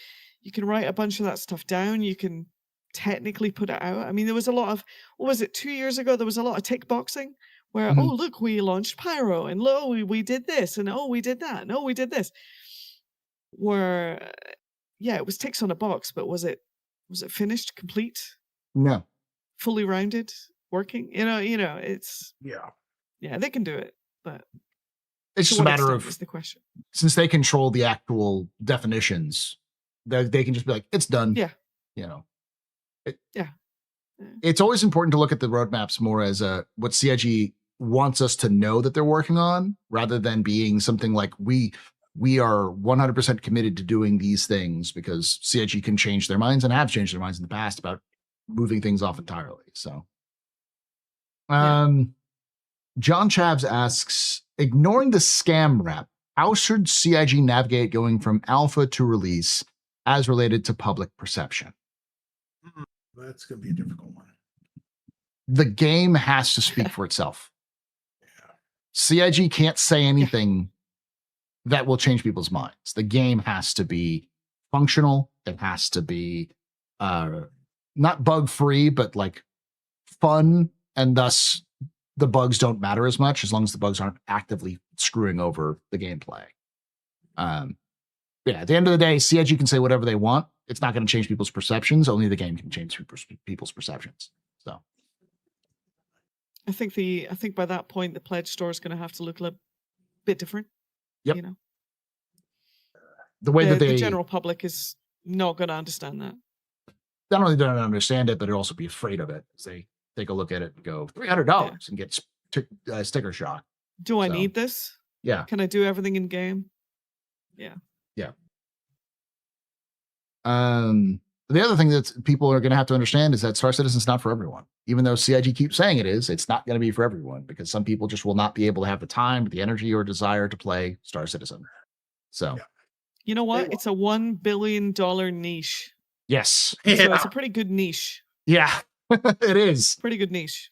Speaker 3: write a bunch of that stuff down. You can technically put it out. I mean, there was a lot of, what was it, 2 years ago? There was a lot of tick boxing where, oh, look, we launched Pyro, and lo, we did this, and oh, we did that, and oh, we did this. Where, it was ticks on a box, but was it finished, complete?
Speaker 1: No.
Speaker 3: Fully rounded, working? You know, it's...
Speaker 2: Yeah.
Speaker 3: Yeah, they can do it, but
Speaker 1: it's
Speaker 3: to
Speaker 1: just a
Speaker 3: what
Speaker 1: matter
Speaker 3: extent
Speaker 1: of,
Speaker 3: is the question.
Speaker 1: since they control the actual definitions, they can just be like, it's done.
Speaker 3: Yeah.
Speaker 1: You know,
Speaker 3: Yeah.
Speaker 1: it's always important to look at the roadmaps more as what CIG wants us to know that they're working on, rather than being something like we are 100% committed to doing these things, because CIG can change their minds and have changed their minds in the past about moving things off entirely. So, John Chavs asks, ignoring the scam rep, how should CIG navigate going from alpha to release as related to public perception?
Speaker 2: That's going to be a difficult one.
Speaker 1: The game has to speak for itself.
Speaker 2: Yeah.
Speaker 1: CIG can't say anything that will change people's minds. The game has to be functional. It has to be not bug free, but like fun, and thus the bugs don't matter as much as long as the bugs aren't actively screwing over the gameplay. At the end of the day, CIG can say whatever they want. It's not going to change people's perceptions. Only the game can change people's perceptions. So,
Speaker 3: I think by that point the pledge store is going to have to look a bit different.
Speaker 1: Yep.
Speaker 3: You know,
Speaker 1: the way that
Speaker 3: the general public is not going to understand that.
Speaker 1: Not only don't understand it, but they'll also be afraid of it as they take a look at it and go $300 and get sticker shock.
Speaker 3: Do I need this?
Speaker 1: Yeah.
Speaker 3: Can I do everything in game? Yeah.
Speaker 1: Yeah. The other thing that people are going to have to understand is that Star Citizen's not for everyone. Even though CIG keeps saying it is, it's not going to be for everyone, because some people just will not be able to have the time, the energy, or desire to play Star Citizen. So,
Speaker 3: you know what? It's a $1 billion niche.
Speaker 1: Yes.
Speaker 3: So it's a pretty good niche.
Speaker 1: Yeah, it is.
Speaker 3: Pretty good niche.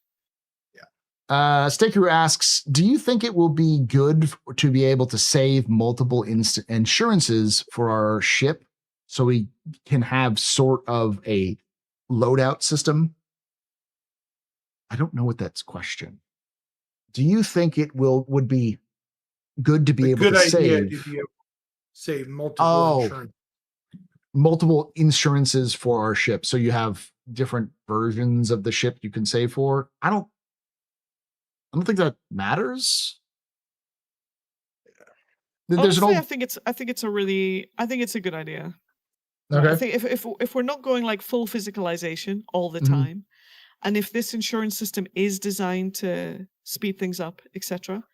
Speaker 1: Stakeru asks, do you think it will be good to be able to save multiple insurances for our ship so we can have sort of a loadout system? I don't know what that's question. Do you think it would be good to be able to
Speaker 2: save multiple insurance?
Speaker 1: Multiple insurances for our ship, so you have different versions of the ship you can save for? I don't think that matters.
Speaker 3: Honestly, I think it's a good idea.
Speaker 1: Okay.
Speaker 3: I think if we're not going like full physicalization all the time, and if this insurance system is designed to speed things up, etc.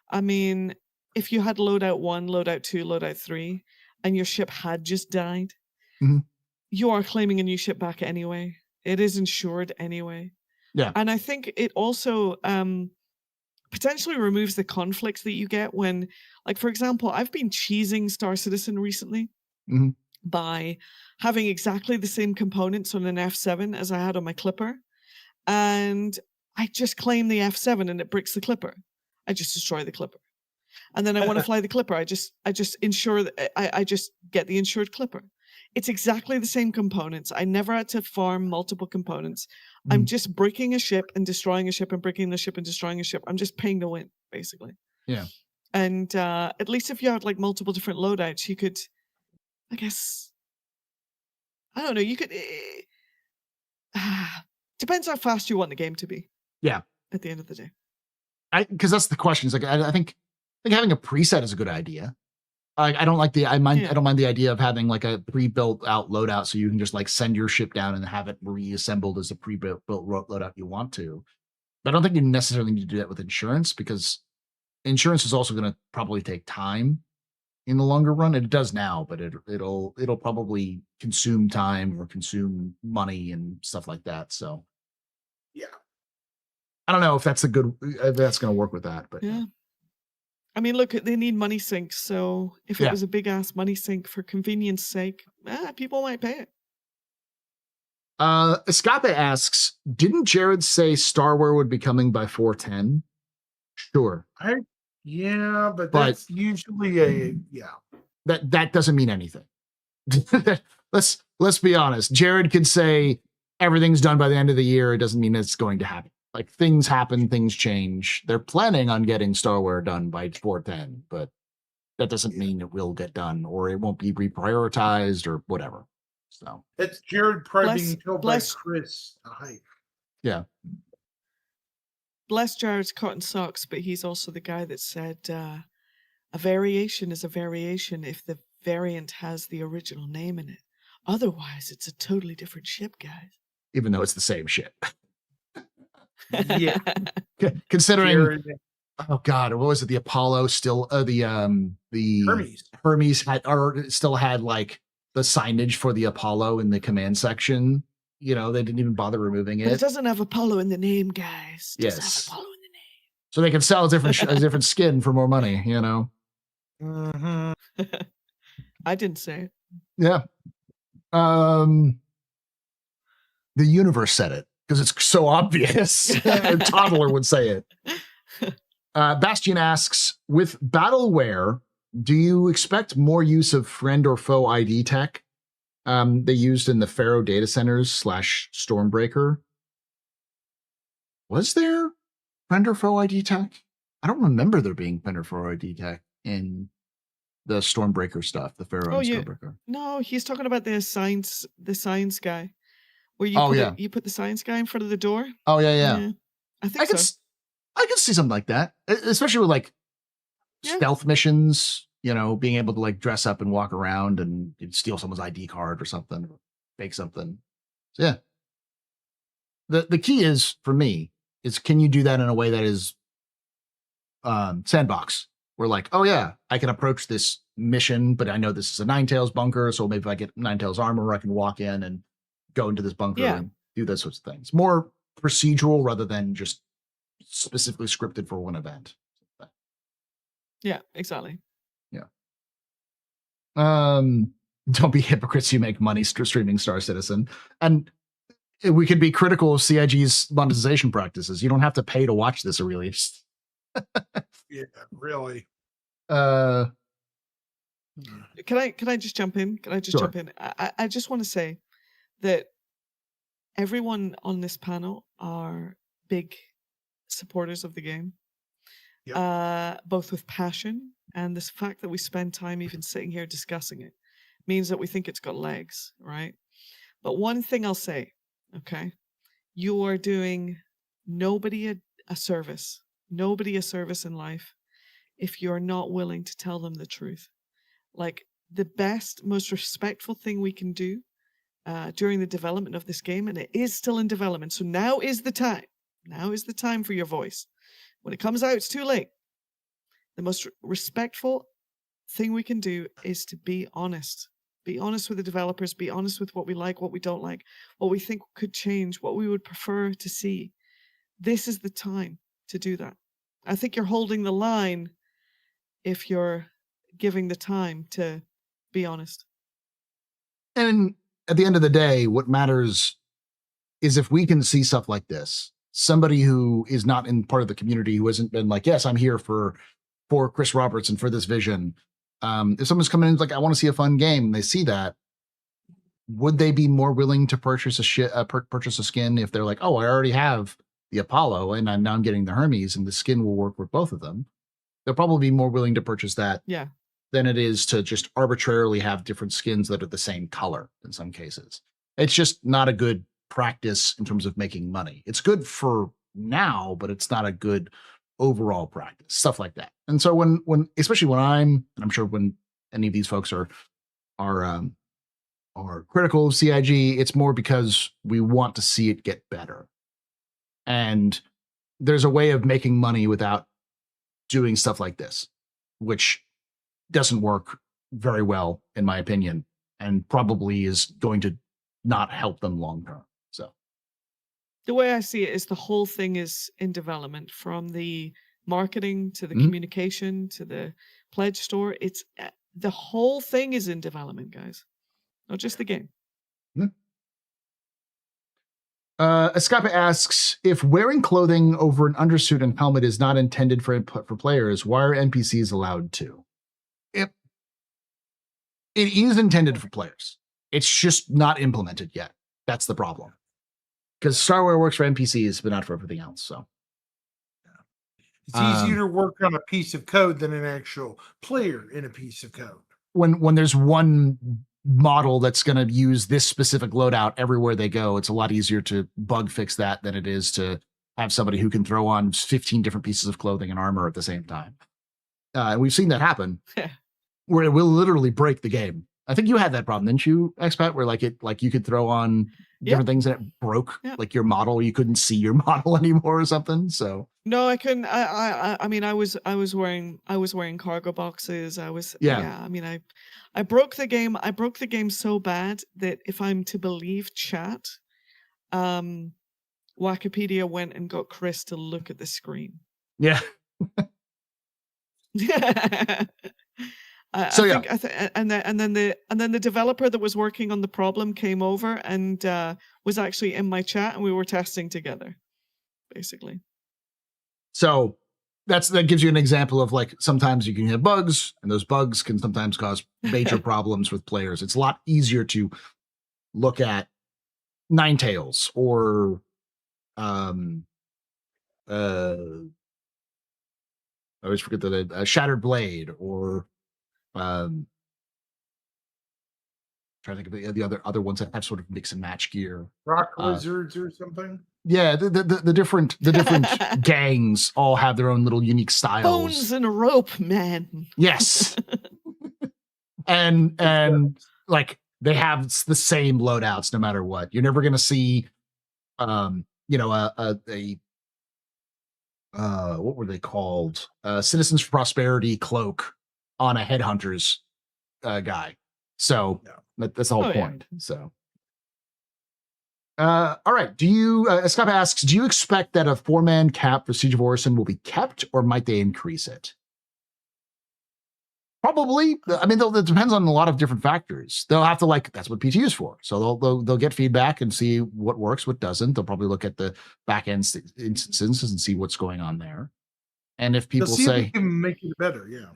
Speaker 3: I mean, if you had loadout 1, loadout 2, loadout 3, and your ship had just died, you are claiming a new ship back anyway. It is insured anyway.
Speaker 1: Yeah.
Speaker 3: And I think it also potentially removes the conflicts that you get when, like, for example, I've been cheesing Star Citizen recently by having exactly the same components on an F7 as I had on my Clipper. And I just claim the F7 and it bricks the Clipper. I just destroy the Clipper. And then I want to fly the Clipper. I just insure that I just get the insured Clipper. It's exactly the same components. I never had to farm multiple components. I'm just bricking a ship and destroying a ship and bricking the ship and destroying a ship. I'm just paying to win, basically.
Speaker 1: Yeah.
Speaker 3: And at least if you had like multiple different loadouts, you could, I guess, I don't know, you could, depends how fast you want the game to be.
Speaker 1: Yeah.
Speaker 3: At the end of the day.
Speaker 1: Because that's the question. It's like, I think having a preset is a good idea. I don't mind the idea of having like a pre-built out loadout, so you can just like send your ship down and have it reassembled as a pre-built loadout you want to. But I don't think you necessarily need to do that with insurance, because insurance is also going to probably take time in the longer run. It does now, but it'll probably consume time or consume money and stuff like that. So
Speaker 2: yeah,
Speaker 1: I don't know if that's going to work with that, but
Speaker 3: yeah. I mean, look, they need money sinks, so if it was a big ass money sink for convenience sake, people might pay it.
Speaker 1: Escape asks, didn't Jared say Starware would be coming by 410? Sure.
Speaker 2: But that's usually
Speaker 1: that doesn't mean anything. Let's be honest. Jared could say everything's done by the end of the year. It doesn't mean it's going to happen. Like, things happen, things change. They're planning on getting Starware done by 410, but that doesn't mean it will get done, or it won't be reprioritized or whatever. So
Speaker 2: it's Jared probably being told by Chris to hype.
Speaker 1: Yeah.
Speaker 3: bless Jared's cotton socks, but he's also the guy that said a variation is a variation if the variant has the original name in it. Otherwise, it's a totally different ship, guys.
Speaker 1: Even though it's the same shit.
Speaker 2: Yeah.
Speaker 1: Considering,
Speaker 2: Jared,
Speaker 1: oh God, what was it? The Apollo still, the Hermes still had like the signage for the Apollo in the command section. You know, they didn't even bother removing
Speaker 3: But it
Speaker 1: it.
Speaker 3: doesn't have Apollo in the name, guys. It doesn't
Speaker 1: Yes.
Speaker 3: have Apollo in the name.
Speaker 1: So they can sell a different skin for more money, you know?
Speaker 2: mhm.
Speaker 3: I didn't say it.
Speaker 1: Yeah. The universe said it because it's so obvious. A toddler would say it. Bastian asks, with Battleware, do you expect more use of friend or foe ID tech they used in the Pharaoh data centers / Stormbreaker? Was there friend or foe ID tech? I don't remember there being friend or foe ID tech in the Stormbreaker stuff, the Pharaoh and
Speaker 3: yeah.
Speaker 1: Stormbreaker.
Speaker 3: No, he's talking about the science guy. Where you you put the science guy in front of the door.
Speaker 1: Oh yeah.
Speaker 3: I think
Speaker 1: I could see something like that, especially with like stealth missions. You know, being able to like dress up and walk around and steal someone's ID card or something, or fake something. So yeah, the key is for me is, can you do that in a way that is sandbox? Where like, oh yeah, I can approach this mission, but I know this is a Ninetales bunker, so maybe if I get Ninetales armor, I can walk in and go into this bunker and do those sorts of things. More procedural rather than just specifically scripted for one event.
Speaker 3: Yeah, exactly.
Speaker 1: Yeah. Don't be hypocrites. You make money streaming Star Citizen. And we could be critical of CIG's monetization practices. You don't have to pay to watch this, Aurelius.
Speaker 2: Yeah, really.
Speaker 3: Can I just jump in? Can I just
Speaker 1: Sure.
Speaker 3: jump in? I just want to say that everyone on this panel are big supporters of the game.
Speaker 2: Yep.
Speaker 3: Both with passion and this fact that we spend time even sitting here discussing it means that we think it's got legs, right? But one thing I'll say, okay, you are doing nobody a service in life if you're not willing to tell them the truth. Like, the best, most respectful thing we can do during the development of this game, and it is still in development, so now is the time. Now is the time for your voice. When it comes out, it's too late. The most respectful thing we can do is to be honest. Be honest with the developers. Be honest with what we like, what we don't like, what we think could change, what we would prefer to see. This is the time to do that. I think you're holding the line if you're giving the time to be honest.
Speaker 1: And at the end of the day, what matters is if we can see stuff like this, somebody who is not in part of the community, who hasn't been like, yes, I'm here for Chris Roberts and for this vision. If someone's coming in like, I want to see a fun game, and they see that, would they be more willing to purchase a skin if they're like, oh, I already have the Apollo and now I'm getting the Hermes and the skin will work with both of them? They'll probably be more willing to purchase that than it is to just arbitrarily have different skins that are the same color in some cases. It's just not a good practice in terms of making money. It's good for now, but it's not a good overall practice, stuff like that. And so when especially when I'm sure when any of these folks are critical of CIG, it's more because we want to see it get better. And there's a way of making money without doing stuff like this, which doesn't work very well, in my opinion, and probably is going to not help them long term. So
Speaker 3: the way I see it is the whole thing is in development, from the marketing to the communication to the pledge store. It's the whole thing is in development, guys, not just the game.
Speaker 1: Escape asks, if wearing clothing over an undersuit and helmet is not intended for players, why are NPCs allowed to? It is intended for players. It's just not implemented yet. That's the problem. Because Starware works for NPCs, but not for everything else. So
Speaker 2: it's easier to work on a piece of code than an actual player in a piece of code.
Speaker 1: When there's one model that's going to use this specific loadout everywhere they go, it's a lot easier to bug fix that than it is to have somebody who can throw on 15 different pieces of clothing and armor at the same time. And we've seen that happen where it will literally break the game. I think you had that problem, didn't you, Expat, where like you could throw on different things and it broke like your model. You couldn't see your model anymore or something. So
Speaker 3: no, I couldn't. I mean, I was wearing cargo boxes. I mean, I broke the game. I broke the game so bad that if I'm to believe chat, Wikipedia went and got Chris to look at the screen.
Speaker 1: Yeah.
Speaker 3: And then the developer that was working on the problem came over and was actually in my chat, and we were testing together, basically.
Speaker 1: So that gives you an example of like sometimes you can have bugs, and those bugs can sometimes cause major problems with players. It's a lot easier to look at Ninetales or I always forget the Shattered Blade or trying to think of the other ones that have sort of mix and match gear.
Speaker 2: Rock lizards or something.
Speaker 1: Yeah, the different gangs all have their own little unique styles.
Speaker 3: Bones and a rope, man.
Speaker 1: Yes. and like they have the same loadouts no matter what. You're never gonna see what were they called? Citizens for Prosperity cloak on a Headhunters guy. So that's the whole point. Yeah. So all right. Do you Scott asks, do you expect that a 4-man cap for Siege of Orison will be kept, or might they increase it? Probably. I mean, it depends on a lot of different factors. They'll have to that's what PT is for. So they'll get feedback and see what works, what doesn't. They'll probably look at the back end instances and see what's going on there. And if people say
Speaker 2: they can make it better, yeah.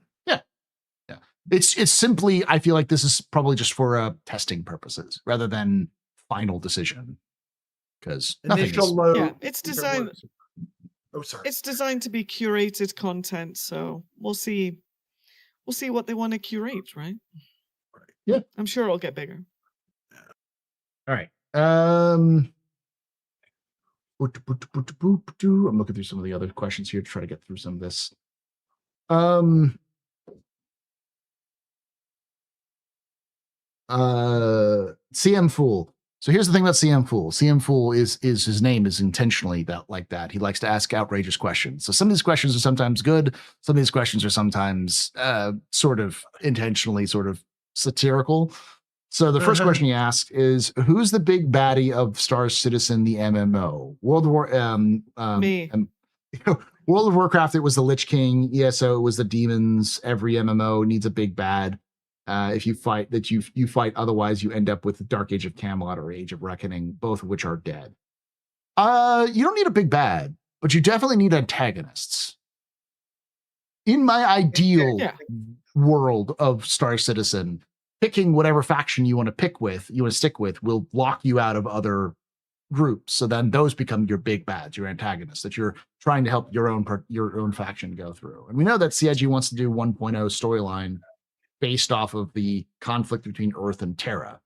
Speaker 1: It's simply, I feel like this is probably just for testing purposes rather than final decision. Because
Speaker 3: it's designed. Oh, sorry. It's designed to be curated content, so we'll see. We'll see what they want to curate, right?
Speaker 1: Yeah,
Speaker 3: I'm sure it'll get bigger.
Speaker 1: All right. I'm looking through some of the other questions here to try to get through some of this. CM Fool. So here's the thing about CM Fool. CM Fool is his name is intentionally like that. He likes to ask outrageous questions. So some of these questions are sometimes good. Some of these questions are sometimes sort of intentionally sort of satirical. So the first question he asked is, who's the big baddie of Star Citizen, the MMO?
Speaker 3: Me.
Speaker 1: World of Warcraft, it was the Lich King. ESO, it was the demons. Every MMO needs a big bad. If you fight that you fight, otherwise you end up with the Dark Age of Camelot or Age of Reckoning, both of which are dead. You don't need a big bad, but you definitely need antagonists. In my ideal world of Star Citizen, picking whatever faction you want to stick with will block you out of other groups. So then those become your big bads, your antagonists that you're trying to help your own faction go through. And we know that CIG wants to do 1.0 storyline based off of the conflict between Earth and Terra.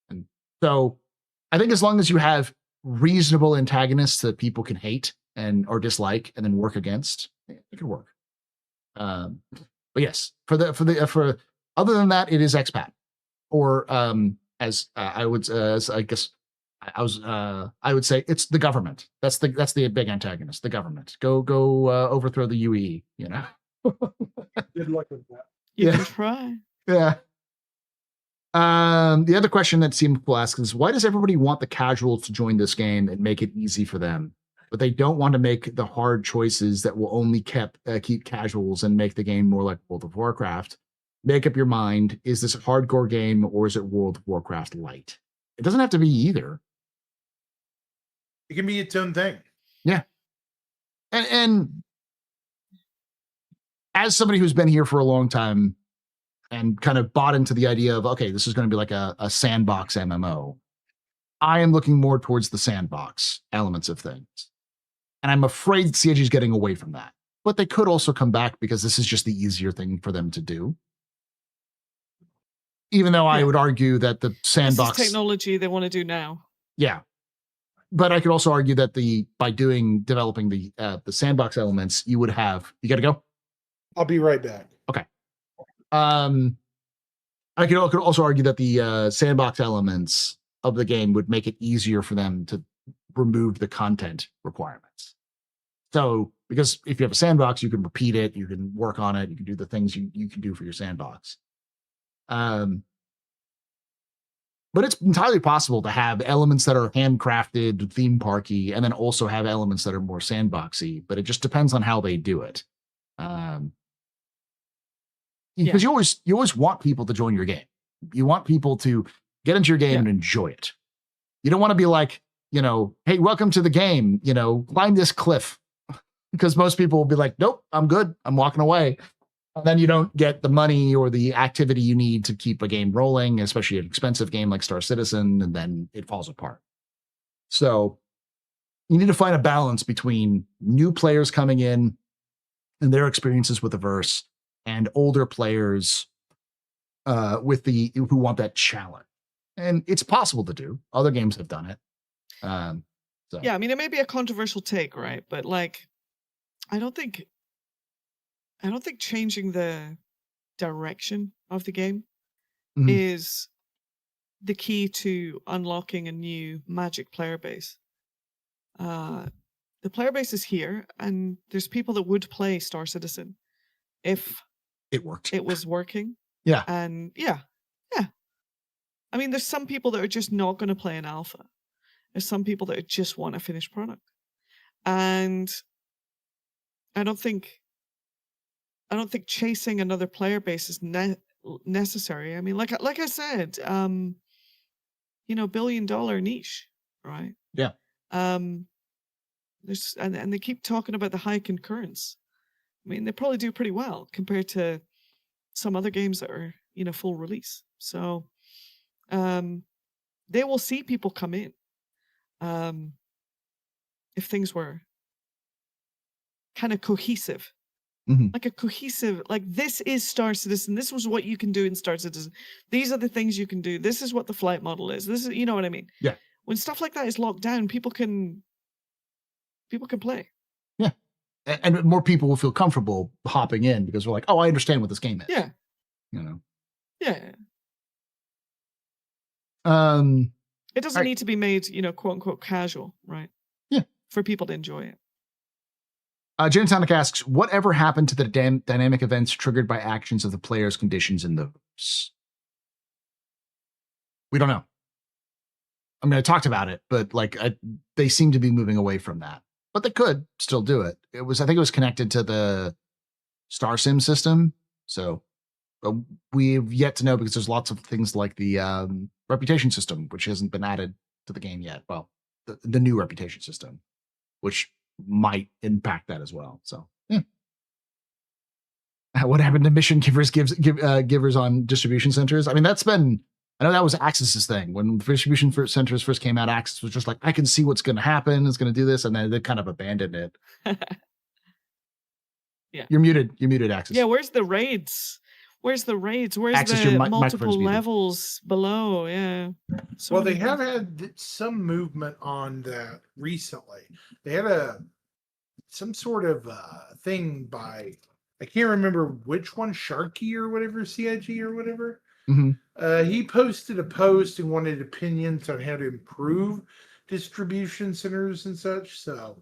Speaker 1: And so I think as long as you have reasonable antagonists that people can hate or dislike and then work against, it can work. But yes, for other than that, it is expat, or I would say it's the government. That's the big antagonist, the government. Go overthrow the UE, you know.
Speaker 2: Good luck with that.
Speaker 3: You can try.
Speaker 1: Yeah. The other question that people ask is, why does everybody want the casuals to join this game and make it easy for them, but they don't want to make the hard choices that will only keep casuals and make the game more like World of Warcraft? Make up your mind. Is this a hardcore game or is it World of Warcraft light? It doesn't have to be either.
Speaker 2: It can be its own thing.
Speaker 1: Yeah. And as somebody who's been here for a long time and kind of bought into the idea of, okay, this is going to be like a sandbox MMO, I am looking more towards the sandbox elements of things. And I'm afraid CIG is getting away from that. But they could also come back because this is just the easier thing for them to do. Even though I would argue that the sandbox
Speaker 3: this is technology they want to do now.
Speaker 1: Yeah. but I could also argue that by developing the sandbox elements, you would have. You got to go.
Speaker 2: I'll be right back.
Speaker 1: Okay. I could also argue that the sandbox elements of the game would make it easier for them to remove the content requirements. So, because if you have a sandbox, you can repeat it, you can work on it, you can do the things you can do for your sandbox. But it's entirely possible to have elements that are handcrafted, theme parky, and then also have elements that are more sandboxy. But it just depends on how they do it. Because you always want people to join your game. You want people to get into your game and enjoy it. You don't want to be like, hey, welcome to the game, climb this cliff. Because most people will be like, nope, I'm good. I'm walking away. And then you don't get the money or the activity you need to keep a game rolling, especially an expensive game like Star Citizen, and then it falls apart. So you need to find a balance between new players coming in and their experiences with the verse and older players who want that challenge. And it's possible to do. Other games have done it.
Speaker 3: Yeah, I mean, it may be a controversial take, right? But I don't think changing the direction of the game is the key to unlocking a new Magic player base. The player base is here, and there's people that would play Star Citizen if
Speaker 1: it worked.
Speaker 3: It was working.
Speaker 1: Yeah.
Speaker 3: And yeah. I mean, there's some people that are just not going to play an alpha. There's some people that just want a finished product. And I don't think chasing another player base is necessary. I mean, like I said, $1 billion niche, right?
Speaker 1: Yeah.
Speaker 3: There's and they keep talking about the high concurrence. I mean, they probably do pretty well compared to some other games that are, full release. So, they will see people come in. If things were kind of cohesive. Like a cohesive, this is Star Citizen. This was what you can do in Star Citizen. These are the things you can do. This is what the flight model is. This is, you know what I mean?
Speaker 1: Yeah.
Speaker 3: When stuff like that is locked down, people can play.
Speaker 1: Yeah. And more people will feel comfortable hopping in because we're like, oh, I understand what this game is.
Speaker 3: Yeah.
Speaker 1: Yeah.
Speaker 3: It doesn't need to be made, quote unquote casual, right?
Speaker 1: Yeah.
Speaker 3: For people to enjoy it.
Speaker 1: Jane Sonic asks, whatever happened to the dynamic events triggered by actions of the player's conditions in the verse? We don't know. I mean, I talked about it, but they seem to be moving away from that. But they could still do it. I think it was connected to the Star Sim system. So we've yet to know because there's lots of things like the reputation system, which hasn't been added to the game yet. Well, the new reputation system, which might impact that as well. So, yeah. What happened to mission givers on distribution centers? I mean, I know that was Axis's thing. When the distribution centers first came out, Axis was just like, I can see what's going to happen. It's going to do this. And then they kind of abandoned it.
Speaker 3: Yeah.
Speaker 1: You're muted, Axis.
Speaker 3: Yeah. Where's the raids? Where's
Speaker 1: Axis,
Speaker 3: the multiple levels below? Yeah.
Speaker 2: Well, they have had some movement on that recently. They had some sort of thing by, I can't remember which one, Sharky or whatever, CIG or whatever. He posted a post and wanted opinions on how to improve distribution centers and such. So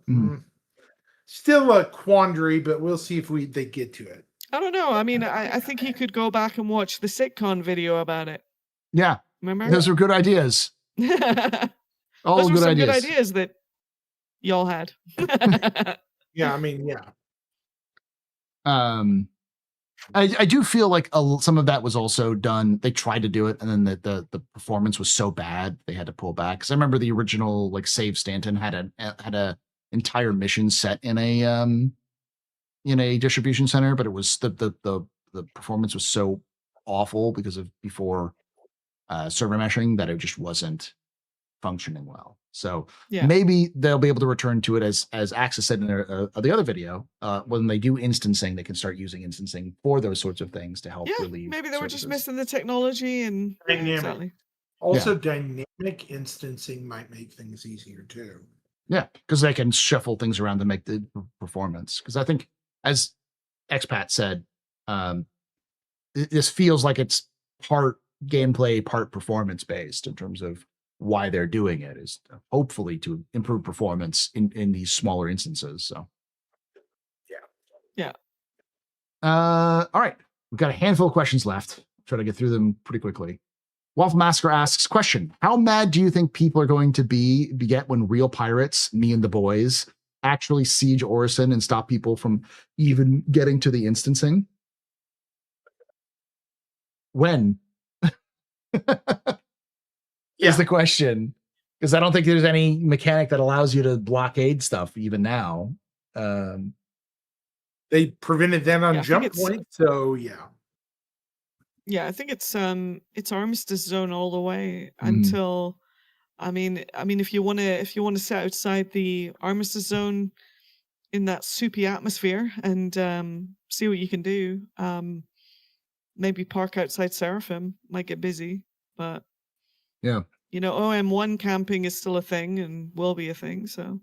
Speaker 2: still a quandary, but we'll see if they get to it.
Speaker 3: I don't know. I mean, I think he could go back and watch the Sitcon video about it.
Speaker 1: Yeah.
Speaker 3: Remember?
Speaker 1: Those were good ideas. All good ideas.
Speaker 3: Good ideas that y'all had.
Speaker 2: Yeah, I mean, yeah.
Speaker 1: I do feel like some of that was also done. They tried to do it, and then the performance was so bad they had to pull back. Because I remember the original Save Stanton had a entire mission set in a distribution center, but it was the performance was so awful because of before server meshing that it just wasn't functioning well. So maybe they'll be able to return to it as Axis said in the other video. When they do instancing, they can start using instancing for those sorts of things to help relieve.
Speaker 3: Maybe they were just missing the technology and
Speaker 2: Dynamic.
Speaker 3: exactly.
Speaker 2: Also, dynamic instancing might make things easier too.
Speaker 1: Yeah, because they can shuffle things around to make the performance. Because I think, as Expat said, this feels like it's part gameplay, part performance based in terms of why they're doing it, is hopefully to improve performance in these smaller instances. So,
Speaker 3: Yeah.
Speaker 1: all right, we've got a handful of questions left. Try to get through them pretty quickly. Waffle Masker asks, question, how mad do you think people are going to get when real pirates, me and the boys, actually siege Orison and stop people from even getting to the instancing? When? Is the question. Because I don't think there's any mechanic that allows you to blockade stuff even now.
Speaker 2: They prevented that on Jump Point, so yeah.
Speaker 3: Yeah, I think it's Armistice Zone all the way until, I mean, if you want to sit outside the Armistice Zone in that soupy atmosphere and see what you can do, maybe park outside Seraphim, might get busy, but
Speaker 1: yeah,
Speaker 3: OM1 camping is still a thing and will be a thing. So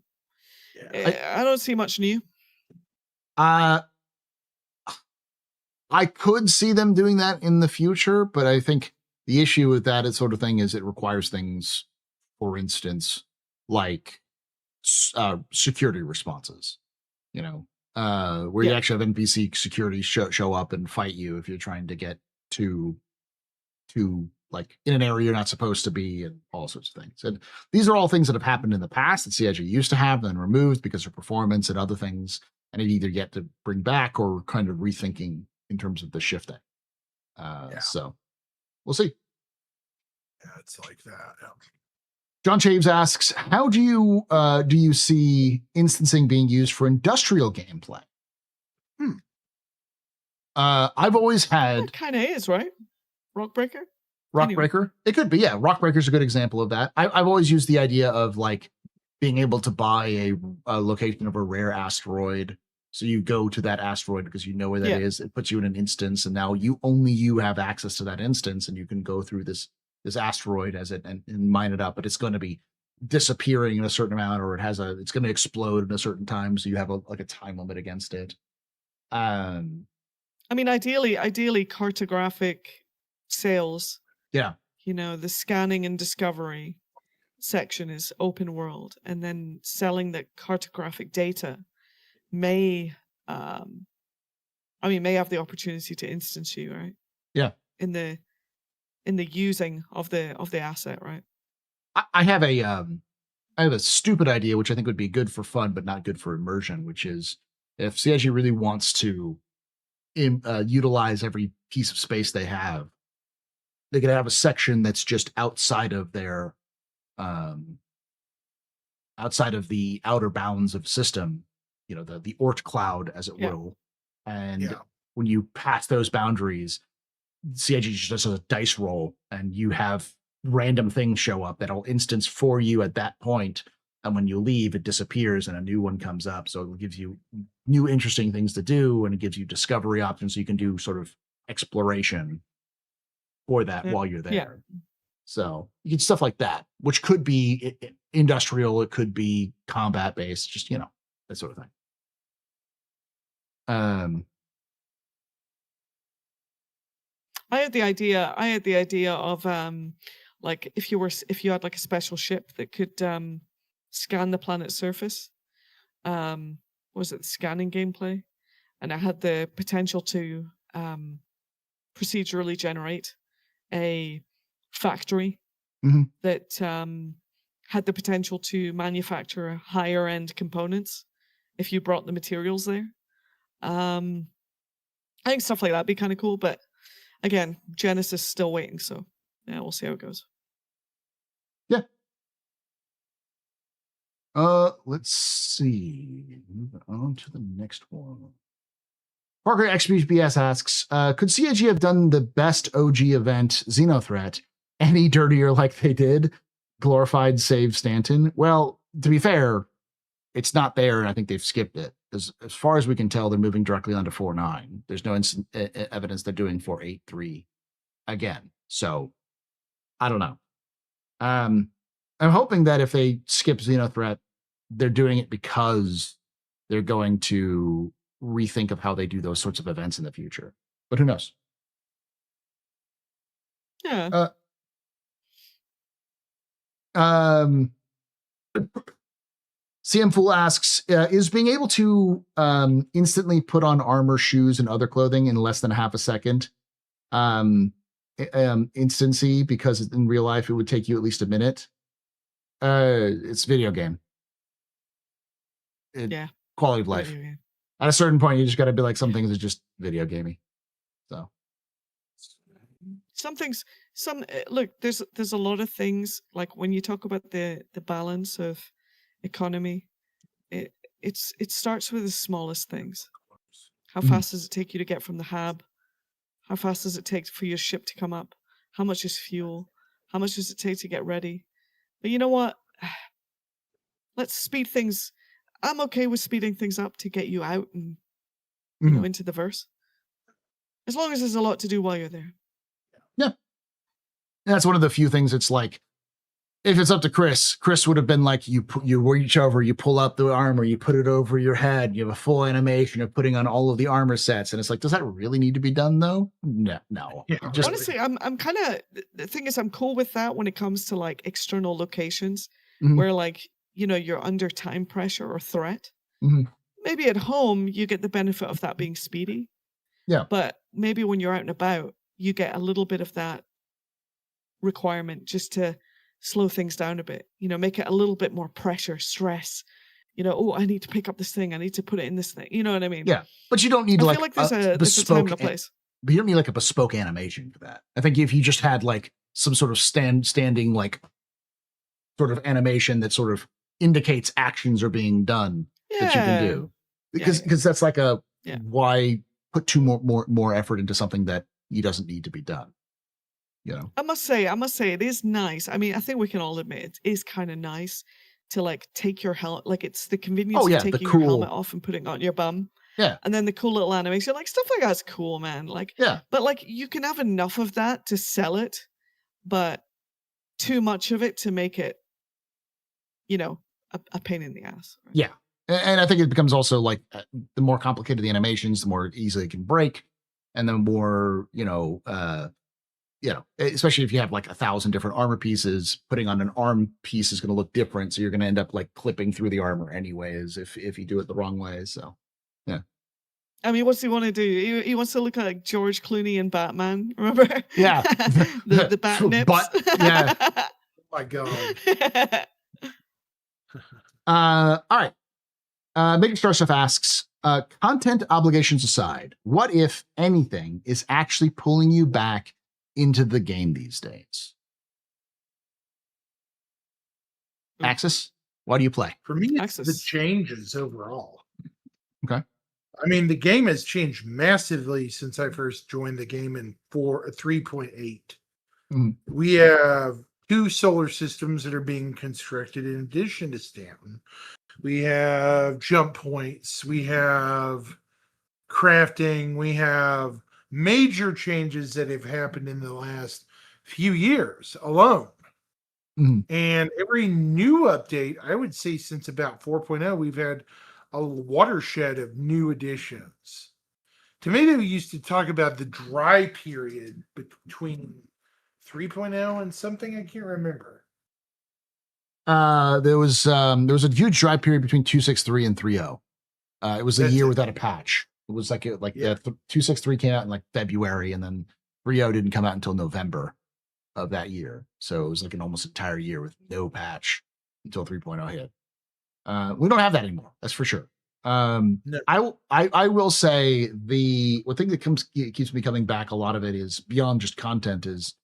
Speaker 3: I don't see much new.
Speaker 1: I could see them doing that in the future, but I think the issue with that sort of thing is it requires things, for instance, like security responses, where you actually have NPC security show up and fight you if you're trying to get to like in an area you're not supposed to be and all sorts of things. And these are all things that have happened in the past that CIG used to have, then removed because of performance and other things, and it either yet to bring back or kind of rethinking in terms of the shifting. So we'll see.
Speaker 2: Yeah, it's like that. Yeah.
Speaker 1: John Chaves asks, how do you see instancing being used for industrial gameplay? I've always had...
Speaker 3: It kind of is, right? Rockbreaker?
Speaker 1: Rockbreaker? It could be, yeah. Rockbreaker's a good example of that. I've always used the idea of like being able to buy a location of a rare asteroid. So you go to that asteroid because you know where that is. It puts you in an instance, and now you have access to that instance, and you can go through this asteroid as it and mine it up. But it's going to be disappearing in a certain amount, or it's going to explode in a certain time. So you have a time limit against it. I
Speaker 3: mean, ideally, cartographic sales.
Speaker 1: Yeah.
Speaker 3: The scanning and discovery section is open world, and then selling the cartographic data may have the opportunity to instance you, right?
Speaker 1: Yeah.
Speaker 3: In the using of the asset, right?
Speaker 1: I have a stupid idea, which I think would be good for fun, but not good for immersion, which is if CIG really wants to utilize every piece of space they have, they could have a section that's just outside of their outside of the outer bounds of system, the Oort cloud, as it will. And when you pass those boundaries, CIG just does a dice roll, and you have random things show up that'll instance for you at that point. And when you leave, it disappears and a new one comes up. So it gives you new interesting things to do, and it gives you discovery options so you can do sort of exploration for that while you're there.
Speaker 3: Yeah.
Speaker 1: So you get stuff like that, which could be industrial, it could be combat based, just that sort of thing.
Speaker 3: I had the idea of like if you had like a special ship that could scan the planet's surface. Was it the scanning gameplay? And I had the potential to procedurally generate a factory that had the potential to manufacture higher end components if you brought the materials there. I think stuff like that'd be kind of cool, but again, Genesis is still waiting, so yeah, we'll see how it goes.
Speaker 1: Yeah. Let's see. Moving on to the next one. Parker XBS asks, could CIG have done the best OG event, Xenothreat, any dirtier like they did? Glorified Save Stanton? Well, to be fair, it's not there, and I think they've skipped it. As far as we can tell, they're moving directly onto 4.9. There's no evidence they're doing 4.8.3 again. So, I don't know. I'm hoping that if they skip Xenothreat, they're doing it because they're going to rethink of how they do those sorts of events in the future. But who knows?
Speaker 3: Yeah.
Speaker 1: CM Fool asks, is being able to instantly put on armor, shoes, and other clothing in less than half a second instancy, because in real life it would take you at least a minute? It's video game.
Speaker 3: Yeah.
Speaker 1: Quality of life.
Speaker 3: Video game.
Speaker 1: At a certain point, you just got to be like, some things are just video gamey. So
Speaker 3: look, there's a lot of things, like when you talk about the balance of economy, it starts with the smallest things. How fast does it take you to get from the hab? How fast does it take for your ship to come up? How much is fuel? How much does it take to get ready? But you know what? Let's speed things. I'm okay with speeding things up to get you out and you know, into the verse. As long as there's a lot to do while you're there.
Speaker 1: Yeah. That's one of the few things. It's like, if it's up to Chris would have been like, you reach over, you pull up the armor, you put it over your head, you have a full animation of putting on all of the armor sets. And it's like, does that really need to be done though? No.
Speaker 2: Yeah.
Speaker 3: Honestly, I'm kind of, the thing is, I'm cool with that when it comes to like external locations where like, you know, you're under time pressure or threat. Maybe at home, you get the benefit of that being speedy.
Speaker 1: Yeah.
Speaker 3: But maybe when you're out and about, you get a little bit of that requirement just to slow things down a bit, you know, make it a little bit more pressure, stress, you know, oh, I need to pick up this thing, I need to put it in this thing, you know what I mean?
Speaker 1: Yeah, but you don't need
Speaker 3: I
Speaker 1: like,
Speaker 3: feel like there's a time and a place.
Speaker 1: But you don't need like a bespoke animation for that. I think if you just had like some sort of standing like sort of animation that sort of indicates actions are being done that you can do, because that's like why put more effort into something that he doesn't need to be done. You know,
Speaker 3: I must say it is nice. I mean, I think we can all admit it is kind of nice to like take your helmet, like it's the convenience of taking your helmet off and putting it on your bum.
Speaker 1: Yeah.
Speaker 3: And then the cool little animation, like stuff like that's cool, man. Like,
Speaker 1: yeah.
Speaker 3: But like you can have enough of that to sell it, but too much of it to make it, you know, a pain in the ass. Right?
Speaker 1: Yeah. And I think it becomes also like the more complicated the animations, the more easily it can break. And the more, especially if you have like 1,000 different armor pieces, putting on an arm piece is going to look different. So you're going to end up like clipping through the armor anyways, if you do it the wrong way. So, yeah.
Speaker 3: I mean, what's he want to do? He wants to look like George Clooney in Batman. Remember?
Speaker 1: Yeah.
Speaker 3: the bat nips.
Speaker 1: Yeah.
Speaker 2: Oh my God.
Speaker 1: All right. Making Star Stuff asks, content obligations aside, what if anything is actually pulling you back into the game these days? Axis, why do you play?
Speaker 2: For me, it's the changes overall.
Speaker 1: Okay.
Speaker 2: I mean, the game has changed massively since I first joined the game in 3.8. We have 2 solar systems that are being constructed in addition to Stanton. We have jump points. We have crafting. We have major changes that have happened in the last few years alone. And every new update, I would say since about 4.0, we've had a watershed of new additions. To me, we used to talk about the dry period between 3.0 and something I can't remember.
Speaker 1: There was a huge dry period between 2.6.3 and 3.0. It was a year without a patch. It was like 2.6.3 came out in like February, and then 3.0 didn't come out until November of that year. So it was like an almost entire year with no patch until 3.0 hit. We don't have that anymore. That's for sure. No. I will say the thing that keeps me coming back, a lot of it is beyond just content, is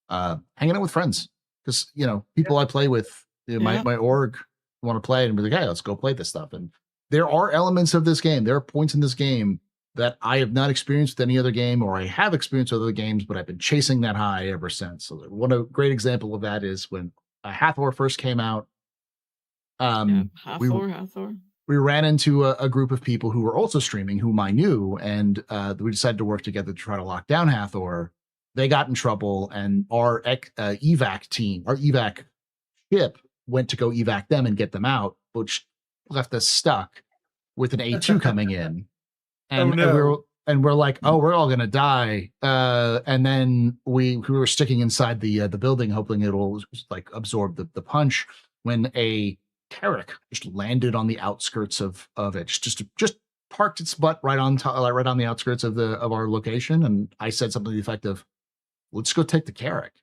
Speaker 1: hanging out with friends, because people I play with, my org want to play and be like, hey, let's go play this stuff. And there are elements of this game, there are points in this game that I have not experienced with any other game, or I have experienced with other games, but I've been chasing that high ever since. So a great example of that is when Hathor first came out.
Speaker 3: Hathor.
Speaker 1: We ran into a group of people who were also streaming, whom I knew, and we decided to work together to try to lock down Hathor. they got in trouble, and our evac ship went to go evac them and get them out, which left us stuck with an A2 coming in. And, we're like, oh, we're all gonna die. And then we were sticking inside the building, hoping it'll like absorb the punch, when a Carrack just landed on the outskirts of it, just parked its butt right on the outskirts of our location. And I said something to the effect of, "Let's go take the Carrack."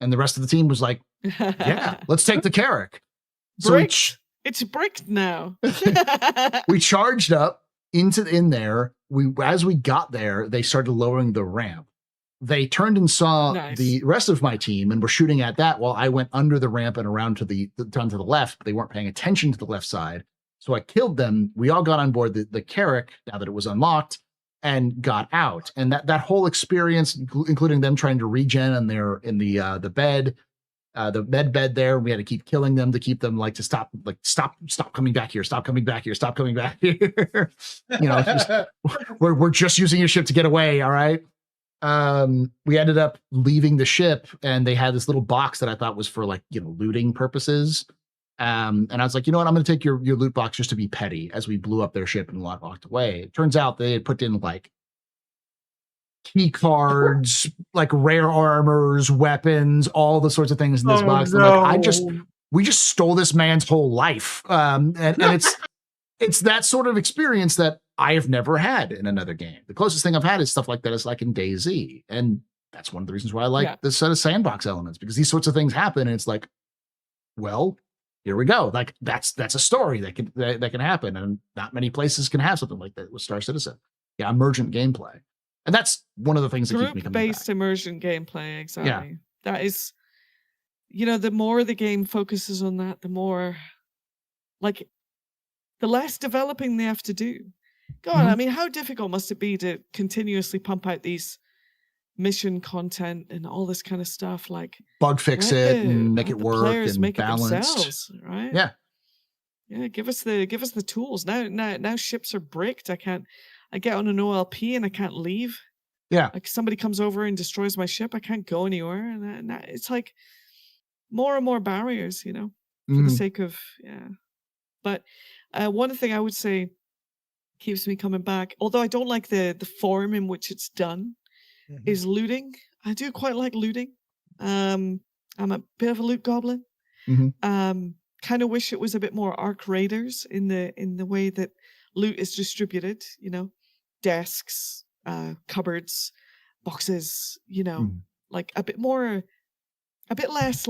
Speaker 1: And the rest of the team was like, "Yeah, let's take the Carrack." So
Speaker 3: it's bricked now.
Speaker 1: we charged up in there. As we got there, they started lowering the ramp. They turned and saw the rest of my team and were shooting at that while I went under the ramp and around to the left. But they weren't paying attention to the left side. So I killed them. We all got on board the Carrack now that it was unlocked and got out. And that whole experience, including them trying to regen in the bed, the med bed there, we had to keep killing them to keep them to stop coming back here, stop coming back here, stop coming back here. We're just using your ship to get away. All right. We ended up leaving the ship, and they had this little box that I thought was for looting purposes. And I was like, you know what? I'm going to take your loot box just to be petty, as we blew up their ship and walked away. It turns out they had put in key cards, rare armors, weapons, all the sorts of things in this box. No. We just stole this man's whole life. And it's that sort of experience that I have never had in another game. The closest thing I've had is stuff like that is in DayZ. And that's one of the reasons why I like this set of sandbox elements, because these sorts of things happen. And it's well, here we go. That's a story that can happen. And not many places can have something like that with Star Citizen. Yeah, emergent gameplay. And that's one of the things that keep me coming back.
Speaker 3: Group-based emergent gameplay, exactly. Yeah. That is, the more the game focuses on that, the more, the less developing they have to do. God, I mean, how difficult must it be to continuously pump out these mission content and all this kind of stuff?
Speaker 1: Bug fix it and make it work and balanced.
Speaker 3: Right?
Speaker 1: Yeah.
Speaker 3: Yeah, give us the tools. Now ships are bricked. I get on an OLP and I can't leave.
Speaker 1: Yeah.
Speaker 3: Somebody comes over and destroys my ship. I can't go anywhere. And it's more and more barriers, for the sake of, But one thing I would say keeps me coming back, although I don't like the form in which it's done, is looting. I do quite like looting. I'm a bit of a loot goblin. Kind of wish it was a bit more Arc Raiders in the way that loot is distributed, desks, cupboards, boxes, a bit less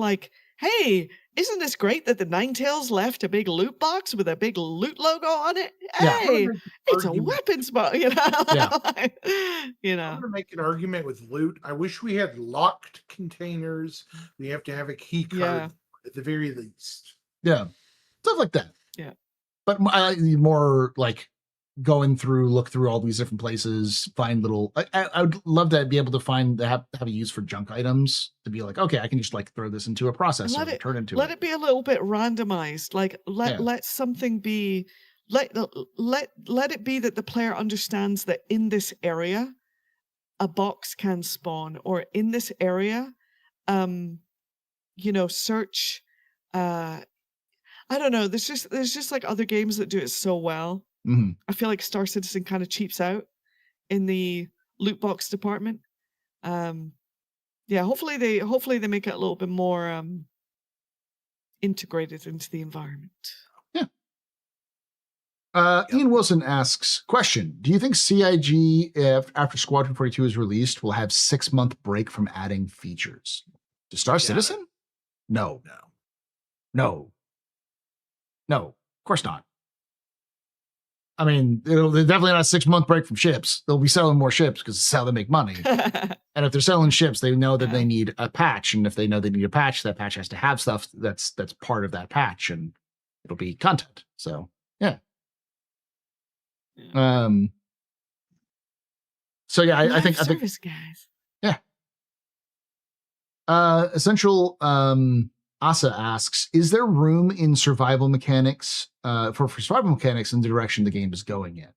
Speaker 3: hey, isn't this great that the Ninetales left a big loot box with a big loot logo on it? Hey, it's a weapons box,
Speaker 2: I'm going to make an argument with loot. I wish we had locked containers. We have to have a key card at the very least.
Speaker 1: Yeah, stuff like that.
Speaker 3: Yeah,
Speaker 1: but more look through all these different places, find little. I would love to be able to have a use for junk items, to be okay, I can just throw this into a processor and turn into
Speaker 3: let it be a little bit randomized. Let something be. Let it be that the player understands that in this area, a box can spawn, or in this area, search. I don't know. There's just other games that do it so well. I feel like Star Citizen kind of cheaps out in the loot box department. Hopefully they make it a little bit more integrated into the environment.
Speaker 1: Yeah. Ian Wilson asks, question: do you think CIG, after Squadron 42 is released, will have 6-month break from adding features to Star Citizen? No. Of course not. I mean, they're definitely not a 6-month break from ships. They'll be selling more ships because it's how they make money. And if they're selling ships, they know that they need a patch. And if they know they need a patch, that patch has to have stuff that's part of that patch, and it'll be content. So, yeah. I think
Speaker 3: service guys.
Speaker 1: Yeah. Essential Asa asks, is there room in survival mechanics for survival mechanics in the direction the game is going in?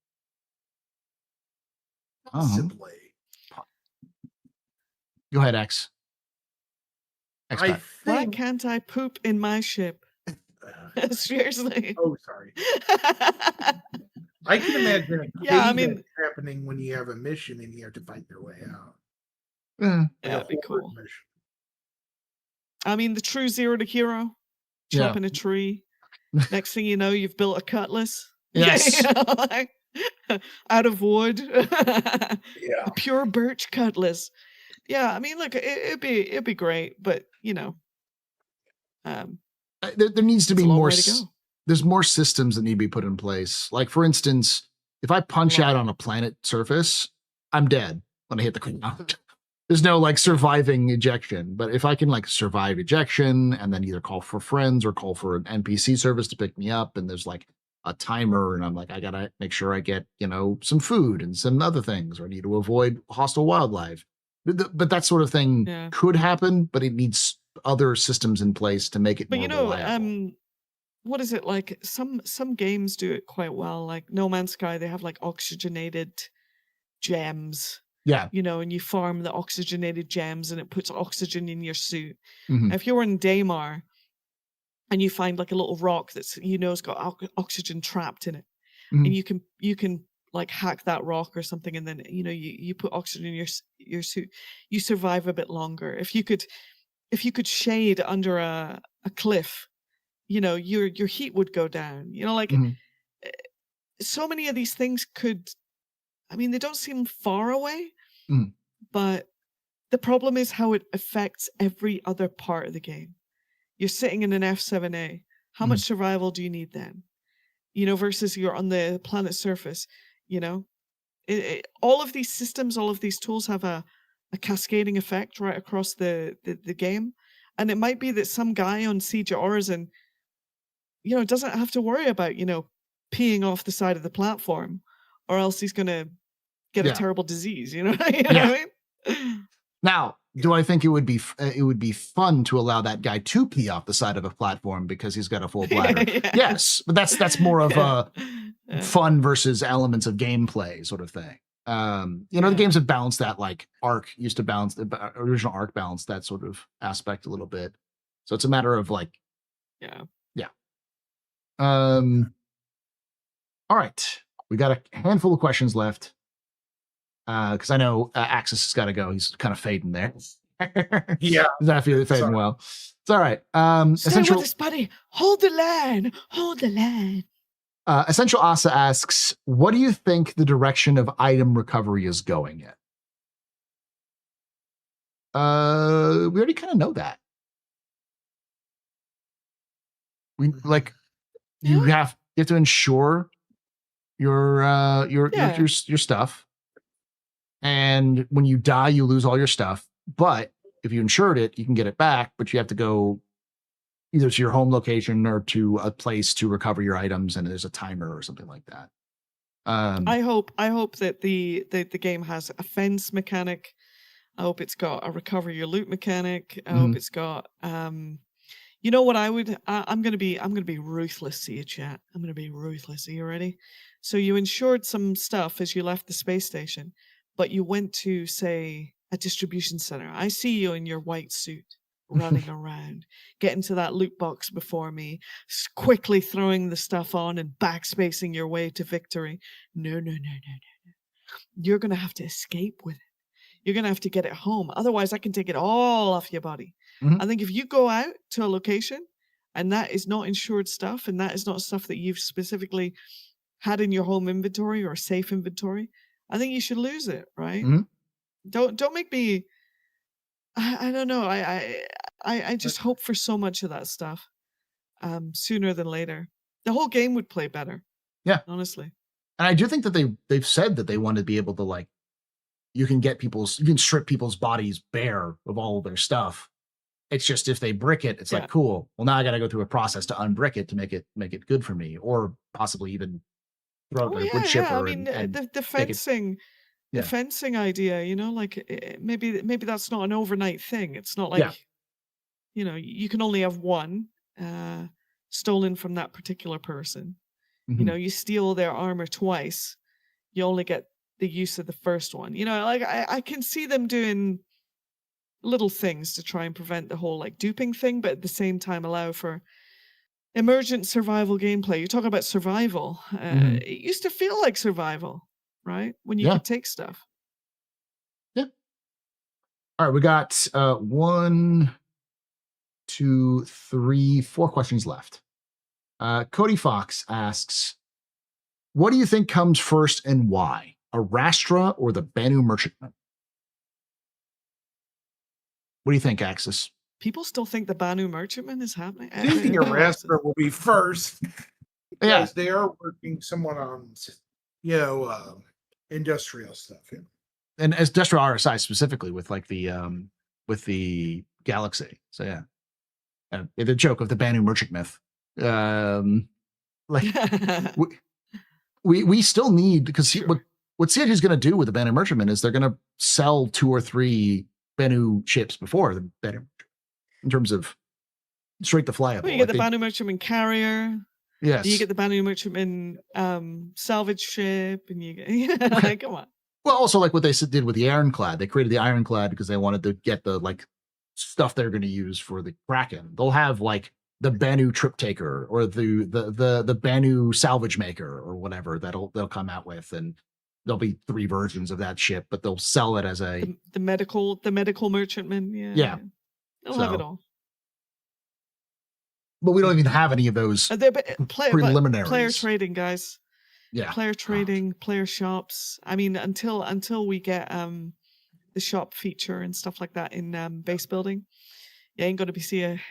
Speaker 2: Possibly.
Speaker 1: Go ahead, X.
Speaker 2: I
Speaker 1: X-Pat.
Speaker 3: Why
Speaker 2: think.
Speaker 3: can't I poop in my ship? Seriously.
Speaker 2: Oh, sorry. I can imagine a
Speaker 3: Yeah, I
Speaker 2: cave
Speaker 3: mean,
Speaker 2: happening when you have a mission and you have to find your way out.
Speaker 1: Eh,
Speaker 2: Like
Speaker 3: yeah,
Speaker 2: a
Speaker 3: it'd be
Speaker 2: horror
Speaker 3: cool.
Speaker 2: mission.
Speaker 3: I mean, the true zero to hero,
Speaker 1: Yeah.
Speaker 3: chopping a tree. Next thing you know, you've built a cutlass.
Speaker 1: Yes.
Speaker 3: Like, out of wood.
Speaker 2: Yeah.
Speaker 3: A pure birch cutlass. Yeah, I mean, look, it'd be great, but
Speaker 1: There needs to
Speaker 3: it's
Speaker 1: be
Speaker 3: a long
Speaker 1: more.
Speaker 3: way to go.
Speaker 1: There's more systems that need to be put in place. Like, for instance, if I punch
Speaker 3: Lot.
Speaker 1: out on a planet surface, I'm dead when I hit the ground. There's no like surviving ejection. But if I can like survive ejection and then either call for friends or call for an NPC service to pick me up, and there's like a timer, and I'm like, I gotta make sure I get, some food and some other things, or I need to avoid hostile wildlife. But that sort of thing
Speaker 3: Yeah.
Speaker 1: could happen, but it needs other systems in place to make it
Speaker 3: But
Speaker 1: more reliable.
Speaker 3: what is it like? Some games do it quite well. Like No Man's Sky, they have like oxygenated gems,
Speaker 1: Yeah.
Speaker 3: and you farm the oxygenated gems and it puts oxygen in your suit.
Speaker 1: Mhm.
Speaker 3: If you're in Daymar and you find like a little rock that's has got oxygen trapped in it,
Speaker 1: Mhm.
Speaker 3: and you can like hack that rock or something, and then you put oxygen in your suit, you survive a bit longer. If you could shade under a cliff, your heat would go down.
Speaker 1: Mhm.
Speaker 3: So many of these things could, I mean, they don't seem far away,
Speaker 1: Mhm.
Speaker 3: but the problem is how it affects every other part of the game. You're sitting in an F7A. How much survival do you need then? Versus you're on the planet surface, all of these systems, all of these tools have a cascading effect right across the game. And it might be that some guy on Siege of Orison, doesn't have to worry about, peeing off the side of the platform, or else he's going to get a
Speaker 1: Yeah.
Speaker 3: terrible disease. You know what
Speaker 1: Yeah.
Speaker 3: I mean?
Speaker 1: Now, do I think it would be fun to allow that guy to pee off the side of a platform because he's got a full bladder?
Speaker 3: Yeah.
Speaker 1: Yes, but that's more of
Speaker 3: Yeah.
Speaker 1: a fun versus elements of gameplay sort of thing. The
Speaker 3: Yeah.
Speaker 1: games have balanced that. Like Ark used to balance the original Ark balanced that sort of aspect a little bit. So it's a matter of like,
Speaker 3: Yeah.
Speaker 1: all right, we got a handful of questions left. Because I know Axis has got to go. He's kind of fading there.
Speaker 2: Yeah.
Speaker 1: He's not feeling fading
Speaker 2: Sorry.
Speaker 1: well. It's all right.
Speaker 3: Stay with us, buddy. Hold the line. Hold the line.
Speaker 1: Essential Asa asks, what do you think the direction of item recovery is going in? We already kind of know that. We like you have to ensure your stuff. And when you die, you lose all your stuff. But if you insured it, you can get it back, but you have to go either to your home location or to a place to recover your items, and there's a timer or something like that.
Speaker 3: I hope that the game has a fence mechanic. I hope it's got a recover your loot mechanic. I hope it's got you know what I'm gonna be ruthless to you, chat. I'm gonna be ruthless. Are you ready? So you insured some stuff as you left the space station, but you went to, say, a distribution center. I see you in your white suit running around, getting to that loot box before me, quickly throwing the stuff on and backspacing your way to victory. No. You're gonna have to escape with it. You're gonna have to get it home. Otherwise, I can take it all off your body. I think if you go out to a location and that is not insured stuff, and that is not stuff that you've specifically had in your home inventory or safe inventory, I think you should lose it, right? Don't make me. I don't know. I just hope for so much of that stuff. Sooner than later, the whole game would play better.
Speaker 1: Yeah,
Speaker 3: honestly.
Speaker 1: And I do think that they've said that they want to be able to, like, you can strip people's bodies bare of all of their stuff. It's just if they brick it, it's like, cool. Well, now I got to go through a process to unbrick it to make it good for me, or possibly even throw it in a wood chipper.
Speaker 3: I mean, the fencing. The fencing idea, like maybe that's not an overnight thing. It's not like, you can only have one stolen from that particular person. You steal their armor twice, you only get the use of the first one. Like I can see them doing little things to try and prevent the whole like duping thing, but at the same time allow for emergent survival gameplay. You're talking about survival. It used to feel like survival, right? When you could take stuff.
Speaker 1: Yeah. All right, we got 1, 2, 3, 4 questions left. Cody Fox asks, what do you think comes first and why? A Rastra or the Banu Merchantman? What do you think, Axis?
Speaker 3: People still think the Banu Merchantman is happening.
Speaker 2: I think Rastra will be first. Because they are working somewhat on, industrial stuff. Yeah.
Speaker 1: And as industrial RSI specifically with like the Galaxy. So yeah. The joke of the Banu Merchant myth. We still need, because what CIG is going to do with the Banu Merchantman is they're going to sell 2 or 3 Banu ships before the Banu, in terms of straight to flyable.
Speaker 3: Well, you get the Banu Merchantman carrier.
Speaker 1: Yes.
Speaker 3: You get the Banu Merchantman salvage ship, and you get come on.
Speaker 1: Well, also like what they did with the Ironclad. They created the Ironclad because they wanted to get the like stuff they're going to use for the Kraken. They'll have like the Banu Trip Taker or the Banu Salvage Maker or whatever they'll come out with, and there'll be 3 versions of that ship, but they'll sell it as a
Speaker 3: the medical merchantman. Yeah. They'll have it all.
Speaker 1: But we don't even have any of those preliminaries.
Speaker 3: Player trading, guys.
Speaker 1: Yeah.
Speaker 3: Player trading, player shops. I mean, until we get the shop feature and stuff like that in base building, you ain't gonna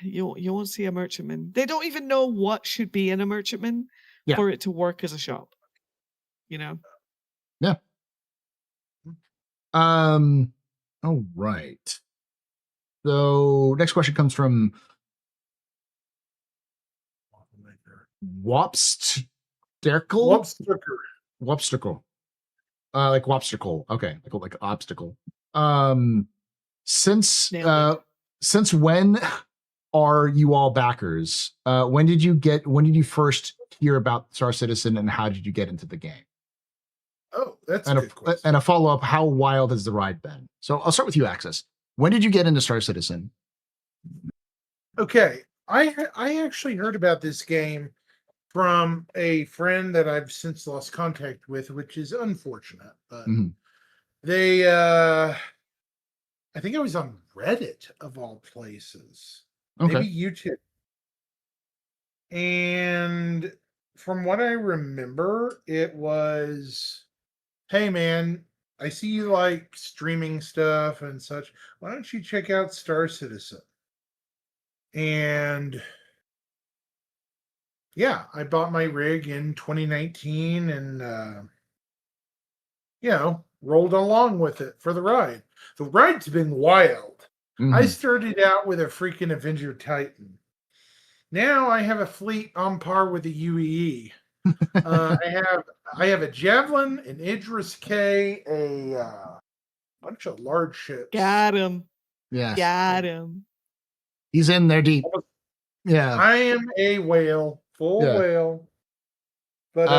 Speaker 3: you won't see a merchantman. They don't even know what should be in a merchantman for it to work as a shop.
Speaker 1: Yeah. All right. So next question comes from Wopsterkel. Like Wopsterkel. Okay. Like obstacle. Since when are you all backers? When did you first hear about Star Citizen, and how did you get into the game?
Speaker 2: Oh, that's a good question.
Speaker 1: And a follow-up, how wild has the ride been? So I'll start with you, Axis. When did you get into Star Citizen?
Speaker 2: Okay. I actually heard about this game from a friend that I've since lost contact with, which is unfortunate. But they, I think I was on Reddit of all places.
Speaker 1: Okay.
Speaker 2: Maybe YouTube. And from what I remember, it was, hey man, I see you like streaming stuff and such. Why don't you check out Star Citizen? And yeah, I bought my rig in 2019 and, rolled along with it for the ride. The ride's been wild. I started out with a freaking Avenger Titan. Now I have a fleet on par with the UEE. I have a Javelin, an Idris K, a bunch of large ships.
Speaker 3: Got him.
Speaker 1: Yeah.
Speaker 3: Got him.
Speaker 1: He's in there deep. Yeah.
Speaker 2: I am a whale, full whale. But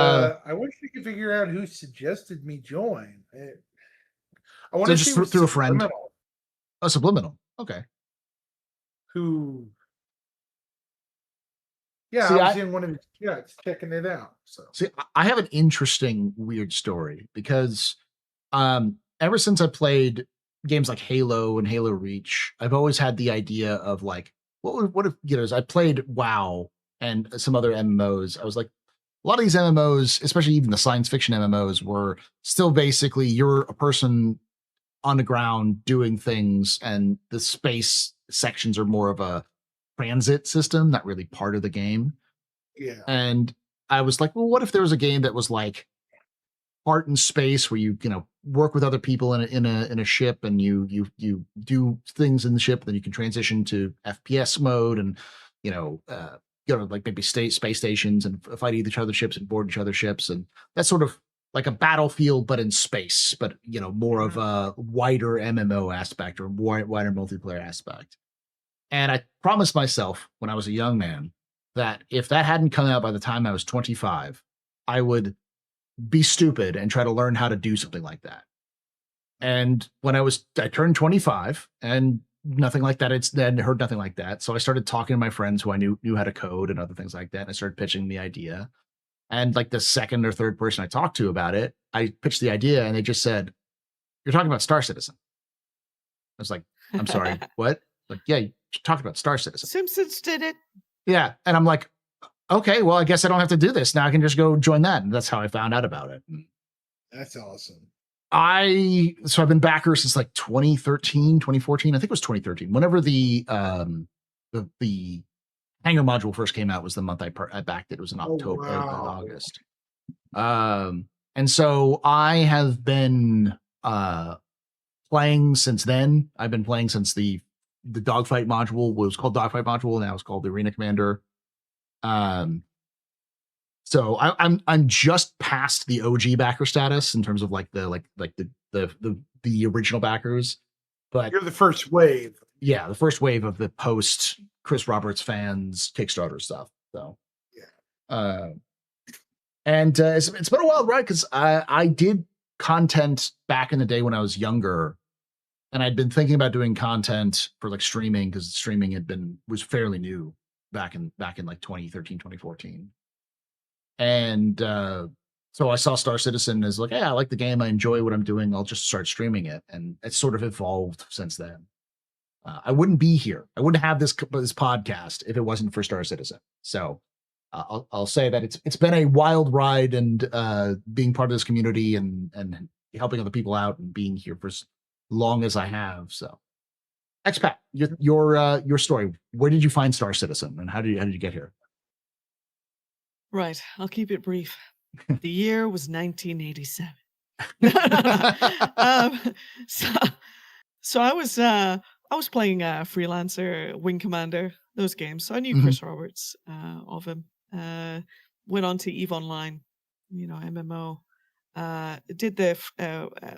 Speaker 2: I wish we could figure out who suggested me join. I want to
Speaker 1: just through a friend. Oh, Subliminal. Okay.
Speaker 2: Who? Yeah, I was in one of his chats checking it out. So
Speaker 1: see, I have an interesting, weird story because ever since I played games like Halo and Halo Reach, I've always had the idea of like, what if I played WoW and some other MMOs. I was like, a lot of these MMOs, especially even the science fiction MMOs, were still basically you're a person on the ground doing things, and the space sections are more of a transit system, not really part of the game.
Speaker 2: Yeah.
Speaker 1: And I was like, well, what if there was a game that was like part in space where you work with other people in a ship, and you do things in the ship, then you can transition to FPS mode and like maybe space stations and fight each other's ships and board each other's ships, and that's sort of like a battlefield but in space, but more of a wider MMO aspect or wider multiplayer aspect. And I promised myself when I was a young man that if that hadn't come out by the time I was 25, I would be stupid and try to learn how to do something like that. And when I turned 25, and nothing like that. It's then heard nothing like that. So I started talking to my friends who I knew how to code and other things like that. And I started pitching the idea. And like the second or third person I talked to about it, I pitched the idea and they just said, "You're talking about Star Citizen." I was like, "I'm sorry, what?" Like, "Yeah, you talked about Star Citizen."
Speaker 3: Simpsons did it.
Speaker 1: Yeah. And I'm like, "Okay, well, I guess I don't have to do this. Now I can just go join that." And that's how I found out about it.
Speaker 2: That's awesome.
Speaker 1: So I've been backer since like 2013, 2014. I think it was 2013. Whenever the Hangar module first came out was the month I backed it. It was in October, August. And so I have been playing since then. I've been playing since the dogfight module was called Dogfight module. Now it's called the Arena Commander. So I'm just past the OG backer status in terms of like the original backers, but
Speaker 2: You're the first wave.
Speaker 1: yeah, the first wave of the post Chris Roberts fans Kickstarter stuff. So
Speaker 2: yeah,
Speaker 1: it's been a wild ride because I did content back in the day when I was younger, and I'd been thinking about doing content for like streaming because streaming was fairly new back in like 2013, 2014. And so I saw Star Citizen as like, yeah, I like the game. I enjoy what I'm doing. I'll just start streaming it. And it's sort of evolved since then. I wouldn't be here. I wouldn't have this podcast if it wasn't for Star Citizen. So I'll say that it's been a wild ride, and being part of this community and helping other people out and being here for as long as I have. So Expat, your story. Where did you find Star Citizen and how did you get here?
Speaker 3: Right. I'll keep it brief. The year was 1987. So I was playing Freelancer, Wing Commander, those games. So I knew Chris Roberts of him. Went on to EVE Online, MMO. Did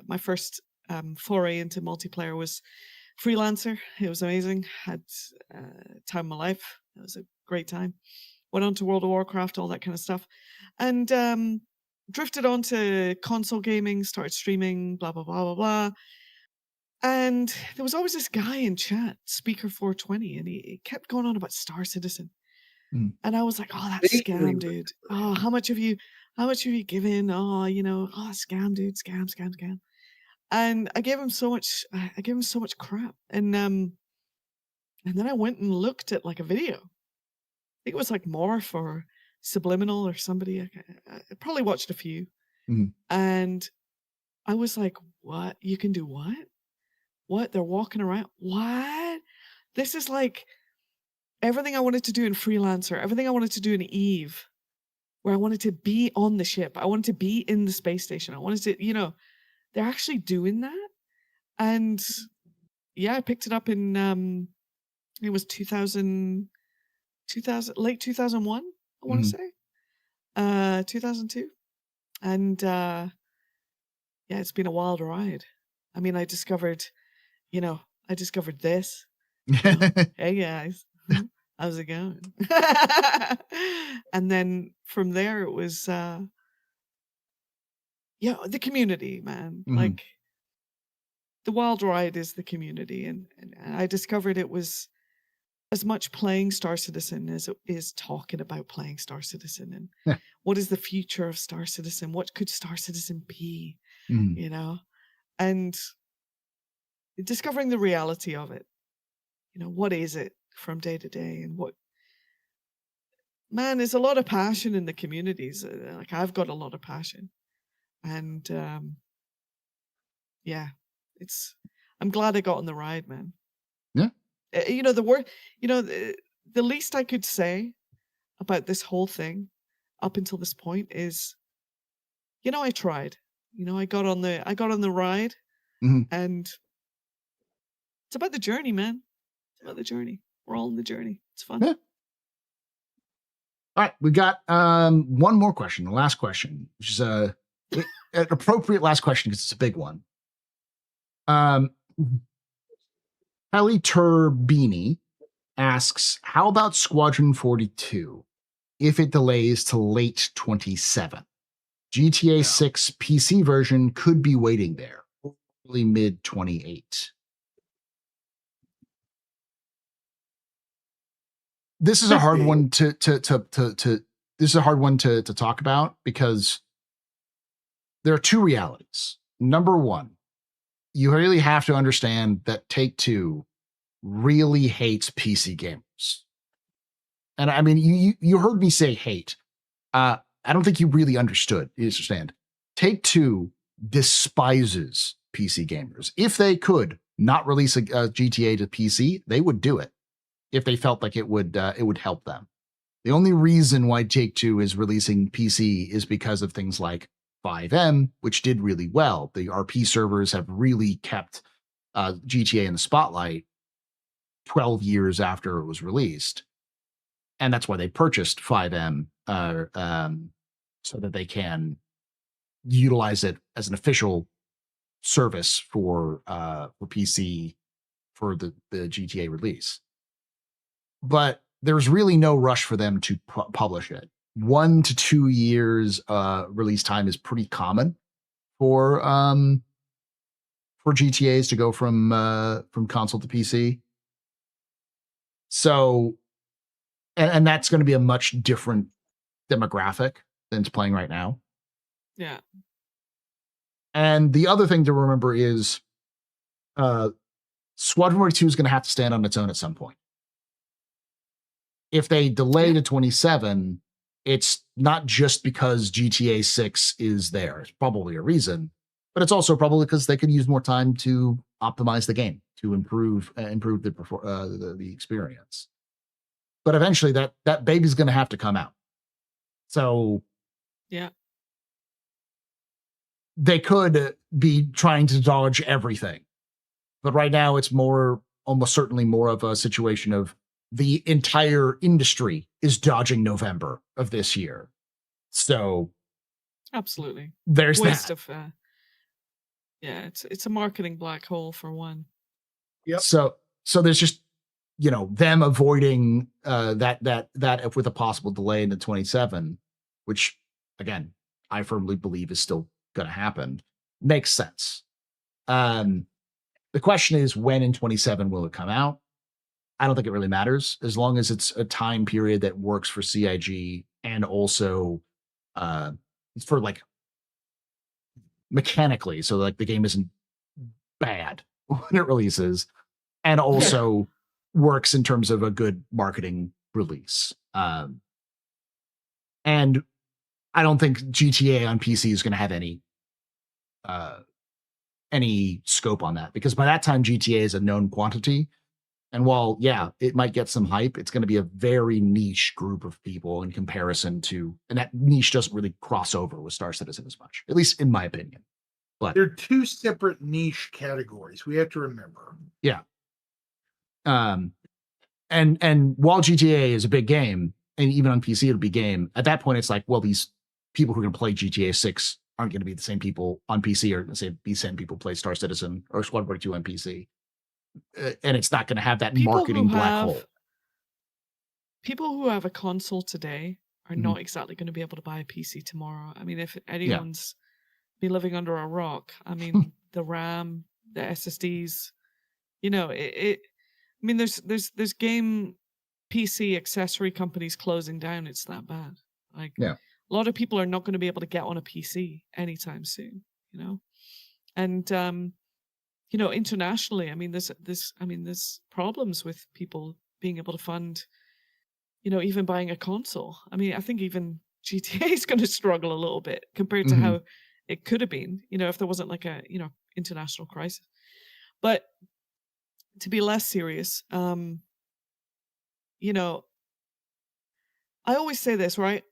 Speaker 3: my first foray into multiplayer was Freelancer. It was amazing. Had time of my life. It was a great time. Went on to World of Warcraft, all that kind of stuff. And drifted on to console gaming, started streaming, blah, blah, blah, blah, blah. And there was always this guy in chat, Speaker 420, and he kept going on about Star Citizen. And I was like, "Oh, that's scam, dude. Oh, how much have you given? Oh, scam, dude, scam." And I gave him so much crap. And then I went and looked at like a video. I think it was like Morph or Subliminal or somebody. I probably watched a few. And I was like, "What? You can do what? What? They're walking around? What? This is like everything I wanted to do in Freelancer, everything I wanted to do in EVE, where I wanted to be on the ship. I wanted to be in the space station. I wanted to, they're actually doing that." And yeah, I picked it up in, it was 2000, late 2001, I want to say, 2002. And yeah, it's been a wild ride. I mean, I discovered this. Hey guys, how's it going? And then from there it was the community, man. Like the wild ride is the community, and I discovered it was as much playing Star Citizen as it is talking about playing Star Citizen and what is the future of Star Citizen? What could Star Citizen be? And discovering the reality of it. What is it from day to day, and there's a lot of passion in the communities. Like I've got a lot of passion, and I'm glad I got on the ride, man.
Speaker 1: Yeah.
Speaker 3: The least I could say about this whole thing up until this point is, I tried. I got on the ride, and it's about the journey, man. It's about the journey. We're all in the journey. It's fun.
Speaker 1: Yeah. All right, we got one more question, the last question, which is an appropriate last question because it's a big one. Kelly Turbini asks, how about Squadron 42 if it delays to late 27? GTA 6 PC version could be waiting there, early mid 28. this is a hard
Speaker 2: Could be.
Speaker 1: one to this is a hard one to talk about because there are two realities. Number one, you really have to understand that Take-Two really hates PC gamers. And I mean, you heard me say hate. I don't think you really understood. You understand. Take-Two despises PC gamers. If they could not release a GTA to PC, they would do it if they felt like it would help them. The only reason why Take-Two is releasing PC is because of things like FiveM, which did really well. The RP servers have really kept GTA in the spotlight 12 years after it was released. And that's why they purchased FiveM so that they can utilize it as an official service for PC for the GTA release. But there's really no rush for them to publish it. 1 to 2 years release time is pretty common for GTAs to go from console to PC. So, and that's going to be a much different demographic than it's playing right now.
Speaker 3: Yeah.
Speaker 1: And the other thing to remember is Squadron 42 is going to have to stand on its own at some point. If they delay to 27, it's not just because GTA 6 is there. It's probably a reason, but it's also probably because they could use more time to optimize the game, to improve the experience. But eventually that baby's going to have to come out. So
Speaker 3: yeah,
Speaker 1: they could be trying to dodge everything. But right now it's almost certainly more of a situation of the entire industry is dodging November of this year. So
Speaker 3: absolutely.
Speaker 1: There's
Speaker 3: waste
Speaker 1: that.
Speaker 3: Of yeah, it's a marketing black hole for one.
Speaker 2: Yep.
Speaker 1: So there's just, them avoiding that with a possible delay into 27, which again, I firmly believe is still going to happen, makes sense. The question is, when in 27 will it come out? I don't think it really matters as long as it's a time period that works for CIG and also for like mechanically, so like the game isn't bad when it releases, and also works in terms of a good marketing release. And I don't think GTA on PC is going to have any scope on that, because by that time GTA is a known quantity. And while, it might get some hype, it's going to be a very niche group of people in comparison to, and that niche doesn't really cross over with Star Citizen as much, at least in my opinion. But
Speaker 2: they're two separate niche categories. We have to remember.
Speaker 1: Yeah. And while GTA is a big game, and even on PC it'll be game, at that point it's like, well, these people who are going to play GTA 6 aren't going to be the same people on PC, or say the same people play Star Citizen or Squad 42 on PC. And it's not going to have that marketing black hole.
Speaker 3: People who have a console today are not exactly going to be able to buy a PC tomorrow. I mean, if anyone's been living under a rock, I mean, the RAM, the SSDs, I mean, there's game PC accessory companies closing down. It's that bad. Like, a lot of people are not going to be able to get on a PC anytime soon. And internationally, I mean, there's problems with people being able to fund, even buying a console. I mean, I think even GTA is going to struggle a little bit compared to how it could have been, if there wasn't like a, international crisis. But to be less serious, I always say this, right?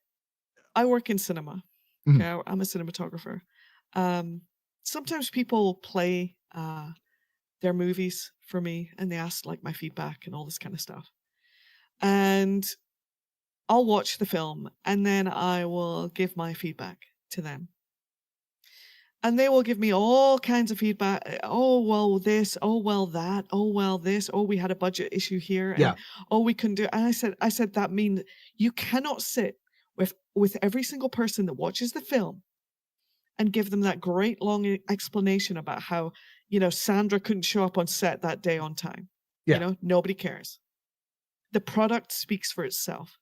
Speaker 3: I work in cinema. Okay, I'm a cinematographer. Sometimes people play their movies for me and they ask like my feedback and all this kind of stuff. And I'll watch the film and then I will give my feedback to them. And they will give me all kinds of feedback. Oh, well, this. Oh, well, that. Oh, well, this. Oh, we had a budget issue here. And, oh, we couldn't do it. And I said, that means you cannot sit with every single person that watches the film and give them that great long explanation about how, Sandra couldn't show up on set that day on time. Nobody cares. the product speaks for itself.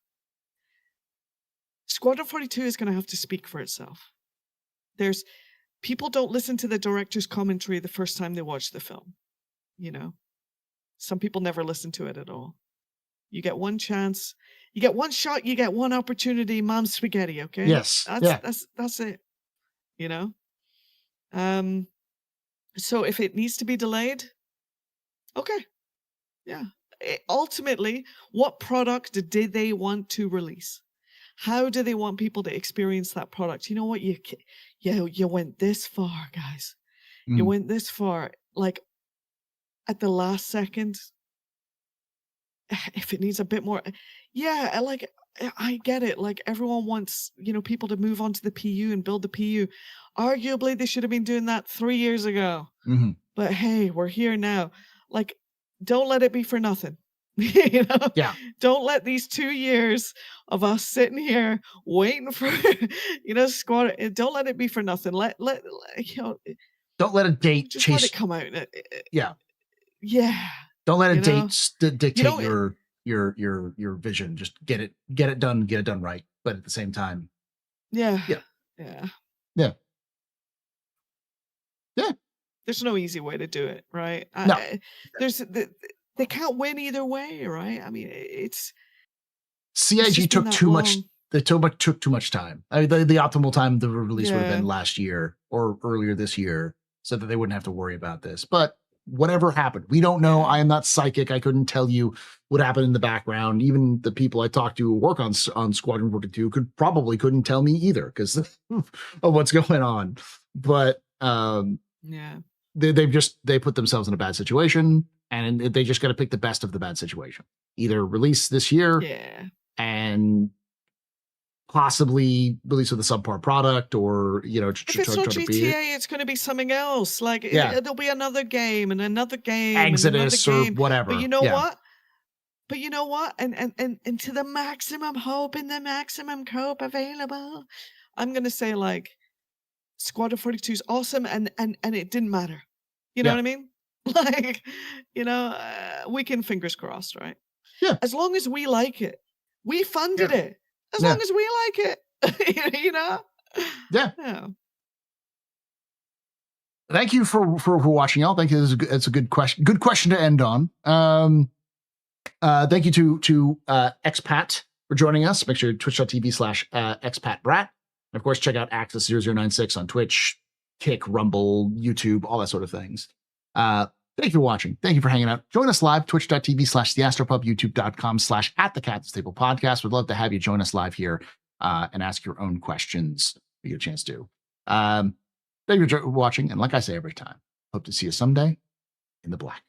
Speaker 3: Squadron 42 is going to have to speak for itself. People don't listen to the director's commentary the first time they watch the film. You know, some people never listen to it at all. You get one chance, you get one shot, you get one opportunity. Mom's spaghetti, okay?
Speaker 1: Yes.
Speaker 3: That's it. You know. So if it needs to be delayed, okay, yeah. Ultimately, what product did they want to release? How do they want people to experience that product? You know what? You went this far, guys. You went this far. Like, at the last second, if it needs a bit more, yeah, like, I get it. Like, everyone wants, people to move on to the PU and build the PU. Arguably, they should have been doing that 3 years ago.
Speaker 1: Mm-hmm.
Speaker 3: But hey, we're here now. Like, don't let it be for nothing.
Speaker 1: Yeah.
Speaker 3: Don't let these 2 years of us sitting here waiting for, squad. Don't let it be for nothing.
Speaker 1: Don't let a date
Speaker 3: just
Speaker 1: chase.
Speaker 3: let it come out.
Speaker 1: Yeah.
Speaker 3: Yeah.
Speaker 1: Don't let a date dictate your vision. Just get it done right. But at the same time.
Speaker 3: Yeah.
Speaker 1: Yeah.
Speaker 3: Yeah.
Speaker 1: Yeah. Yeah.
Speaker 3: There's no easy way to do it, right?
Speaker 1: No.
Speaker 3: They can't win either way, right? I mean, it's
Speaker 1: CIG took too much. They took too much time. I mean, the optimal time of the release would have been last year or earlier this year, so that they wouldn't have to worry about this. But whatever happened, we don't know. I am not psychic. I couldn't tell you what happened in the background. Even the people I talked to who work on Squadron 42 couldn't tell me either because of what's going on. But they put themselves in a bad situation, and they just got to pick the best of the bad situation. Either release this year, and possibly release with a subpar product, or
Speaker 3: if it's not GTA, it's going to be something else. Like there'll be another game and another game,
Speaker 1: Exodus
Speaker 3: and another
Speaker 1: or
Speaker 3: game.
Speaker 1: whatever.
Speaker 3: But you know what? And to the maximum hope and the maximum cope available, I'm going to say like Squadron 42 is awesome, and it didn't matter. You know what I mean? Like, weekend fingers crossed, right?
Speaker 1: Yeah.
Speaker 3: As long as we like it, we funded it. As long as we like it,
Speaker 1: Yeah. Thank you for watching, y'all. Thank you. It's a good question. Good question to end on. Thank you to Expat for joining us. Make sure twitch.tv/expatbrat. And of course, check out Axis0096 on Twitch, Kick, Rumble, YouTube, all that sort of things. Thank you for watching. Thank you for hanging out. Join us live, twitch.tv/theastropub, youtube.com/@the-table podcast. We'd love to have you join us live here and ask your own questions if you get a chance to. Thank you for watching. And like I say every time, hope to see you someday in the black.